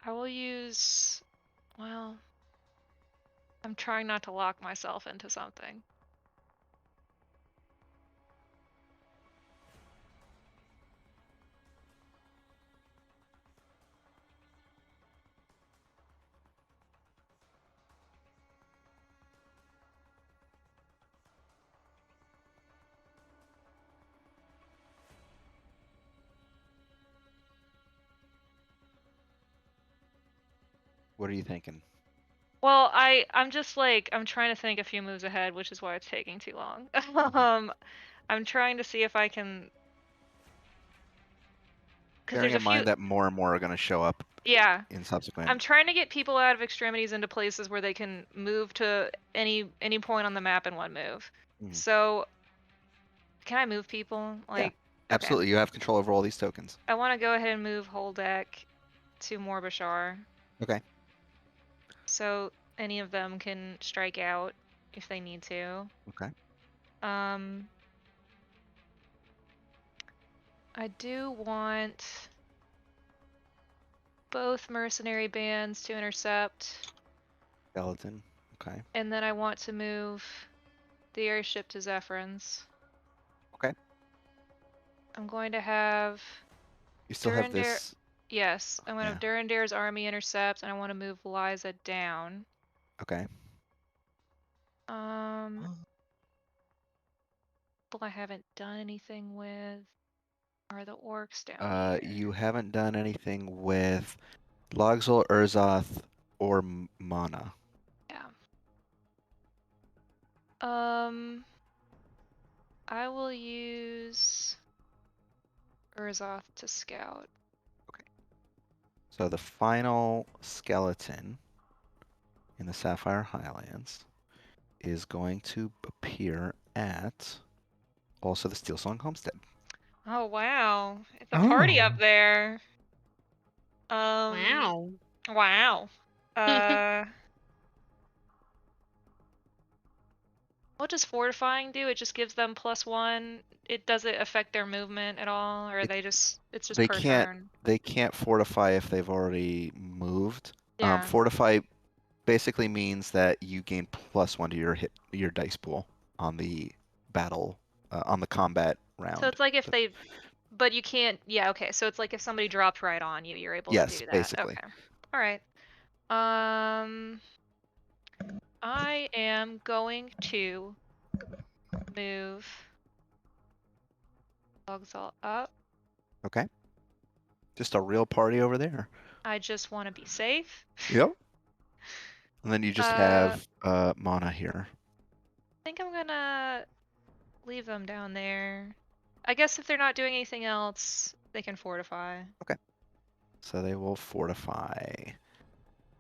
I will use. Well, I'm trying not to lock myself into something. What are you thinking? Well, I'm just like I'm trying to think a few moves ahead, which is why it's taking too long. I'm trying to see if I can. Because Bearing there's in a few. mind that more and more are going to show up Yeah. in subsequent. I'm trying to get people out of extremities into places where they can move to any point on the map in one move. So, can I move people? Like, Absolutely, you have control over all these tokens. I want to go ahead and move whole deck to Morbashar. Okay. So any of them can strike out if they need to. Okay. I do want both mercenary bands to intercept. Skeleton. Okay. And then I want to move the airship to Zephyrins. Okay. I'm going to have. You still have this. Yes, I'm going to have Durandare's army intercept, and I want to move Liza down. Okay. People I haven't done anything with are the orcs down here. You haven't done anything with Logzol, Urzoth, or Mana. Yeah. I will use Urzoth to scout. Okay. So the final skeleton in the Sapphire Highlands is going to appear at also the Steelsong Homestead. Oh wow. It's a party up there. Wow. Wow. Well, What does fortifying do? It just gives them +1. It doesn't affect their movement at all, or it's just They per can't. turn. They can't fortify if they've already moved. Yeah. Fortify basically means that you gain +1 to your dice pool on the battle on the combat round. So it's like if they, but you can't. Yeah. Okay. So it's like if somebody dropped right on you, you're able to do that. Basically. Okay. All right. I am going to move logs all up. Okay. Just a real party over there. I just want to be safe. Yep. And then you just have Mana here. I think I'm gonna leave them down there. I guess if they're not doing anything else, they can fortify. Okay. So they will fortify,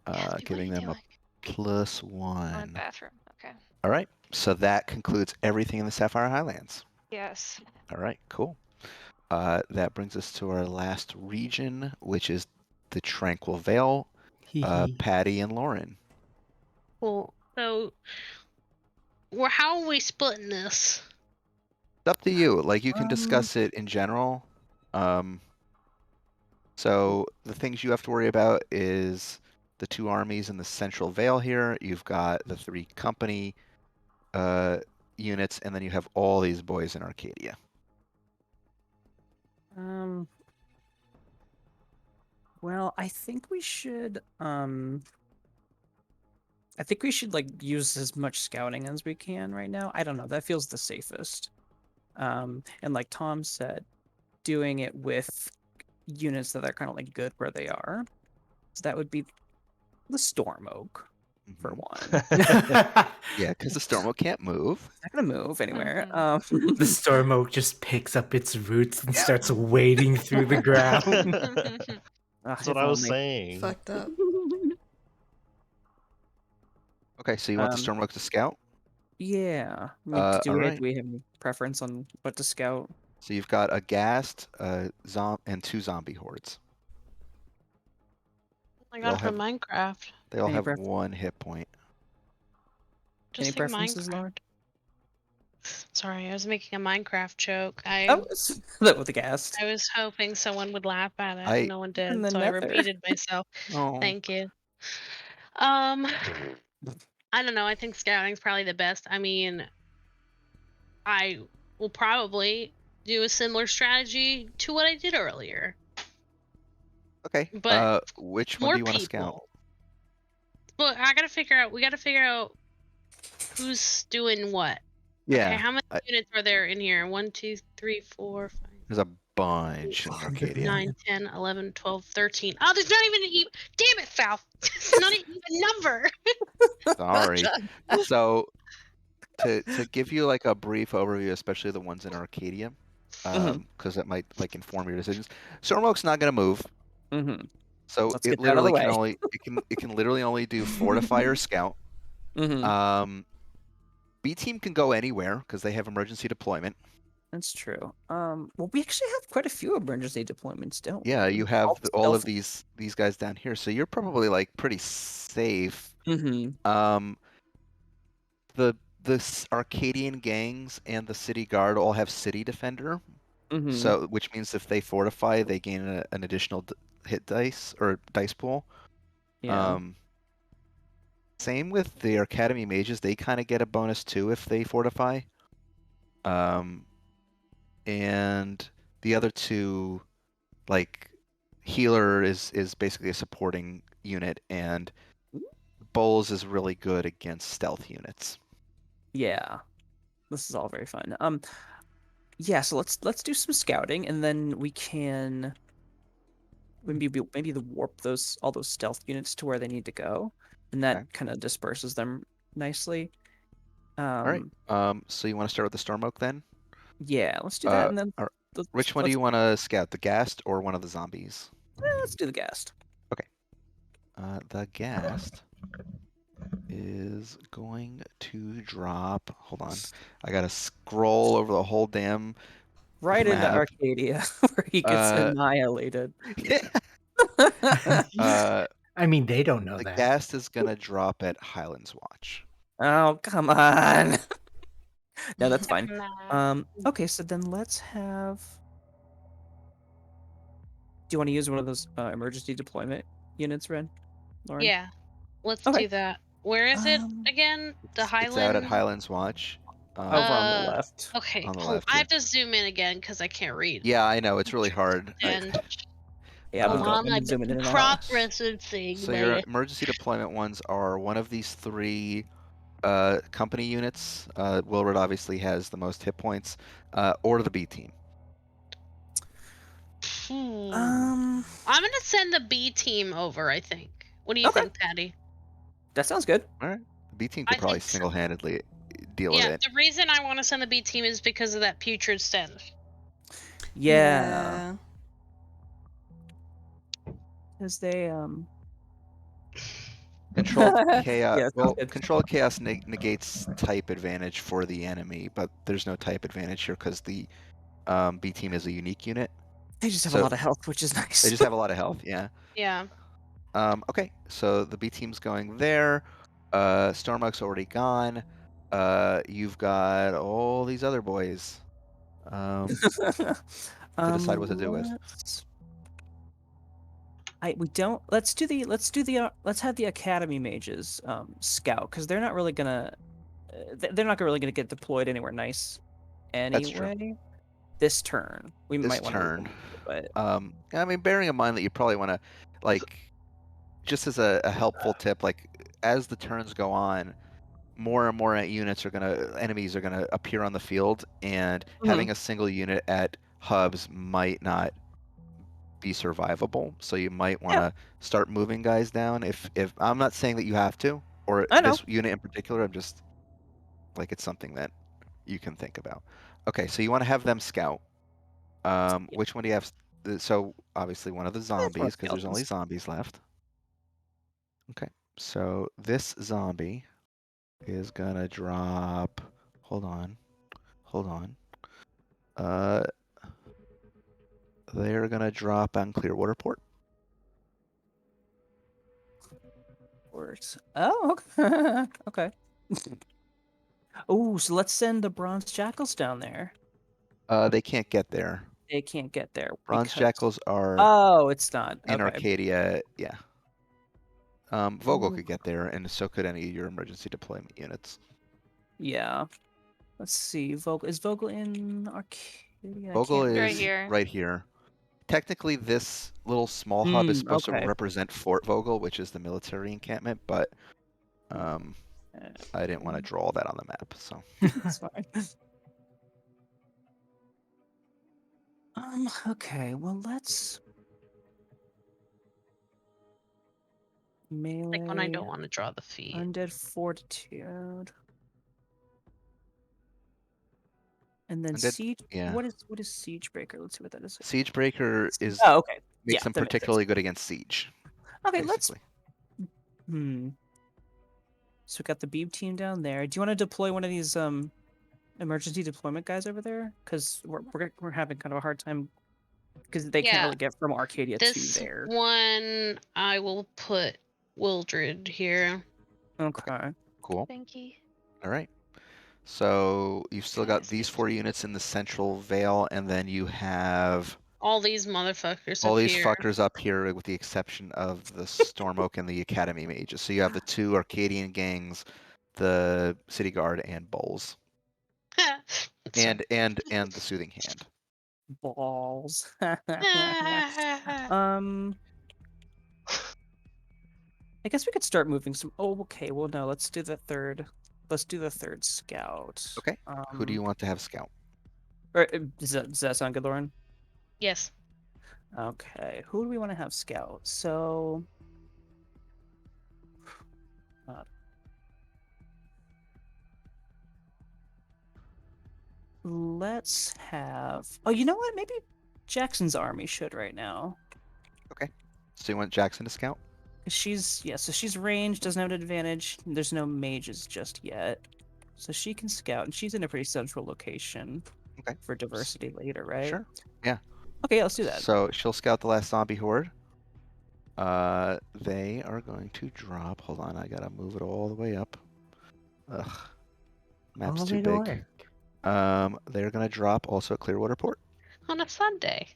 Kathy, giving what are them you a doing? +1. On bathroom. Okay. All right. So that concludes everything in the Sapphire Highlands. Yes. All right. Cool. That brings us to our last region, which is the Tranquil Vale. Patty and Lauren. Cool. So, how are we splitting this? It's up to you. Like, you can discuss it in general. So the things you have to worry about is the 2 armies in the Central Vale here. You've got the 3 company units, and then you have all these boys in Arcadia. Well, I think we should like use as much scouting as we can right now. I don't know, that feels the safest. And like Tom said, doing it with units that are kind of like good where they are. So that would be the Storm Oak for one. Yeah, because the Storm Oak can't move. It's not gonna move anywhere. The Storm Oak just picks up its roots and starts wading through the ground. That's what I was saying. Fucked up. Okay, so you want the Storm Oak to scout? Yeah. All right. Do we have any preference on what to scout? So you've got a Ghast, and 2 zombie hordes. I got from Minecraft. They all Any have preference? 1 hit point. Just Any like preferences, Minecraft. Lauren? Sorry, I was making a Minecraft joke. Oh, that with the Ghast. I was hoping someone would laugh at it. I- No one In did, the so I nether. repeated myself. Oh. Thank you. I don't know. I think scouting's probably the best. I mean, I will probably do a similar strategy to what I did earlier. Okay. But which one more do you want to people. scout? But I gotta figure out. We gotta figure out who's doing what. Yeah. Okay. How many units are there in here? 1, 2, 3, 4, 5. There's a bunch in Arcadia. 9, 10, 11, 12, 13. Oh, there's not even an even. Damn it, Fal. It's not an even number. Sorry. So, to give you like a brief overview, especially the ones in Arcadia, because that might like inform your decisions. Storm Oak's not going to move. So Let's it get that out of the literally can way. only it can literally only do fortify or scout. B team can go anywhere because they have emergency deployment. That's true. Well, we actually have quite a few emergency deployments, don't we? Yeah, you have all of stealth- these guys down here, so you're probably like pretty safe. The Arcadian gangs and the city guard all have city defender, so which means if they fortify, they gain an additional hit dice or dice pool. Yeah. Same with the Academy mages; they kind of get a bonus too if they fortify. And the other 2, like healer is basically a supporting unit, and Bowls is really good against stealth units. Yeah. This is all very fun. Yeah, so let's do some scouting, and then we can maybe warp all those stealth units to where they need to go, and that kind of disperses them nicely. All right. So you want to start with the Storm Oak then? Yeah, let's do that, and then which one do you want to scout? The Ghast or one of the zombies? Let's do the Ghast. Okay. The Ghast is going to drop. Hold on, I gotta scroll over the whole damn right map. into Arcadia, where he gets annihilated. I mean, they don't know the that. Ghast is gonna drop at Highlands Watch. Oh, come on. No, that's fine. Nah. Okay, so then let's have. Do you want to use one of those emergency deployment units, Ren? Lauren? Yeah, let's Okay. do that. Where is it Um, again? The It's out at Highland. Highlands Watch. Over on the Uh, left. Okay, On the hold. left, I yeah. have to zoom in again because I can't read. Yeah, I know it's really hard. And Yeah, I'm on I've been zooming in a and out. crop researching. So your emergency deployment ones are one of these three company units. Wilred obviously has the most hit points, or the B team. Um, I'm gonna send the B team over. I think. What do you Okay. think, Patty? that sounds good. All right, the B team I could probably think so. single-handedly deal with Yeah, it. the reason I want to send the B team is because of that putrid stench. Yeah. Because they Controlled chaos. Yeah, sounds Well, good. controlled chaos negates type advantage for the enemy, but there's no type advantage here because the B team is a unique unit. They just have a So- lot of health, which is nice. They just have a lot of health. Yeah. Yeah. Okay, so the B team's going there. Stormhawk's already gone. You've got all these other boys. To decide what to do with. Let's have the Academy mages scout, because they're not really gonna get deployed anywhere nice That's true. anyway. This turn we This might want to turn. but I mean, bearing in mind that you probably want to, like, just as a helpful tip, like as the turns go on, more and more enemies are gonna appear on the field, and having a single unit at hubs might not be survivable. So you might want to start moving guys down. If I'm not saying that you have to, or I know. this unit in particular, I'm just like it's something that you can think about. Okay, so you want to have them scout. Which one do you have? So obviously one of the zombies, because there's only zombies left. Okay, so this zombie is gonna drop. Hold on. They're gonna drop on Clearwater Port. Oh, okay. Okay. Oh, so let's send the Bronze Jackals down there. They can't get there. They can't get there. Bronze Jackals are Oh, it's not. in Okay. Arcadia. Yeah. Vogel could get there, and so could any of your emergency deployment units. Yeah. Let's see. Is Vogel in Arcadia? Vogel is Right here. right here. Technically, this little small hub is supposed to represent Fort Vogel, which is the military encampment, but I didn't want to draw that on the map, so. That's fine. Okay, well, let's melee. Like when I don't want to draw the feet. Undead Fortitude. And then Undead, Siege. yeah. What is Siegebreaker? Let's see what that is. Siegebreaker is okay. makes them that makes sense. particularly good against siege. Okay, basically. So we got the Beam team down there. Do you want to deploy one of these emergency deployment guys over there? Because we're having kind of a hard time because they can't really get from Arcadia to there. This one I will put Wildred here. Okay. Cool. Thank you. All right. So you've still got these 4 units in the central veil, and then you have all these motherfuckers all up these here. fuckers up here, with the exception of the Storm Oak and the Academy mages. So you have the 2 Arcadian gangs, the City Guard, and Bowls, and the Soothing Hand. Balls. I guess we could start moving some. Oh, okay. Well, no. Let's do the third. Let's do the third scout. Okay. Who do you want to have scout? Does that sound good, Lauren? Yes. Okay. Who do we want to have scout? So. Let's have. Oh, you know what? Maybe Jackson's army should right now. Okay. So you want Jackson to scout? So she's ranged, doesn't have an advantage. There's no mages just yet, so she can scout, and she's in a pretty central location. Okay. For diversity later, right? Sure. Yeah. Okay, yeah, let's do that. So she'll scout the last zombie horde. They are going to drop. Hold on, I gotta move it all the way up. Ugh. Map's too big. They're gonna drop also at Clearwater Port. On a Sunday.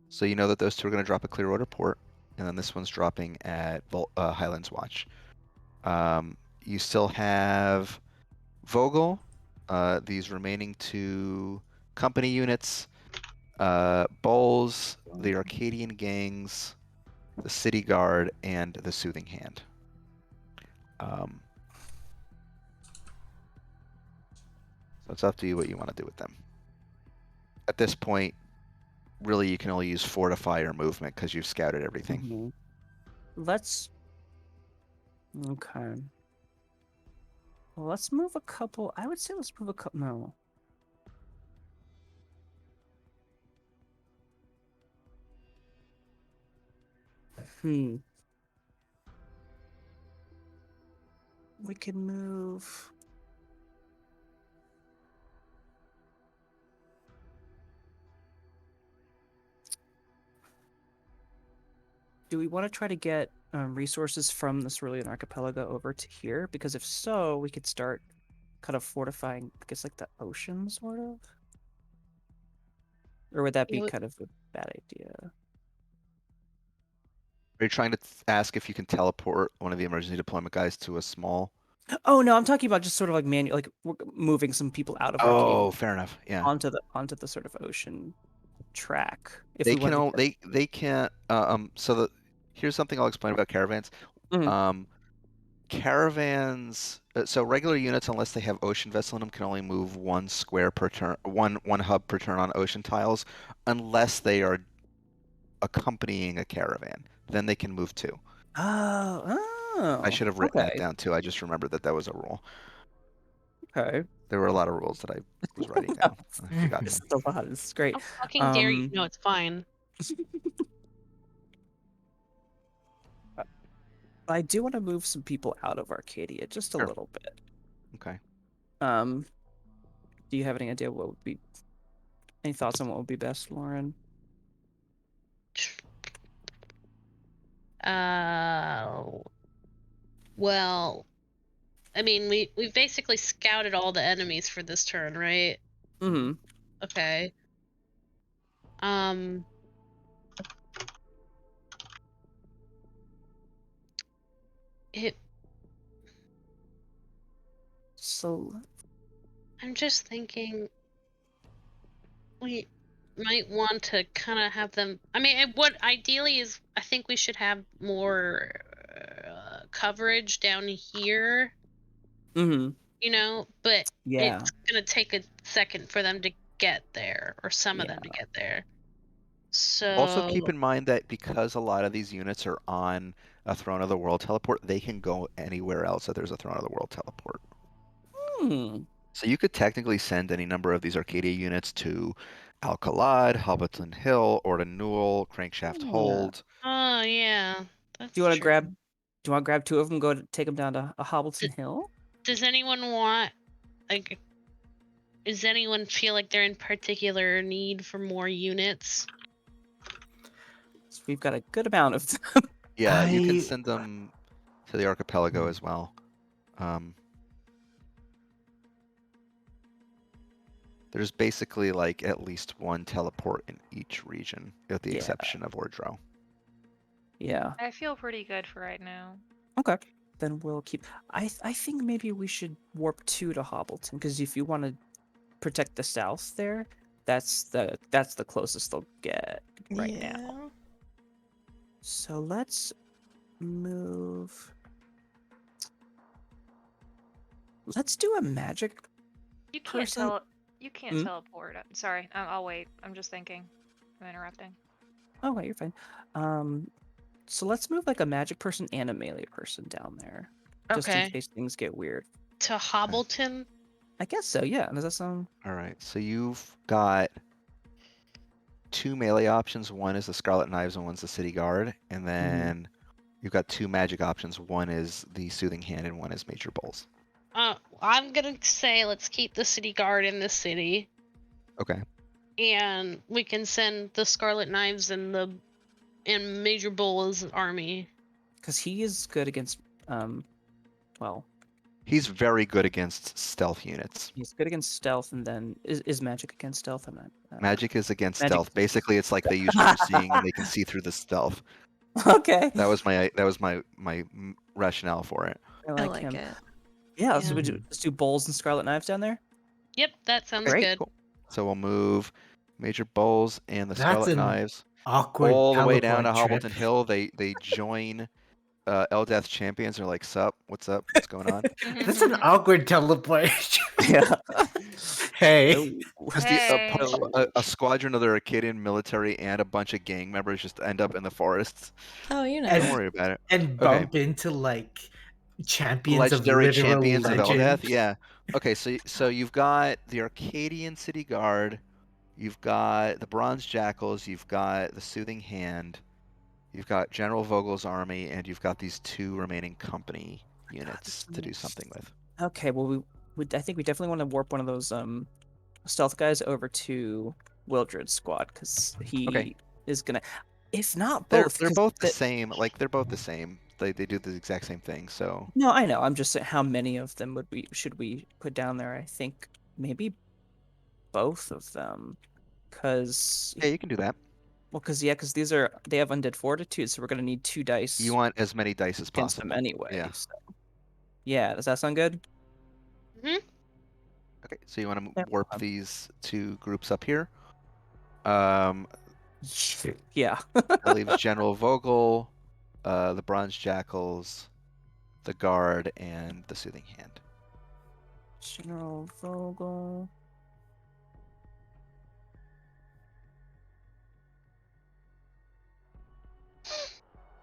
So you know that those two are gonna drop at Clearwater Port, and then this one's dropping at Highlands Watch. You still have Vogel, these remaining two company units, Bowls, the Arcadian gangs, the City Guard, and the Soothing Hand. So it's up to you what you want to do with them. At this point, really you can only use Fortify or Movement because you've scouted everything. Mhm. Let's. Okay. Well, let's move a couple. I would say let's move a couple. No. We can move. Do we want to try to get resources from the Cerulean Archipelago over to here? Because if so, we could start kind of fortifying, I guess, like the ocean, sort of? Or would that be kind of a bad idea? Are you trying to ask if you can teleport one of the emergency deployment guys to a small? Oh no, I'm talking about just sort of like manual, like moving some people out of Arcadia. Oh, fair enough. Yeah. Onto the sort of ocean track. If They we can wanted to they can't. So here's something I'll explain about caravans. Mhm. Caravans. So regular units, unless they have ocean vessel in them, can only move one square per turn, one hub per turn on ocean tiles, unless they are accompanying a caravan. Then they can move two. I should have written that okay. down too. I just remembered that that was a rule. Okay. There were a lot of rules that I was writing down. I forgot This them. is a lot. This is great. How fucking dare you? No, it's fine. I do want to move some people out of Arcadia just a Sure. little bit. Okay. Do you have any idea what would be any thoughts on what would be best, Lauren? Well, I mean, we've basically scouted all the enemies for this turn, right? Mm-hmm. Okay. So I'm just thinking we might want to kind of have them. I mean, what ideally is, I think we should have more coverage down here. Mm-hmm. You know, but Yeah. it's gonna take a second for them to get there, or some of them to Yeah. get there. So Also keep in mind that because a lot of these units are on a Throne of the World teleport, they can go anywhere else that there's a Throne of the World teleport. So you could technically send any number of these Arcadia units to Alcalad, Hobbiton Hill, Orden Newell, Crankshaft Hold. Oh yeah, that's Do you want to true. grab? Do you want to grab two of them? Go to take them down to a Hobbleton Hill. Does anyone want, like, does anyone feel like they're in particular need for more units? So we've got a good amount of them. Yeah, you can send them to the archipelago as well. There's basically like at least one teleport in each region, with the exception of Ordro. Yeah. I feel pretty good for right now. Okay. Then we'll keep. I think maybe we should warp 2 to Hobbleton, because if you want to protect the south there, that's the closest they'll get right now. So let's move. Let's do a magic. You can't person. You can't teleport. Sorry, I'll wait. I'm just thinking. I'm interrupting. Oh wait, you're fine. So let's move like a magic person and a melee person down there, just in case things get weird. To Hobbleton? I guess so. Yeah. Does that sound? All right. So you've got 2 melee options. One is the Scarlet Knives and one's the City Guard. And then you've got 2 magic options. One is the Soothing Hand and one is Major Bowls. I'm gonna say let's keep the City Guard in the city. Okay. And we can send the Scarlet Knives and Major Bowl's army. Because he is good against well, He's very good against stealth units. He's good against stealth, and then is magic against stealth? I'm not. Magic is against Magic stealth. is- Basically, it's like they use true seeing and they can see through the stealth. Okay. That was my rationale for it. I I like like him. it. Yeah, Yeah. let's do bowls and scarlet knives down there. Yep, that sounds Great. good. Cool. So we'll move Major Bowls and the That's Scarlet an Knives awkward all the way down to teleport Hobbleton trip. Hill. They join Eldeath champions. They're like, "Sup? What's up? What's going on?" That's an awkward teleport. Yeah. Hey. Because Hey. a squadron of the Arcadian military and a bunch of gang members just end up in the forests. Oh, you know. And- Don't worry about it. And Okay. bump into like champions Legendary of literal champions legend. of Eldeath. Yeah. Okay. So you've got the Arcadian City Guard. You've got the Bronze Jackals. You've got the Soothing Hand. You've got General Vogel's army, and you've got these 2 remaining company units to do something with. Okay, well, I think we definitely want to warp one of those stealth guys over to Wildred's squad because he Okay. is gonna. If not They're both, they're 'cause both the same. Like they're both the same. They do the exact same thing. So No, I know. I'm just saying, how many of them should we put down there? I think maybe both of them, because yeah, you can do that. because they have undead fortitude, so we're gonna need 2 dice You want as many dice as against possible. them anyway. Yeah. So. Yeah, does that sound good? Okay. So you want to Yeah. warp these 2 groups up here. That Yeah. leaves General Vogel, the Bronze Jackals, the Guard, and the Soothing Hand. General Vogel.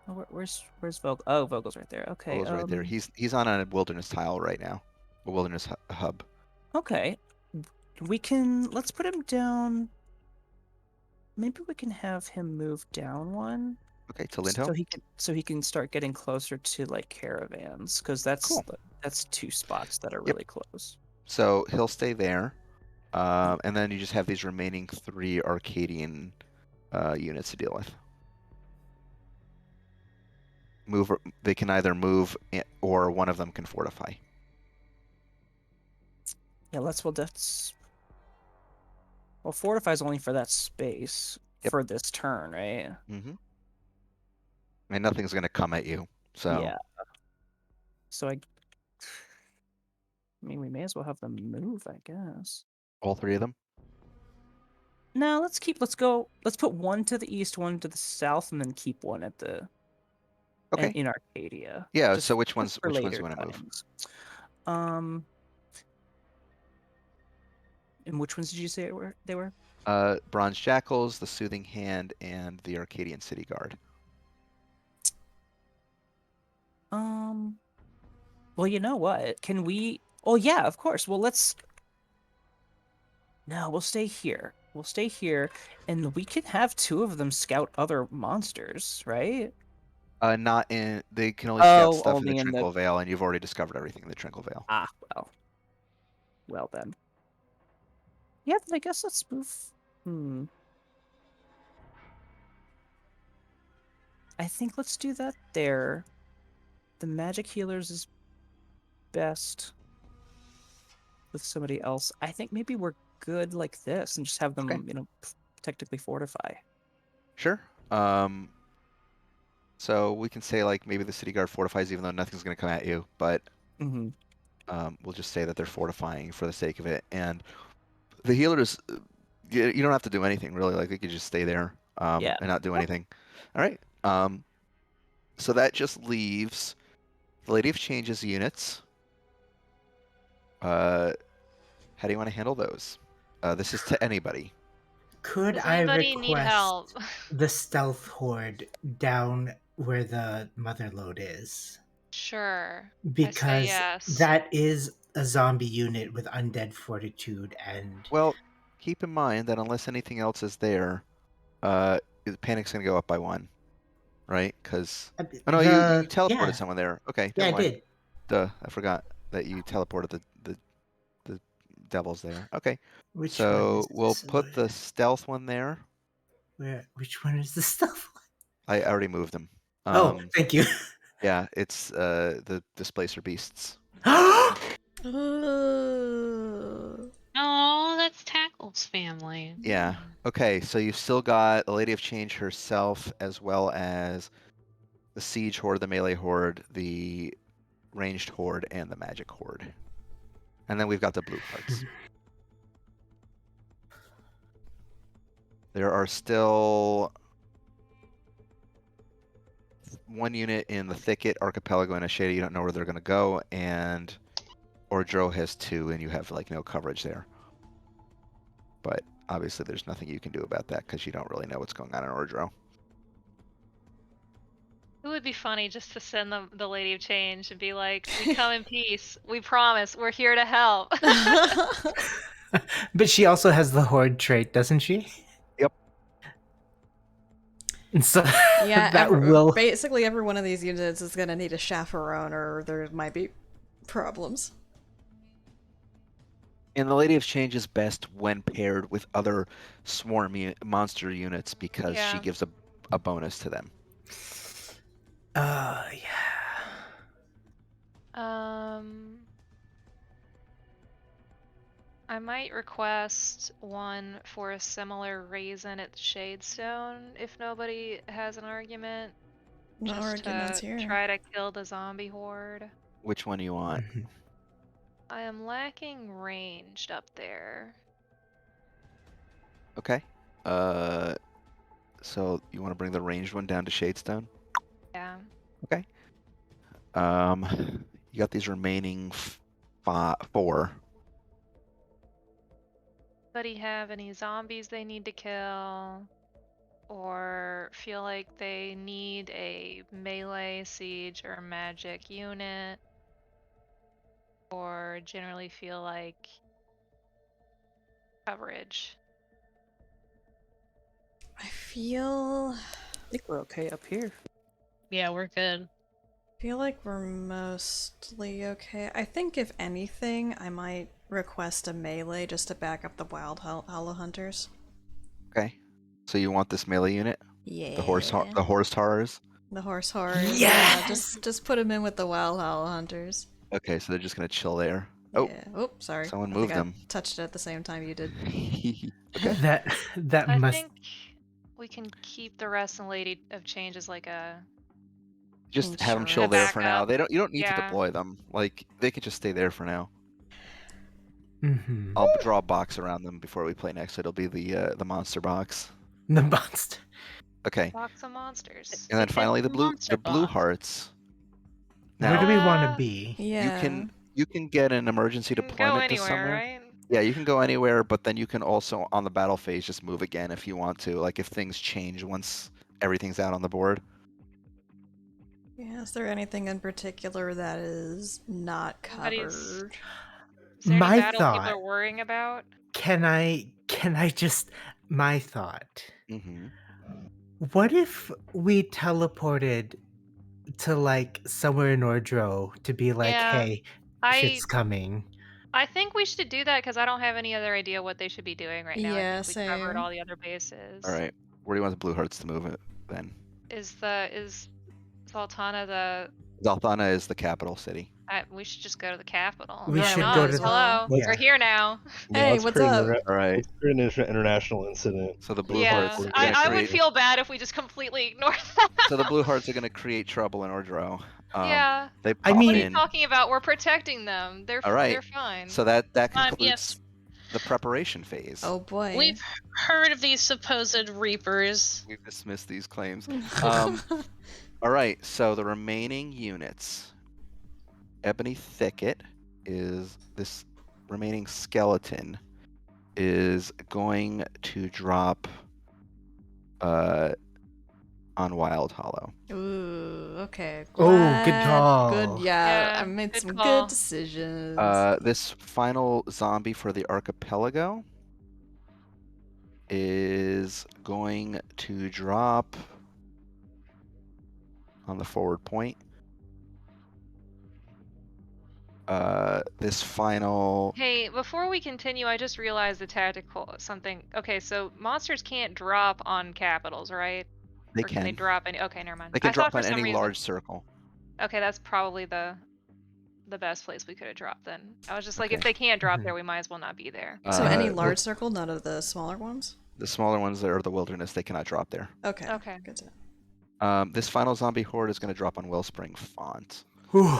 Oh, where's Vogel? Oh, Vogel's right there. Okay. Vogel's right there. He's on a wilderness tile right now. A wilderness hub. Okay. Let's put him down. Maybe we can have him move down one. Okay, to Lindo. So he can start getting closer to like caravans, because Cool. that's 2 spots that are Yep. really close. So he'll stay there. And then you just have these remaining 3 Arcadian units to deal with. They can either move or one of them can fortify. Yeah, well, fortify's only for that space for this turn, right? Mm-hmm. And nothing's going to come at you. So Yeah. So I mean, we may as well have them move, I guess. all 3 of them. No, let's put one to the east, one to the south, and then keep one at the Okay. in Arcadia. Yeah. Just So which for ones do you later want to move? times. And which ones did you say they were? Bronze Jackals, the Soothing Hand, and the Arcadian City Guard. Well, you know what? Can we? Oh yeah, of course. Well, No, we'll stay here. We'll stay here, and we can have 2 of them scout other monsters, right? Not in. They can only scout stuff in only the in the- Tranquil Vale, and you've already discovered everything in the Tranquil Vale. Ah, well then. Yeah, then I guess let's move. I think let's do that there. The magic healers is best with somebody else. I think maybe we're good like this and just have them, Okay. Technically fortify. Sure. So we can say like maybe the City Guard fortifies, even though nothing's going to come at you, but we'll just say that they're fortifying for the sake of it. And the healers, you don't have to do anything really. Like they could just stay there and not do anything. All right. So that just leaves the Lady of Change's units. How do you want to handle those? This is to anybody. Could Does I anybody need request help? the stealth horde down where the mother lode is? Sure. Because yes. that is a zombie unit with undead fortitude and Well, keep in mind that unless anything else is there, the panic's gonna go up by 1, right? Because you teleported someone there. Okay, Yeah, never I mind. did. Duh, I forgot that you teleported the devils there. Okay, Which so one is we'll this? put the stealth one there. Which one is the stuff? I already moved them. Oh, thank you. Yeah, it's the displacer beasts. Oh, that's Tackle's family. Yeah. Okay, so you've still got the Lady of Change herself, as well as the Siege Horde, the Melee Horde, the Ranged Horde, and the Magic Horde. And then we've got the blue hearts. There are still one unit in the Thicket, Archipelago, and Arcadia. You don't know where they're going to go, and Ordro has 2, and you have like no coverage there. But obviously, there's nothing you can do about that because you don't really know what's going on in Ordro. It would be funny just to send the Lady of Change and be like, "We come in peace. We promise. We're here to help." But she also has the horde trait, doesn't she? Yep. And so Yeah, that will basically every one of these units is gonna need a chaperone, or there might be problems. And the Lady of Change is best when paired with other swarm monster units because she Yeah. gives a bonus to them. yeah. I might request one for a similar raisin at the Shadestone if nobody has an argument. No Just arguments to here. try to kill the zombie horde. Which one do you want? I am lacking ranged up there. Okay. So you want to bring the ranged one down to Shadestone? Yeah. Okay. You got these remaining 4. Anybody have any zombies they need to kill? Or feel like they need a melee, siege, or magic unit? Or generally feel like coverage? I feel think we're okay up here. Yeah, we're good. like we're mostly okay. I think if anything, I might request a melee just to back up the wild hollow hunters. Okay. So you want this melee unit? Yeah. The horse horrors? The horse horrors. Yes! Yeah, just put them in with the wild hollow hunters. Okay, so they're just gonna chill there. Yeah. Oh, Sorry. someone I moved think them. I touched it at the same time you did. Okay. That I must think we can keep the rest and Lady of Change as like a Just have them chill A there for now. backup. You don't need to Yeah. deploy them. Like they could just stay there for now. Mhm. I'll draw a box around them before we play next. It'll be the monster box. The monster. Okay. Box of monsters. And then It's finally the monster blue box. hearts. Where Now do we want to be? Yeah. you can get an emergency You can go deployment to anywhere, somewhere. right? Yeah, you can go anywhere, but then you can also on the battle phase just move again if you want to. Like if things change once everything's out on the board. Yeah, is there anything in particular that is not covered? Is there My any battle people thought- are worrying about? Can I just my thought? Mm-hmm. What if we teleported to like somewhere in Ordro to be like, Yeah, hey, I shit's coming. I think we should do that because I don't have any other idea what they should be doing right now. Yeah, I think we covered same. all the other bases. All right. Where do you want the blue hearts to move it then? Is Sultana the? Zalthana is the capital city. We should just go to the capital. We Why should not? go to- Hello, Yeah. we're here now. Hey, let's what's create up? All right. Let's create an international incident. So the blue Yeah, hearts are I gonna would create. feel bad if we just completely ignored that. So the blue hearts are gonna create trouble in Ordro. Yeah. They I pop mean- What are you in. talking about? We're protecting them. They're All right. They're fine. So that concludes Yes, the preparation phase. Oh boy. we've heard of these supposed reapers. We've dismissed these claims. All right. So the remaining units. Ebony Thicket is this remaining skeleton is going to drop on Wild Hollow. Ooh, okay. Oh, good glad- call. Good, yeah. Yeah, I made good some call. good decisions. This final zombie for the archipelago is going to drop on the forward point. This final. Hey, before we continue, I just realized the tactical something. Okay, so monsters can't drop on capitals, right? They Or can they can. drop any? Okay, never mind. They can I thought drop for on some any reason- large circle. Okay, that's probably the the best place we could have dropped then. I was just like, if Okay. they can't drop there, we might as well not be there. So any Uh, large circle, none of the smaller ones? The smaller ones that are the wilderness, they cannot drop there. Okay. Okay. Good to know. This final zombie horde is going to drop on Wellspring Font. Whew.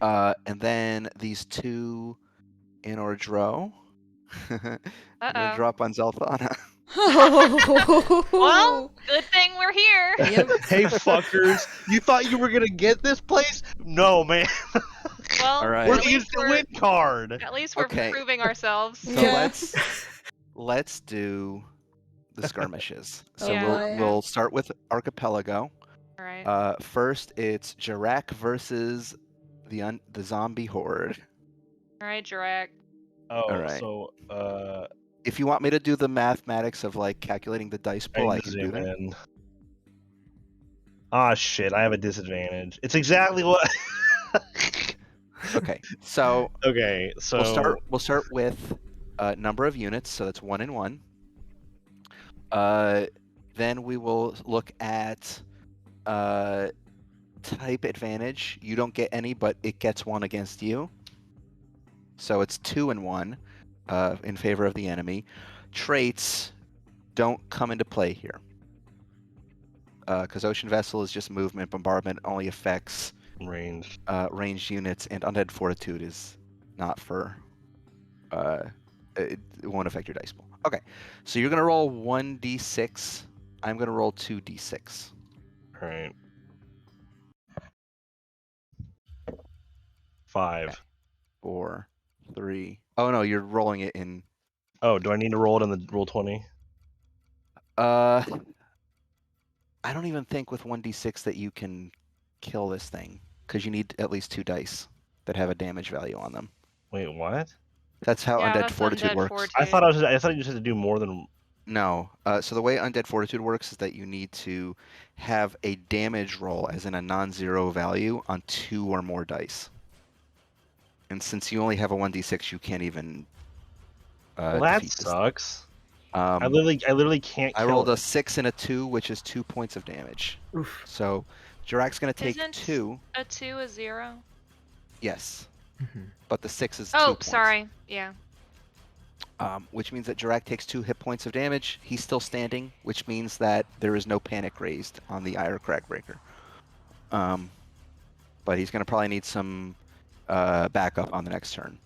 And then these two in Ordro are going to drop on Zelthana. Well, good thing we're here. Yep. Hey fuckers, you thought you were gonna get this place? No, man. Well, All right. We're at the least instant win card. At least we're Okay. proving ourselves. So Yeah. let's do the skirmishes. So Yeah. boy. we'll start with Archipelago. All right. First, it's Jirak versus the zombie horde. All right, Jirak. Oh, All right. so If you want me to do the mathematics of like calculating the dice pool, I need can to do zoom that. in. Ah, shit! I have a disadvantage. It's exactly what. Okay, so Okay, so we'll start with number of units, so that's 1 and 1. Then we will look at type advantage. You don't get any, but it gets 1 against you. So it's 2 and 1 in favor of the enemy. Traits don't come into play here. Because Ocean Vessel is just movement, bombardment only affects range. ranged units, and Undead Fortitude is not for. It won't affect your dice pool. Okay, so you're gonna roll 1d6. I'm gonna roll 2d6. All right. 5. Okay. 4, 3. Oh no, you're rolling it in. Oh, do I need to roll it in the roll 20? I don't even think with 1d6 that you can kill this thing, because you need at least 2 dice that have a damage value on them. Wait, what? That's how Yeah, Undead that's Fortitude Undead works. Fortitude. I thought you just had to do more than. No. So the way Undead Fortitude works is that you need to have a damage roll, as in a non-zero value, on 2 or more dice. And since you only have a 1d6, you can't even Well, that defeat this. sucks. I I literally can't. I kill rolled it. a 6 and a 2, which is 2 points of damage. Oof. So Jirak's going to take Isn't 2. a 2 a 0? Yes. Mhm. But the 6 is 2 Oh, points. sorry. Yeah. Which means that Jirak takes 2 hit points of damage. He's still standing, which means that there is no panic raised on the Ire Crack Breaker. But he's going to probably need some backup on the next turn.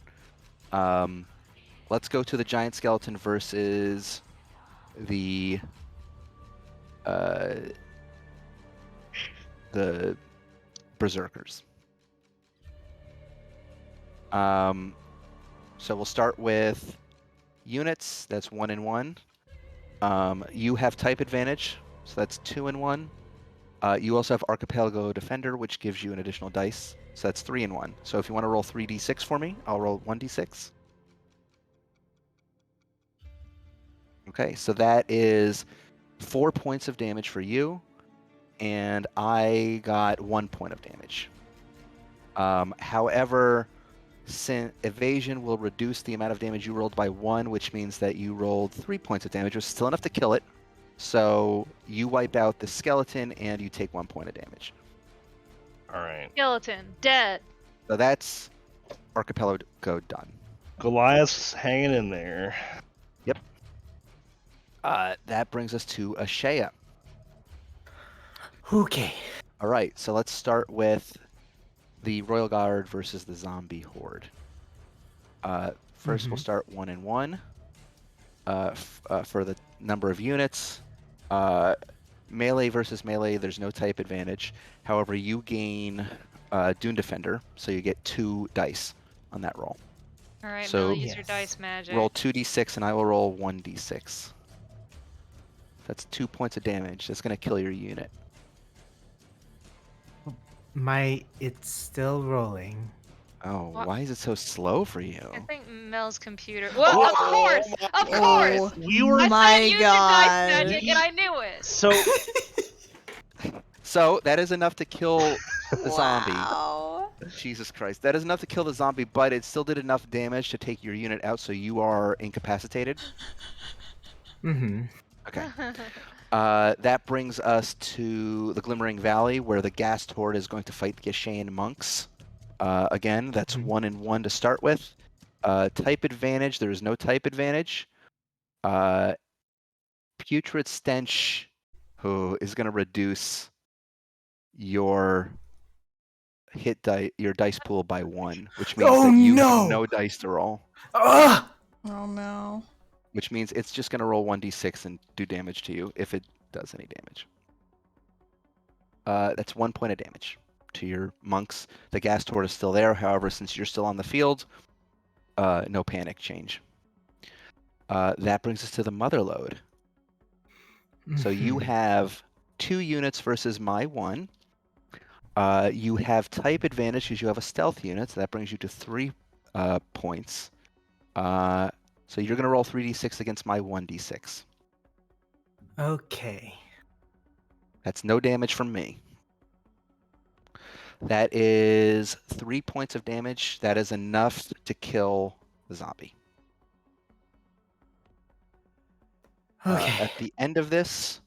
Let's go to the Giant Skeleton versus the Berserkers. So we'll start with units. That's 1 and 1. You have type advantage, so that's 2 and 1. You also have Archipelago Defender, which gives you an additional dice, so that's 3 and 1. So if you want to roll 3d6 for me, I'll roll 1d6. Okay, so that is 4 points of damage for you, and I got 1 point of damage. However, evasion will reduce the amount of damage you rolled by 1, which means that you rolled 3 points of damage, which is still enough to kill it. So you wipe out the skeleton and you take 1 point of damage. All right. Skeleton dead. So that's Archipelago done. Goliath's hanging in there. Yep. That brings us to Ashea. Okay. All right, so let's start with the Royal Guard versus the Zombie Horde. First, we'll start 1 and 1 for the number of units. Melee versus melee, there's no type advantage. However, you gain Dune Defender, so you get 2 dice on that roll. All right, So- Millie, use your Yes. dice magic. Roll 2d6, and I will roll 1d6. That's 2 points of damage. That's going to kill your unit. It's still rolling. Oh, What? why is it so slow for you? I think Mel's computer. Well, of course, of course. We were I My said use your dice God. magic, and I knew it. so. So that is enough to kill the zombie. Wow. Jesus Christ. That is enough to kill the zombie, but it still did enough damage to take your unit out, so you are incapacitated. Mm-hmm. Okay. That brings us to the Glimmering Valley, where the Ghast Horde is going to fight the Gashane monks. Again, that's 1 and 1 to start with. Type advantage, there is no type advantage. Putrid Stench, who is going to reduce your your dice pool by 1, which means Oh, that you have no! no dice to roll. Ugh! Oh no. Which means it's just going to roll 1d6 and do damage to you if it does any damage. That's 1 point of damage to your monks. The gas torch is still there. However, since you're still on the field, no panic change. That brings us to the mother load. So you have 2 units versus my 1. You have type advantage because you have a stealth unit, so that brings you to 3 points. So you're going to roll 3d6 against my 1d6. Okay. That's no damage from me. That is 3 points of damage. That is enough to kill the zombie. Okay. At the end of this,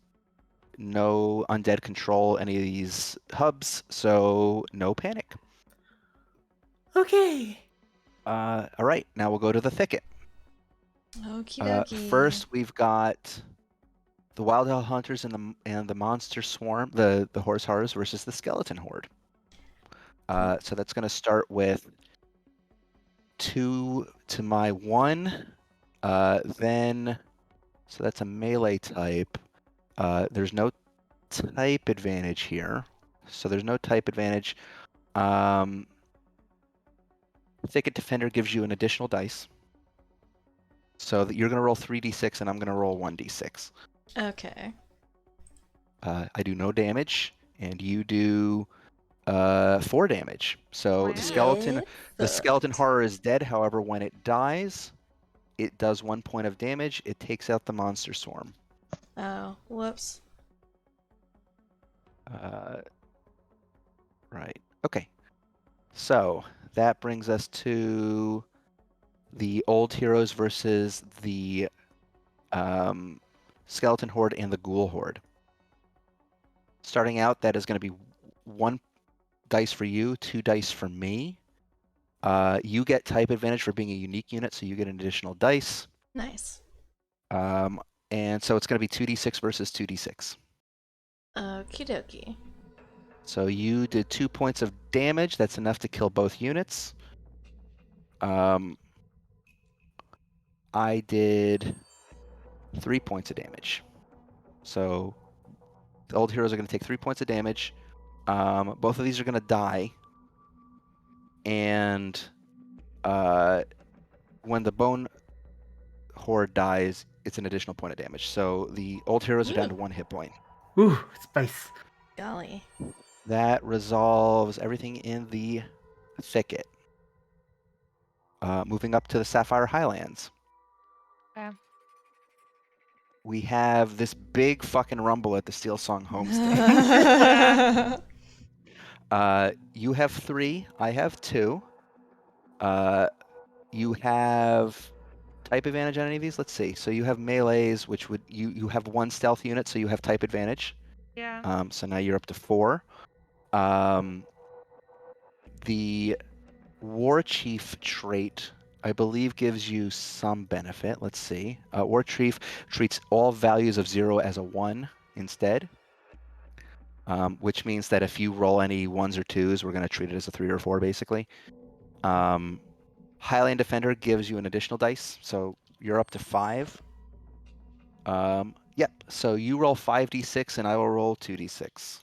no undead control any of these hubs, so no panic. Okay. All right, now we'll go to the thicket. Okie dokie. First, we've got the Wild Hell Hunters and the Monster Swarm, the Horse Horrors versus the Skeleton Horde. So that's going to start with 2 to my 1. Then, so that's a melee type. There's no type advantage here. So there's no type advantage. Thicket Defender gives you an additional dice. So that you're going to roll 3d6 and I'm going to roll 1d6. Okay. I do no damage, and you do 4 damage. So Wow. the skeleton horror is dead. However, when it dies, it does 1 point of damage. It takes out the monster swarm. Oh, whoops. Right. Okay. So that brings us to the old heroes versus the skeleton horde and the ghoul horde. Starting out, that is going to be 1 dice for you, 2 dice for me. You get type advantage for being a unique unit, so you get an additional dice. Nice. And so it's going to be 2d6 versus 2d6. Okie dokie. So you did 2 points of damage. That's enough to kill both units. I did 3 points of damage. So the old heroes are going to take 3 points of damage. Both of these are going to die. And when the bone horde dies, it's an additional point of damage. So the old heroes are down to 1 hit point. Ooh, spice. Golly. That resolves everything in the thicket. Moving up to the Sapphire Highlands. Okay. We have this big fucking rumble at the Steel Song Homestead. You have 3, I have 2. You have type advantage on any of these? Let's see. So you have melees, which would you have 1 stealth unit, so you have type advantage. Yeah. So now you're up to 4. The War Chief trait, I believe, gives you some benefit. Let's see. War Chief treats all values of 0 as a 1 instead, which means that if you roll any 1s or 2s, we're going to treat it as a 3 or 4, basically. Highland Defender gives you an additional dice, so you're up to 5. Yep, so you roll 5d6 and I will roll 2d6.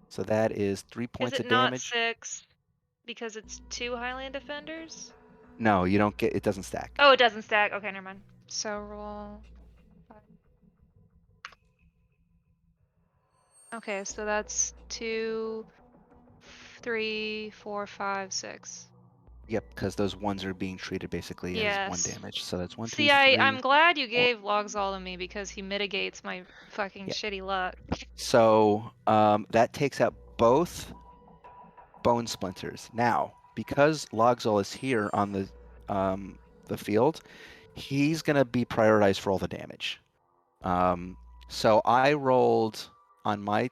So that is 3 Is points it of not damage. 6 because it's 2 Highland Defenders? No, you don't get. It doesn't stack. Oh, it doesn't stack. Okay, never mind. So roll 5. Okay, so that's 2, 3, 4, 5, 6. Yep, because those 1s are being treated basically as 1 Yes. damage. So that's 1, 2, See, 3. I'm glad you 4. gave Logzall to me because he mitigates my fucking Yeah. shitty luck. So that takes out both bone splinters. Now, because Logzol is here on the field, he's gonna be prioritized for all the damage. So I rolled on my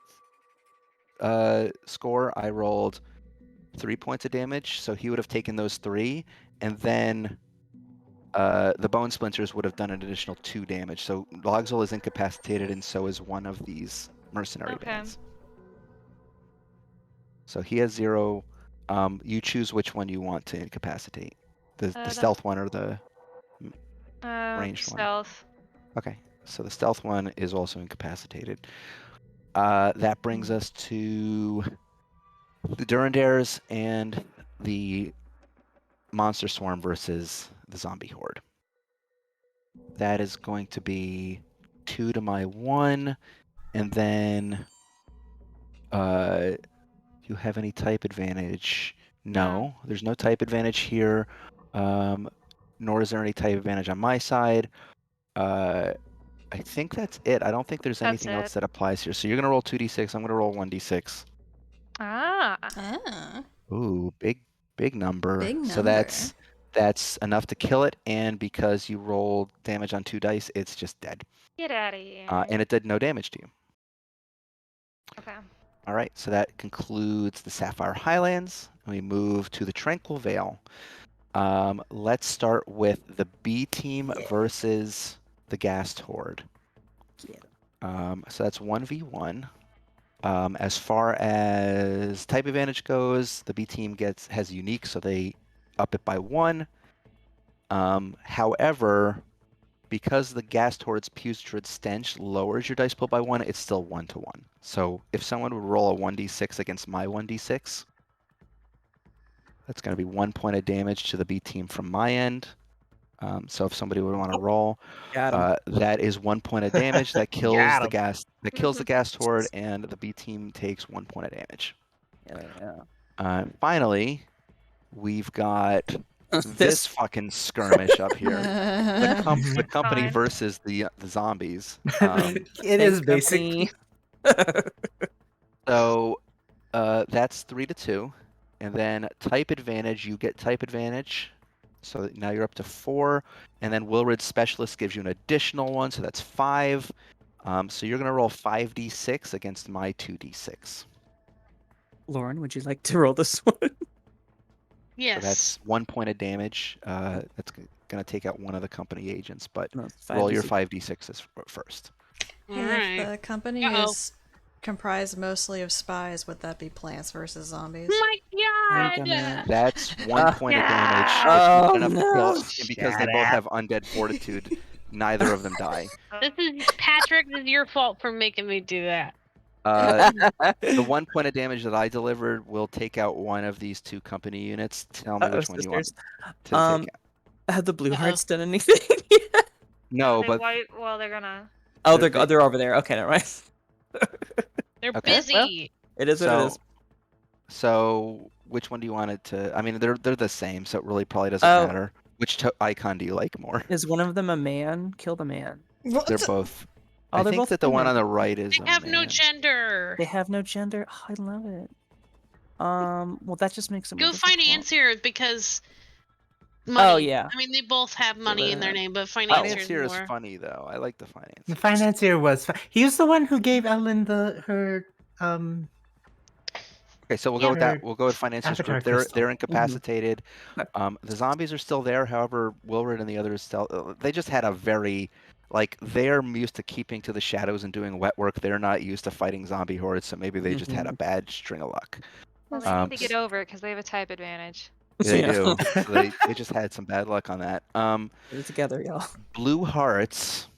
score. I rolled 3 points of damage, so he would have taken those 3, and then the bone splinters would have done an additional 2 damage. So Logzol is incapacitated, and so is one of these mercenary Okay. bands. So he has 0. You choose which one you want to incapacitate. The stealth one or the ranged one? Stealth. Okay, so the stealth one is also incapacitated. That brings us to the Durandares and the monster swarm versus the zombie horde. That is going to be 2 to my 1, and then you have any type advantage? No, there's no type advantage here, nor is there any type advantage on my side. I think that's it. I don't think there's anything else that applies here. So you're gonna roll 2d6. I'm gonna roll 1d6. Ah. Ah. Ooh, big number. Big So number. that's enough to kill it, and because you rolled damage on 2 dice, it's just dead. Get out of here. And it did no damage to you. Okay. All right, so that concludes the Sapphire Highlands. And we move to the Tranquil Vale. Let's start with the B team versus the Ghast Horde. So that's 1v1. As far as type advantage goes, the B team has unique, so they up it by 1. However, because the Ghast Horde's putrid stench lowers your dice pool by 1, it's still 1-1. So if someone would roll a 1d6 against my 1d6, that's going to be 1 point of damage to the B team from my end. So if somebody would want to roll, that is 1 point of damage. That kills the gas. That kills the Ghast Horde, and the B team takes 1 point of damage. Finally, we've got this fucking skirmish up here. The company versus the zombies. It is basically. So that's 3-2, and then type advantage. You get type advantage. So now you're up to 4, and then Wilrid's Specialist gives you an additional 1, so that's 5. So you're going to roll 5d6 against my 2d6. Lauren, would you like to roll this one? Yes. So that's 1 point of damage. That's going to take out one of the company agents, but No, roll your 5d6s first. Hey, if the company is comprised mostly of spies, would that be Plants versus Zombies? My God! That's 1 point of damage. Oh, Enough to no. kill, because they both have undead fortitude, neither of them die. This is Patrick. This is your fault for making me do that. The 1 point of damage that I delivered will take out one of these 2 company units. Tell me which one you want to take out. Have the Blue Hearts done anything? No, but well, they're gonna. Oh, they're over there. Okay, never mind. They're busy. Well, it is what it is. So which one do you want it to? I mean, they're the same, so it really probably doesn't matter. Which icon do you like more? Is one of them a man? Kill the man. They're both. Oh, I they're think both that the one women. on the right is. They have no gender. They have no gender. Oh, I love it. Well, that just makes it more Go financier because. Money. Oh yeah. I mean, they both have money in their name, but financier is more. funny though. I like the financier. The financier was. He was the one who gave Ellen her. Okay, so we'll go with that. We'll go with financier's group. They're incapacitated. The zombies are still there. However, Wilrid and the others still. They just had a very. They're used to keeping to the shadows and doing wet work. They're not used to fighting zombie hordes, so maybe they just had a bad string of luck. Well, they need to get over it because they have a type advantage. They do. So they just had some bad luck on that. Get it together, y'all. Blue Hearts,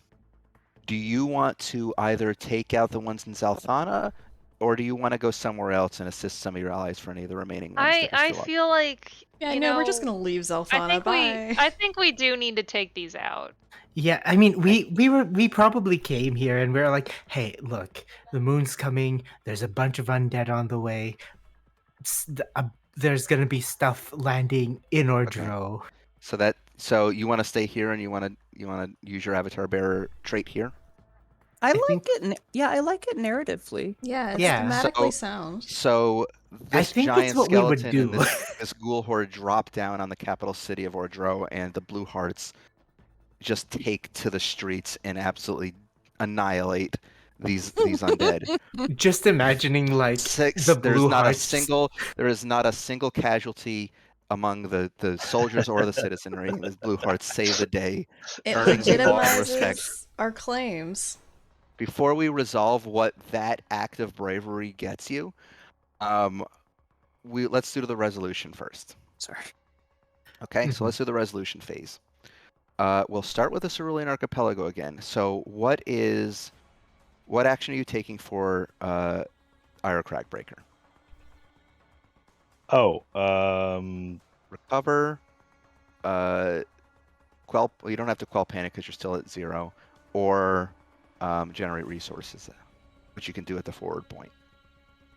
do you want to either take out the ones in Zalthana, or do you want to go somewhere else and assist some of your allies for any of the remaining ones? I feel like we're just gonna leave Zalthana. I think we do need to take these out. Yeah, I mean, we probably came here and we were like, hey, look, the moon's coming. There's a bunch of undead on the way. There's gonna be stuff landing in Ordro. Okay. So you want to stay here and you want to use your Avatar Bearer trait here? I like it. Yeah, I like it narratively. Yeah, it's thematically sound. So this giant skeleton and this ghoul horde drop down on the capital city of Ordro, and the Blue Hearts just take to the streets and absolutely annihilate these undead. Just imagining like Six. the There's blue not a hearts. single. There is not a single casualty among the soldiers or the citizenry. The Blue Hearts save the day, It earning the awe and respect. legitimizes our claims. Before we resolve what that act of bravery gets you, let's do the resolution first. Sorry. Okay, so let's do the resolution phase. We'll start with the Cerulean Archipelago again. So what action are you taking for Ira Cragbreaker? Oh, Recover, quell. Well, you don't have to quell panic because you're still at 0, or generate resources, which you can do at the forward point.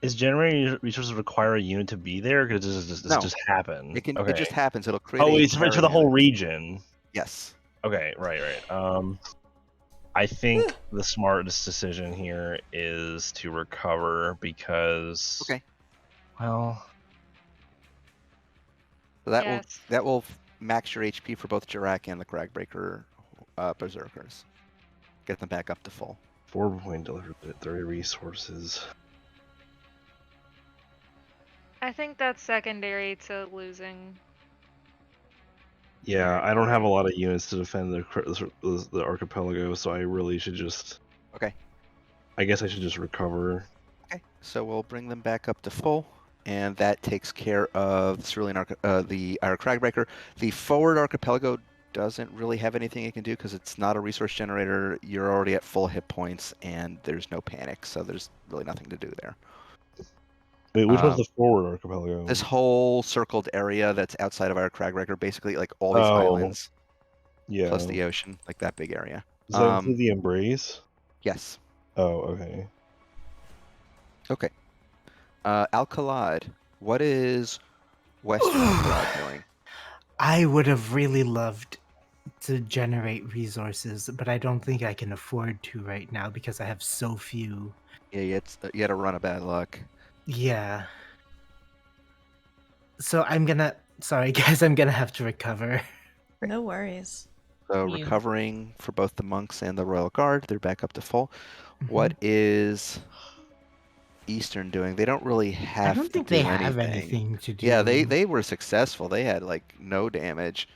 is generating resources require a unit to be there? Because does No. it just happen? It just happens. It'll create. Oh, a it's for the caravan. whole region. Yes. Okay, right. I think the smartest decision here is to recover because. Okay. Well. So that Yes. will max your HP for both Jirak and the Cragbreaker Berserkers. Get them back up to full. 4.30 resources. I think that's secondary to losing. Yeah, I don't have a lot of units to defend the archipelago, so I really should just. Okay. I guess I should just recover. Okay. So we'll bring them back up to full, and that takes care of the Cerulean the Ira Cragbreaker. The forward archipelago doesn't really have anything it can do because it's not a resource generator. You're already at full hit points, and there's no panic, so there's really nothing to do there. Wait, which one's the forward archipelago? This whole circled area that's outside of our Cragbreaker, basically like all these islands, yeah, plus the ocean, like that big area. Does that include the embrace? Yes. Oh, okay. Okay. Alcalad, what is Western Alcalad doing? I would have really loved to generate resources, but I don't think I can afford to right now because I have so few. Yeah, you had a run of bad luck. Yeah. So sorry guys, I'm gonna have to recover. No worries. So Yeah. recovering for both the monks and the Royal Guard, they're back up to full. What is Eastern doing? They don't really have I don't think to they do have anything. anything to do. Yeah, they were successful. They had like no damage,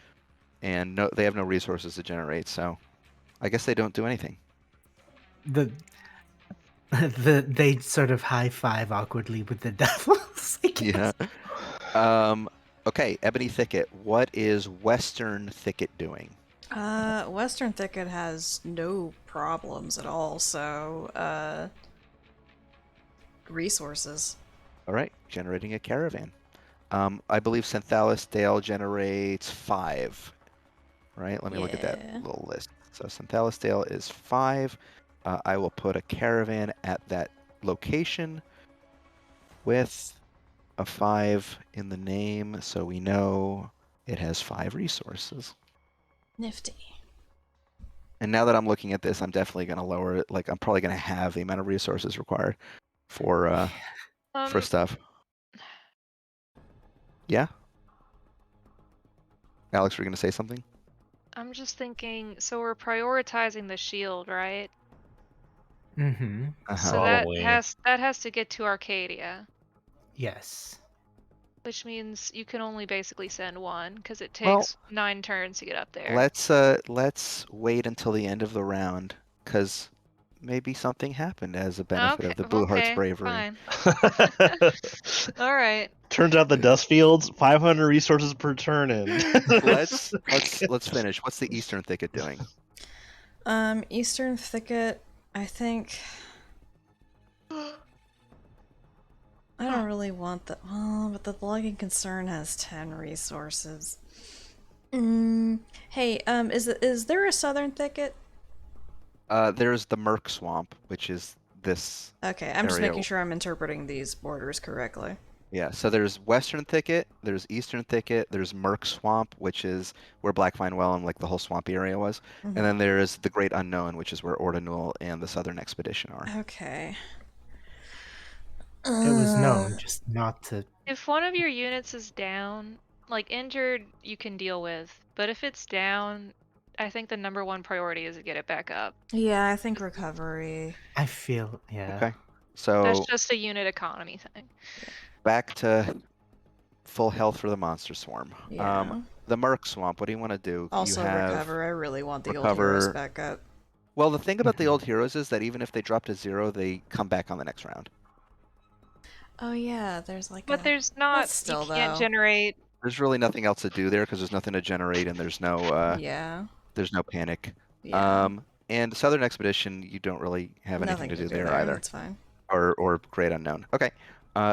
and they have no resources to generate. So, I guess they don't do anything. They sort of high five awkwardly with the devils. I guess. Yeah. Okay, Ebony Thicket. What is Western Thicket doing? Western Thicket has no problems at all, so, resources. All right, generating a caravan. I believe Synthalis Dale generates 5. Right? Let me look at that little list. So Synthalis Dale is 5. I will put a caravan at that location with a 5 in the name, so we know it has 5 resources. Nifty. And now that I'm looking at this, I'm definitely going to lower it. Like, I'm probably going to have the amount of resources required for stuff. Yeah? Alex, were you going to say something? I'm just thinking, so we're prioritizing the shield, right? Mm-hmm. So Probably. that has to get to Arcadia, Yes. which means you can only basically send one because it Well, takes 9 turns to get up there. Let's wait until the end of the round, because maybe something happened as a benefit of the Blue Heart's bravery. Fine. All right. Turns out the dust fields 500 resources per turn in. let's finish. What's the Eastern Thicket doing? Eastern Thicket, I think. I don't really want the. Well, but the Blogging Concern has 10 resources. Hey, is there a Southern Thicket? There's the Murk Swamp, which is this. Okay, I'm just area. making sure I'm interpreting these borders correctly. Yeah, so there's Western Thicket, there's Eastern Thicket, there's Murk Swamp, which is where Blackvine Well and like the whole swampy area was, and then there's the Great Unknown, which is where Ordinul and the Southern Expedition are. Okay. It was known, just not to. If one of your units is down, like injured, you can deal with. But if it's down, I think the number one priority is to get it back up. Yeah, I think recovery. I feel yeah. Okay. That's So just a unit economy thing. back to full health for the monster swarm. Yeah. The Merc Swamp, what do you want to do? You Also have recover. I really want the old heroes recover. back up. Well, the thing about the old heroes is that even if they drop to 0, they come back on the next round. Oh yeah, there's like But a. there's not. That's still, You can't though. generate. There's really nothing else to do there because there's nothing to generate and there's no Yeah. there's no panic. Yeah. And Southern Expedition, you don't really have anything Nothing to do there there. either. That's fine. Or Great Unknown. Okay.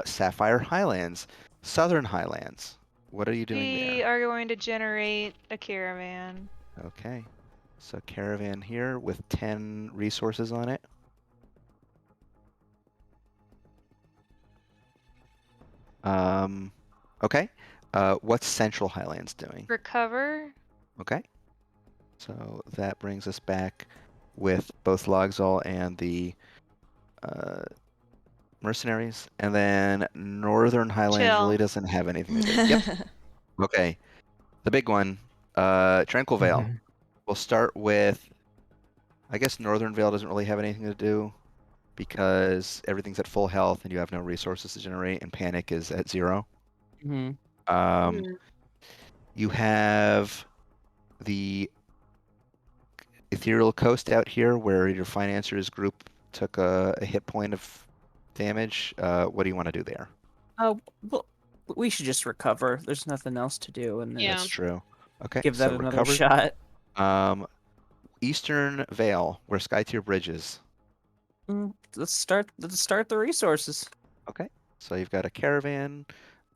Sapphire Highlands, Southern Highlands. What are you doing We there? are going to generate a caravan. Okay. So caravan here with 10 resources on it. Okay. What's Central Highlands doing? Recover. Okay. So that brings us back with both Logzol and the mercenaries. And then Northern Highlands Chill. really doesn't have anything to do. Yep. Okay. The big one, Tranquil Vale. Mhm. We'll start with, I guess Northern Vale doesn't really have anything to do because everything's at full health and you have no resources to generate and panic is at 0. Hmm. You have the Ethereal Coast out here where your financiers group took a hit point of damage. What do you want to do there? Oh, well, we should just recover. There's nothing else to do, and then Yeah. That's true. Okay, give that so another recover. shot. Eastern Vale, where Skytier Bridge is. Let's start the resources. Okay, so you've got a caravan.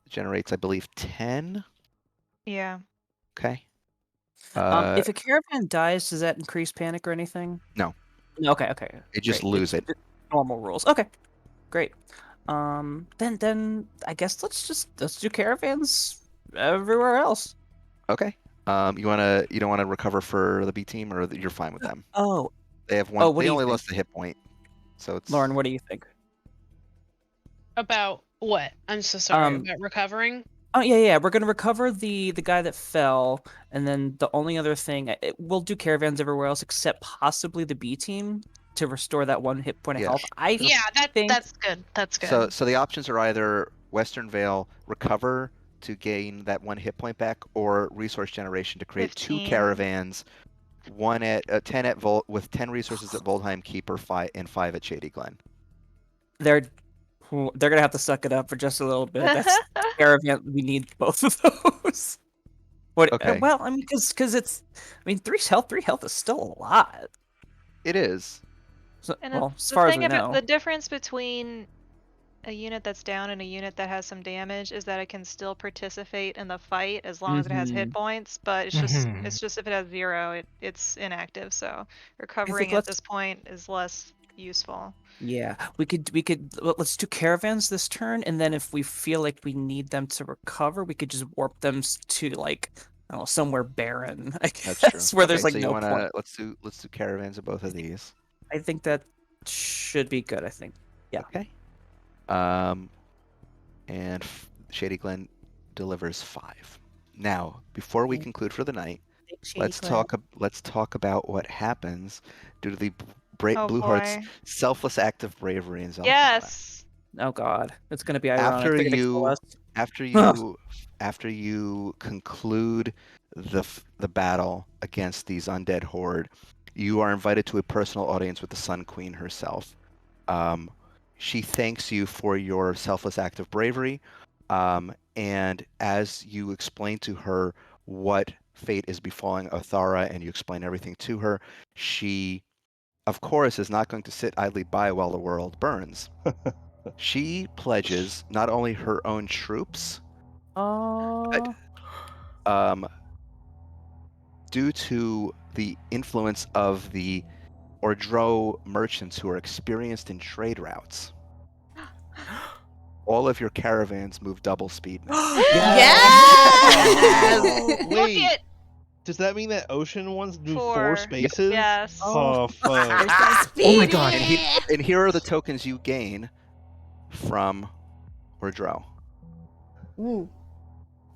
Generates, I believe, 10. Yeah. Okay. If a caravan dies, does that increase panic or anything? No. Okay. They just Great. lose it. Normal rules. Okay. Great. Then I guess let's do caravans everywhere else. Okay. You don't wanna recover for the B team, or you're fine with them? Oh, They have one. what They do you only think? lost a hit point, so it's Lauren, what do you think? About what? I'm so sorry. Um, About recovering? Oh yeah. We're gonna recover the guy that fell, and then the only other thing we'll do caravans everywhere else except possibly the B team to restore that 1 hit point of Yeah. health. Yeah, think- that's good. That's good. So the options are either Western Vale recover to gain that 1 hit point back, or resource generation to create 2 15. caravans, one at 10 at with 10 resources at Voldheim Keep, or 5 at Shady Glen. they're gonna have to suck it up for just a little bit. That's caravan. We need both of those. What? Okay. Well, I mean, because it's, 3 health is still a lot. It is. So, And well, the as far as thing we about know. the difference between a unit that's down and a unit that has some damage is that it can still participate in the fight as long as it has hit points, but it's just if it has 0, it's inactive. So recovering at this point is less useful. Yeah, we could let's do caravans this turn, and then if we feel like we need them to recover, we could just warp them to like, I don't know, somewhere barren. I guess, That's true. where there's Okay, like so no point. let's do caravans of both of these. I think that should be good. I think. Yeah. Okay. And Shady Glen delivers 5. Now, before we conclude for the night, let's talk about what happens due to the Oh, Blueheart's boy. selfless act of bravery and Zelfara. Yes. Oh God, it's gonna be ironic. After They're gonna kill us. after you conclude the battle against these undead horde, you are invited to a personal audience with the Sun Queen herself. She thanks you for your selfless act of bravery, and as you explain to her what fate is befalling Othara, and you explain everything to her, she, of course, is not going to sit idly by while the world burns. She pledges not only her own troops, but due to the influence of the Ordro merchants who are experienced in trade routes, all of your caravans move double speed now. Yes! Wait, does that mean that ocean ones do 4 4. spaces? Yes. Oh, fuck. There's that speed. Oh my god. And here are the tokens you gain from Ordro. Ooh.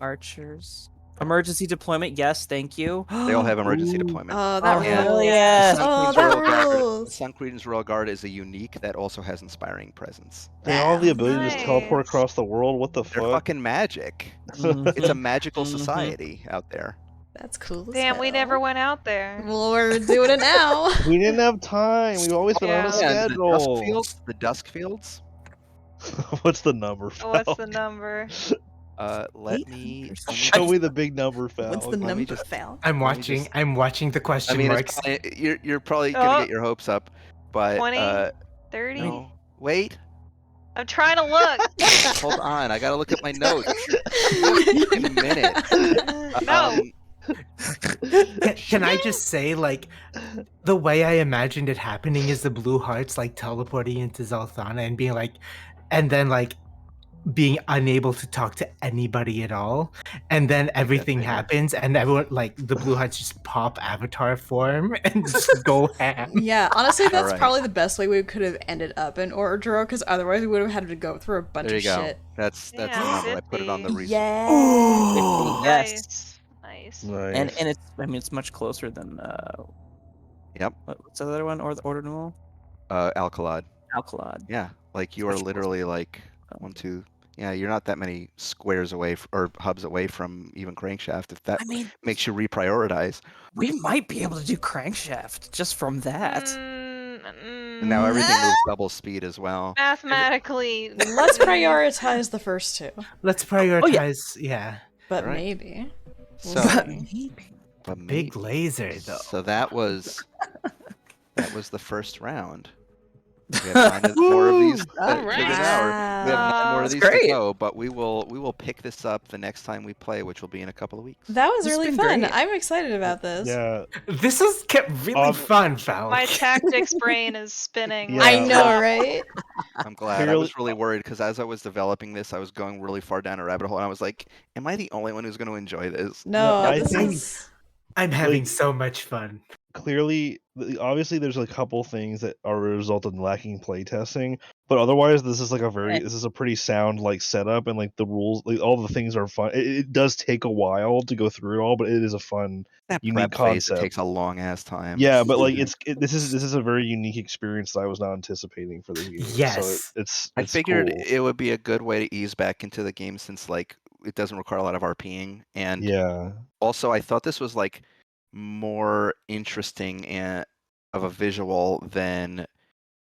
Archers. Emergency deployment, yes, thank you. They all have emergency Ooh. deployment. Oh, that And rules. yes. Oh, Queen's that Royal Guard. The rules. Sun Queen's Royal Guard is a unique that also has inspiring presence. They all have the Damn. ability to just teleport Nice. across the world. What the They're fuck? fucking magic. It's a Mhm. magical Mhm. society out there. That's cool as Damn, we never hell. went out there. Well, we're doing it now. We didn't have time. We've always been on a Yeah. Yeah, and schedule. the dusk fields. What's the number, Falk? What's the number? Let me Show me the big number, Falk. What's the Let me number, just- Val? I'm Let me watching. just- I'm watching the I question mean, marks. it's probably, you're probably gonna Oh. get your hopes up, but 20? 30? no. Wait, I'm trying to look. hold on. I gotta look at my notes. Give me a minute. No. Can I just say, like, the way I imagined it happening is the blue hearts like teleporting into Zalthana and being like, and then like being unable to talk to anybody at all, and then everything bigger. happens, and everyone like the blue hearts just pop avatar form and just go ham. Yeah, honestly, that's Alright. probably the best way we could have ended up in Ordro, because otherwise we would have had to go through a bunch There you of go. shit. That's the Yeah, number. I put it on the 50. research. Yeah. Ooh. Yes. Nice. Nice. And it's, I mean, it's much closer than Yep. what's the other one? Or the Ordinal? Alcalad. Alcalad. Yeah, like you It's are much closer. literally like Oh. 1, 2. Yeah, you're not that many squares away or hubs away from even Crankshaft. If that I mean, makes you reprioritize, we might be able to do Crankshaft just from that. and now everything moves double speed as well. Mathematically. Let's prioritize the first two, Let's prioritize. Yeah, but Alright. maybe. So, see. but big maybe. laser though. So that was the first round. We have 9 more of these. All Check right. it out. We have 9 more of That's these great. to go, but we will pick this up the next time we play, which will be in a couple of weeks. That was This has really been fun. great. I'm excited about this. Yeah. This has kept really fun, Val. My tactics brain is spinning. Yeah. I like know, that. right? I'm glad. I was really worried because as I was developing this, I was going really far down a rabbit hole, and I was like, "Am I the only one who's going to enjoy this?" No, I this think- is. I'm having like- so much fun. Clearly, obviously, there's a couple things that are a result of lacking playtesting, but otherwise, this is like this is a pretty sound like setup, and like the rules, like all the things are fun. It does take a while to go through it all, but it is a fun, That unique prep phase, it concept. takes a long ass time. Yeah, but like this is a very unique experience that I was not anticipating for this game. Yes. So it's I figured cool. it would be a good way to ease back into the game since like it doesn't require a lot of RPing, and Yeah. also I thought this was like more interesting and of a visual than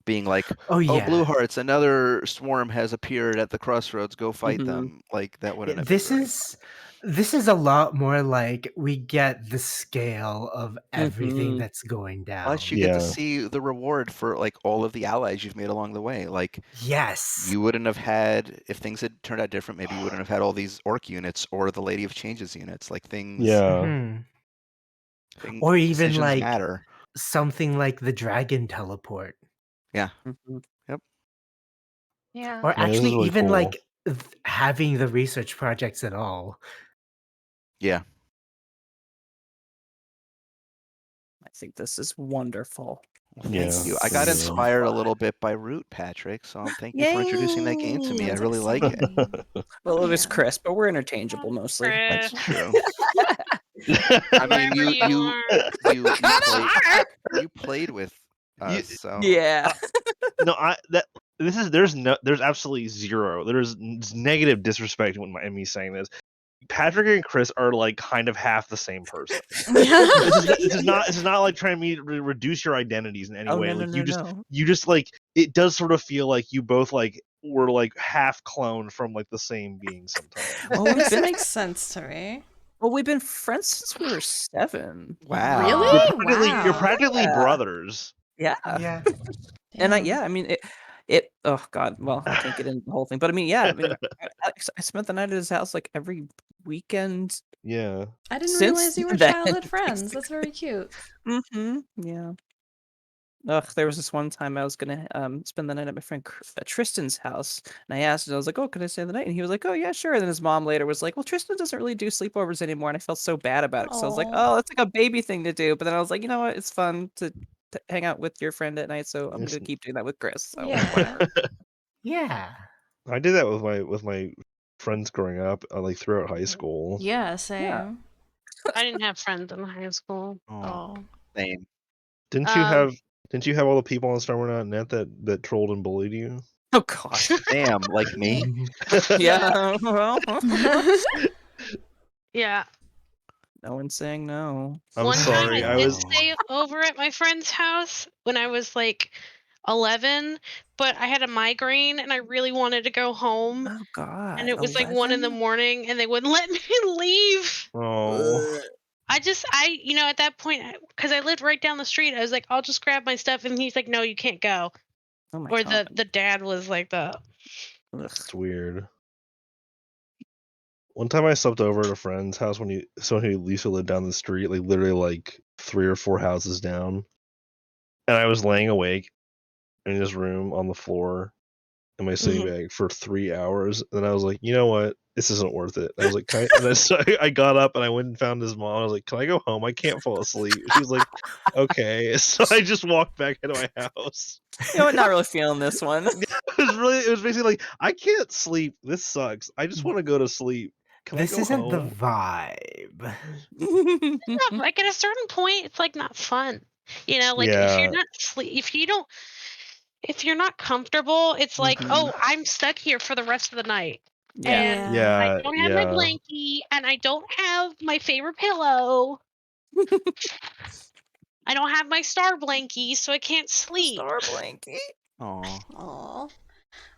being like, Oh yeah. oh, Blue Hearts, another swarm has appeared at the crossroads. Go fight Mhm. them. Like that wouldn't have This been great. this is a lot more like we get the scale of everything Mhm. that's going down. Plus, you get to Yeah. see the reward for like all of the allies you've made along the way. Like Yes. you wouldn't have had if things had turned out different. Maybe you wouldn't have had all these orc units or the Lady of Changes units. Like things. Yeah. Mhm. thing- Or even decisions like matter. something like the dragon teleport. Yeah. Mhm. Yeah. Or Yeah, this is actually really even cool. like having the research projects at all. Yeah. I think this is wonderful. Well, Yeah, thank you. I got yeah. inspired a little bit by Root, Patrick. So thank you for introducing that game to me. I That's really like it. exciting. Well, it was Yeah. Chris, but we're interchangeable mostly. That's Chris. true. I mean, Wherever you are. you played with You- us, so Yeah. No, there's absolutely zero. There's negative disrespect when me saying this. Patrick and Chris are like kind of half the same person. This is not like trying to reduce your identities in any Oh, way. no, Like no, no. you just like it does sort of feel like you both like were like half cloned from like the same being sometimes. Oh, we've This been, makes sense to me. well, we've been friends since we were 7. wow. Really? You're Wow. practically Yeah. brothers. Yeah. Yeah. And Damn. I mean, it, oh God, well, I can't get into the whole thing, but I mean, yeah, I mean, I spent the night at his house like every weekend. Yeah. I didn't Since realize you were then, childhood friends. That's very cute. Yeah. Ugh, there was this one time I was gonna spend the night at my friend Tristan's house, and I asked him, I was like, "Oh, can I stay the night?" And he was like, "Oh, yeah, sure." And then his mom later was like, "Well, Tristan doesn't really do sleepovers anymore," and I felt so bad about it because I was like, Aw. "Oh, that's like a baby thing to do." But then I was like, you know what? It's fun to hang out with your friend at night, so I'm Yes. gonna keep doing that with Chris. So Yeah. whatever. Yeah. I did that with my friends growing up, like throughout high school. Yeah, same. I didn't have friends in high school. Oh. Same. Didn't you have all the people on StarWar.net that trolled and bullied you? Oh gosh. Damn, like me. Yeah. Well, Yeah. no one's saying no. I'm One sorry. time I I did was stay over at my friend's house when I was like 11, but I had a migraine and I really wanted to go home. Oh god. And it was like 1 in the 11? morning and they wouldn't let me leave. oh. At that point, because I lived right down the street, I was like, I'll just grab my stuff. And he's like, no, you can't go. Oh my Or god. the dad was like the. Ugh. It's weird. One time I slept over at a friend's house when someone who used to live down the street, like literally like 3 or 4 houses down. And I was laying awake in his room on the floor in my sleeping bag for 3 hours. And I was like, you know what? This isn't worth it. I was like, so I got up and I went and found his mom. I was like, can I go home? I can't fall asleep. She was like, okay. So I just walked back into my house. You know what? Not really feeling this one. It was basically like, I can't sleep. This sucks. I just want to go to sleep. Can This I go isn't the home? vibe. Yeah, like at a certain point, it's like not fun. You know, like if you're Yeah. not if you're not comfortable, it's like, Mhm. oh, I'm stuck here for the rest of the night. Yeah. And Yeah. I Yeah. don't have my Yeah. blankie and I don't have my favorite pillow. I don't have my star blankie, so I can't sleep. Star blankie. Aw. Aw.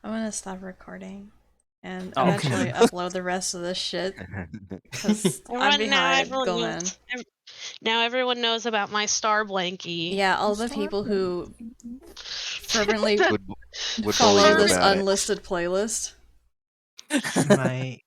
I'm gonna stop recording and Oh. eventually upload the rest of this shit because I'm Now behind. everyone Go, knows. man. Now everyone knows about my star blankie. Yeah, all the people who fervently would bully follow you this about it. unlisted playlist. My